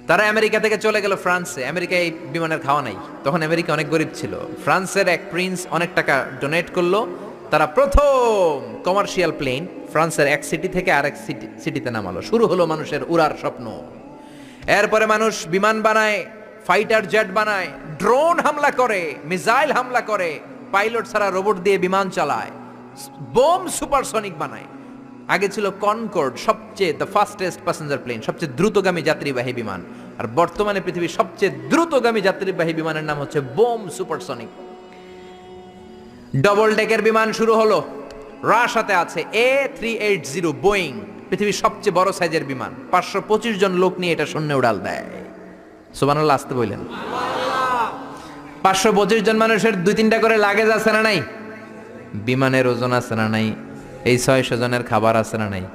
তারা আমেরিকা থেকে চলে গেল ফ্রান্সে। আমেরিকায় এই বিমানের খাওয়া নাই, তখন আমেরিকা অনেক গরিব ছিল। ফ্রান্সের এক প্রিন্স অনেক টাকা ডোনেট করলো, তারা প্রথম কমার্শিয়াল প্লেন ফ্রান্সের এক সিটি থেকে আরেক সিটিতে নামালো। শুরু হলো মানুষের উড়ার স্বপ্ন। এরপরে মানুষ বিমান বানায়, ফাইটার জেট বানায়, ড্রোন হামলা করে, মিসাইল হামলা করে, পাইলট ছাড়া রোবট দিয়ে বিমান চালায়, বোম সুপারসনিক বানায়। আগে ছিল কনকর্ড, সবচেয়ে দ্য ফাস্টেস্ট প্যাসেঞ্জার প্লেন, সবচেয়ে দ্রুতগামী যাত্রীবাহী বিমান। আর বর্তমানে পৃথিবীর সবচেয়ে দ্রুতগামী যাত্রীবাহী বিমানের নাম হচ্ছে বোম সুপারসনিক। ডবল ডেকের বিমান শুরু হলো, রাশিয়াতে আছে A380 বোয়িং, পৃথিবীর সবচেয়ে বড় সাইজের বিমান। 525 জন লোক নিয়ে এটা শূন্যে উড়াল দেয়। সুবহানাল্লাহ আসতে বললেন। 525 জন মানুষের 2-3টা করে লাগেজ আছে না নাই? বিমানের ওজন আছে না নাই? এই 600 জনের খাবার আছে না নাই?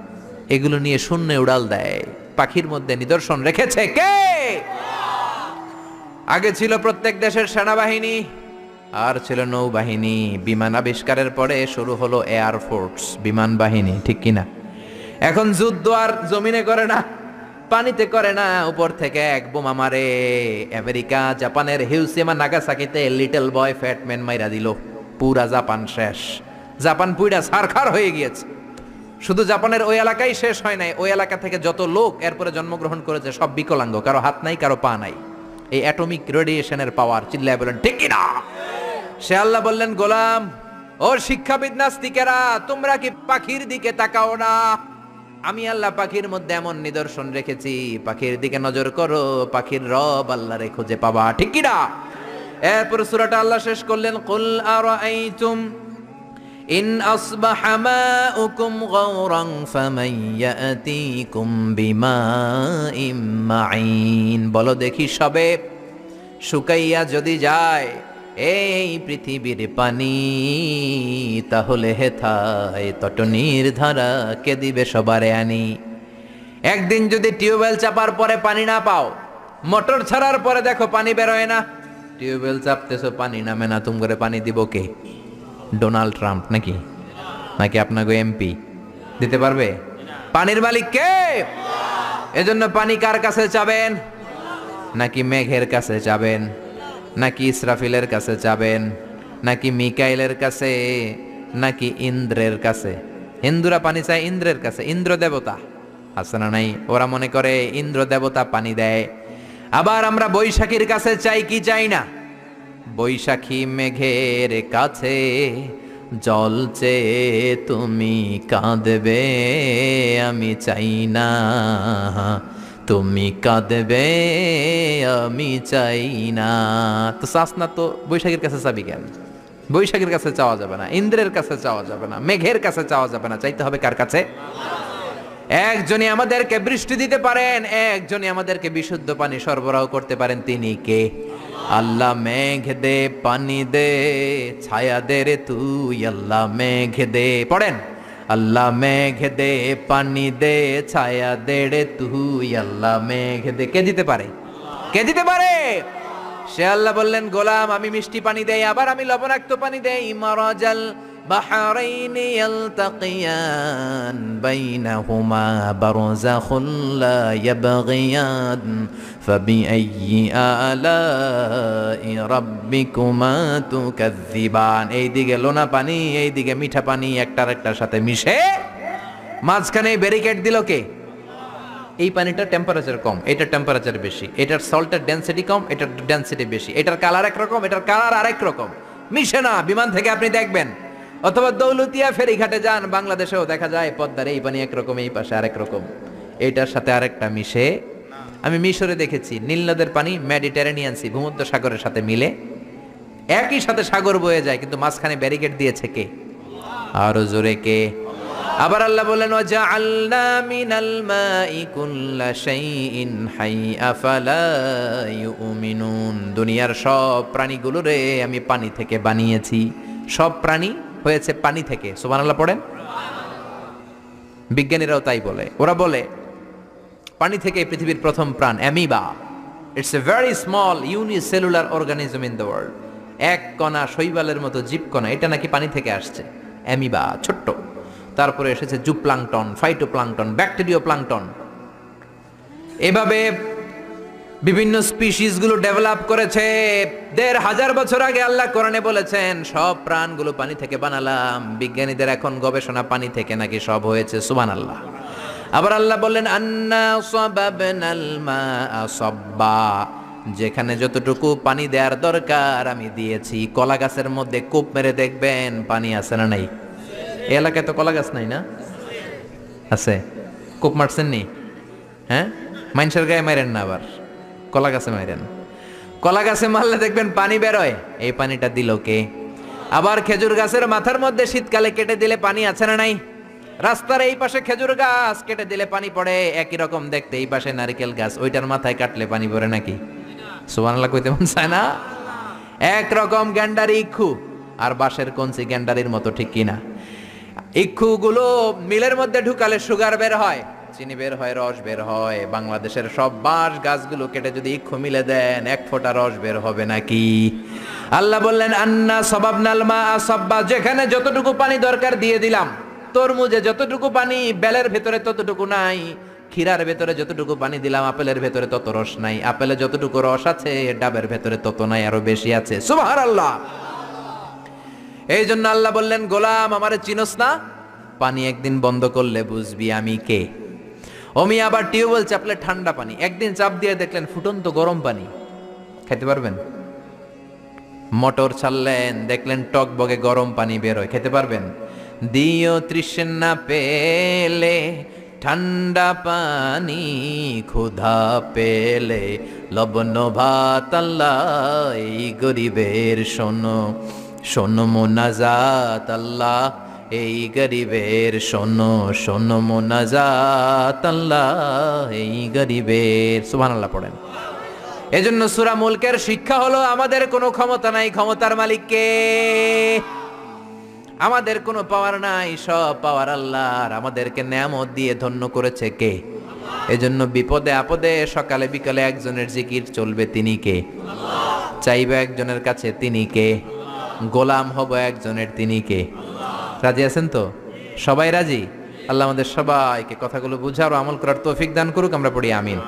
এগুলো নিয়ে শূন্যে উড়াল দেয়। পাখির মধ্যে নিদর্শন রেখেছে কে? আগে ছিল প্রত্যেক দেশের সেনাবাহিনী, আর ছিল নৌবাহিনী। বিমান আবিষ্কারের পরে শুরু হলো এয়ার ফোর্স, বিমান বাহিনী, ঠিক কিনা? এখন যুদ্ধ আর জমিনে করে না, পানিতে করে না, উপর থেকে এক বোমা মারে। আমেরিকা জাপানের হিরোশিমা নাগাসাকিতে লিটল বয় ফ্যাটম্যান মাইরা দিল, পুরা জাপান শেষ। জাপান পুইরা ছারখার হয়ে গিয়েছে। শুধু জাপানের ওই এলাকাই শেষ হয় নাই, ওই এলাকা থেকে যত লোক এরপরে জন্মগ্রহণ করেছে সব বিকলাঙ্গ, কারো হাত নাই, কারো পা নাই। এই অ্যাটমিক রেডিয়েশনের পাওয়ার, চিল্লায় বলেন ঠিক কিনা? সে আল্লাহ বললেন, গোলাম ও শিক্ষাবিদ নাস্তিকেরা, তোমরা কি পাখির দিকে তাকাও না? আমি আল্লাহ পাখির মধ্যে এমন নিদর্শন রেখেছি, পাখির দিকে নজর করো, পাখির রব আল্লাহরে খুঁজে পাবা, ঠিক কিনা? এরপর সূরাটা আল্লাহ শেষ করলেন, কুল আরাআইতুম ইন আসবাহা মাউকুম গাওরান ফামান ইয়াতিকুম বিমাইম মাইন। বলো দেখি সবে শুকাইয়া যদি যায় এই পৃথিবীর পানি, তাহলে হেথায় তটনির ধারা কে দিবে সবারে আনি। একদিন যদি টিউবওয়েল চাপার পরে পানি না পাও, মোটর ছাড়ার পরে দেখো পানি বেরোয় না, টিউবওয়েল চাপতেছো পানি নামে না, তুমি করে পানি দিব কে? ডোনাল্ড ট্রাম্প নাকি? নাকি আপনাকে এমপি দিতে পারবে? পানির মালিক কে? এজন্য পানি কার কাছে চাবেন? নাকি মেঘের কাছে চাবেন? নাকি ইসরাফিলের কাছে চাবেন? নাকি মিকাইলের কাছে? নাকি ইন্দ্রের কাছে? হিন্দুরা পানি চায় ইন্দ্রের কাছে, ইন্দ্র দেবতা আছে না নাই? ওরা মনে করে ইন্দ্র দেবতা পানি দেয়। আবার আমরা বৈশাখীর কাছে চাই কি চাই না? বৈশাখী মেঘের কাছে জল চেয়ে তুমি কাঁদবে, আমি চাই না, তুমি কাঁদবে, আমি চাই না। তো চাস না তো বৈশাখীর কাছে চাবি কেন? বৈশাখীর কাছে চাওয়া যাবে না, ইন্দ্রের কাছে চাওয়া যাবে না, মেঘের কাছে চাওয়া যাবে না, চাইতে হবে কার কাছে? একজনই আমাদেরকে বৃষ্টি দিতে পারেন, একজনই আমাদেরকে বিশুদ্ধ পানি সরবরাহ করতে পারেন, তিনি কে? আল্লাহ মেঘ দে, পানি দে, ছায়া দে রে তুই, আল্লাহ মেঘ দে। পড়েন, আল্লাহ মেঘ দে, পানি দে, ছায়া দে রে তুই, আল্লাহ মেঘ দে। কে দিতে পারে? কে দিতে পারে? সে আল্লাহ বললেন, গোলাম আমি মিষ্টি পানি দেই, আবার আমি লবণাক্ত পানি দেই। মারাজাল বাহরাইন ইয়ালতাকিয়ান বাইনাহুমা বারযাখুন লা ইয়াবগিয়ান ফাবিআইয়ি আলাই রাব্বিকুমা তুকাযযিবান। এইদিকে লোনা পানি, এইদিকে মিঠা পানি, একটার একটার সাথে মিশে মাঝখানে ব্যারিকেড দিল কে? এই পানিটার টেম্পারেচার কম, এটার টেম্পারেচার বেশি, এটার সল্টের ডেনসিটি কম, এটার ডেনসিটি বেশি, এটার কালার একরকম, এটার কালার আরেক রকম, মিশে না। বিমান থেকে আপনি দেখবেন, অথবা দৌলতিয়া ফেরিঘাটে যান, বাংলাদেশেও দেখা যায় পদ্মার এই পানি একরকম, এই পাশে আরেক রকম, এটার সাথে আরেকটা মিশে। আমি মিশরে দেখেছি নীল নদের পানি মেডিটেরানিয়ান সি, ভূমধ্য সাগরের সাথে মিলে একই সাথে সাগর বয়ে যায়, কিন্তু মাঝখানে ব্যারিকেড দিয়েছে কে? আরো জোরে কে? আবার আল্লাহ বলেন ওয়াজআলনা মিনাল মাই কুল্লা শাইইন হাই আফালা ইউমিনুন, দুনিয়ার সব প্রাণীগুলোরে আমি পানি থেকে বানিয়েছি। সব প্রাণী হয়েছে পানি থেকে। সুবহানাল্লাহ পড়েন। বিজ্ঞানীরাও তাই বলে। ওরা বলে পানি থেকে পৃথিবীর প্রথম প্রাণ amoeba. It's a very small unicellular organism in the world. এক কণা, শৈবালের মতো জীবকণা, এটা নাকি পানি থেকে আসছে। অ্যামিবা ছোট্ট। তারপরে এসেছে জুপ্লাংটন, ফাইটোপ্লাংটন, ব্যাকটেরিয়া প্লাংটন। এভাবে বিভিন্ন স্পিসিস গুলো ডেভেলপ করেছে। ১,৫০০ বছর আগে আল্লাহ কোরআনে বলেছেন সব প্রাণগুলো পানি থেকে বানালাম। বিজ্ঞানীদের এখন গবেষণা পানি থেকে নাকি সব হয়েছে। সুবহানাল্লাহ। আবার আল্লাহ বললেন আন্না সাবাবনাল মাআ সাব্বা, যেখানে যতটুকু পানি দেওয়ার দরকার আমি দিয়েছি। কলা গাছের মধ্যে কূপ মেরে দেখবেন পানি আছে না নাই? এই এলাকায় তো কলা গাছ নাই না? আছে? কূপ মারছেন নি? হ্যাঁ, মানুষের গায়ে মারেন না, আবার কলা গাছে মারেন। কলা গাছে মারলে দেখবেন পানি বেরোয়। এই পানিটা দিল কে? আবার খেজুর গাছের মাথার মধ্যে শীতকালে কেটে দিলে পানি আছে না নাই? রাস্তার এই পাশে খেজুর গাছ কেটে দিলে পানি পড়ে। একই রকম দেখতে এই পাশে নারকেল গাছ, ওইটার মাথায় কাটলে পানি পড়ে নাকি? সুবহানাল্লাহ কইতে মন চায় না? একরকম গ্যান্ডারি ইক্ষু আর বাঁশের কঞ্চি গ্যান্ডারির মতো, ঠিক কিনা? ইক্ষু গুলো মিলের মধ্যে ঢুকালে সুগার বের হয়, চিনি বের হয়, রস বের হয়। বাংলাদেশের সব বাঁশ গাছগুলো কেটে যদি ইক্ষু মিলে দেন, এক ফোঁটা রস বের হবে নাকি? আল্লাহ বললেন আন্না সাবাবনাল মাআ সাব্বা, যেখানে যতটুকু পানি দরকার দিয়ে দিলাম। তরমুজে যতটুকু পানি বেলের ভেতরে ততটুকু নাই। ক্ষীরার ভেতরে যতটুকু পানি দিলাম আপেলের ভেতরে তত রস নাই। আপেলে যতটুকু রস আছে ডাবের ভেতরে তত নাই, আরো বেশি আছে। সুবহানাল্লাহ। এই জন্য আল্লাহ বললেন গোলাম আমারে চিনোস না? পানি একদিন বন্ধ করলে বুঝবি আমি কে। অমি আবার টিউবওয়েল চাপলে ঠান্ডা পানি, একদিন চাপ দিয়ে দেখলেন ফুটন্ত গরম পানি। খেতে পারবেন? মোটর ছাড়লেন, দেখলেন টক বগে গরম পানি বের হয়। খেতে পারবেন? দিও তৃষ্ণা পেলে ঠান্ডা পানি, ক্ষুধা পেলে লবণ ভাত। আল্লাহ এই গরিবের শোনো, শোনো মোনাজাত। আল্লাহ এই গরিবের শোনো, শোনো মোনাজাত। আল্লাহ এই গরিবের। সুবহানাল্লাহ পড়েন। এজন্য সূরা মুলকের শিক্ষা হলো আমাদের কোনো ক্ষমতা নাই, ক্ষমতার মালিক কে? আমাদের কোনো পাওয়ার নাই, সব পাওয়ার আল্লাহর। আমাদেরকে নেয়ামত দিয়ে ধন্য করেছে কে? এজন্য বিপদে আপদে সকালে বিকালে একজনের জিকির চলবে, তিনি কে? চাইবে একজনের কাছে, তিনি কে? গোলাম হব একজনের, তিনি কে? রাজি আছেন তো? সবাই রাজি? আল্লাহ আমাদের সবাইকে কথাগুলো বুঝার ও আমল করার তৌফিক দান করুক। আমরা পড়ি আমিন।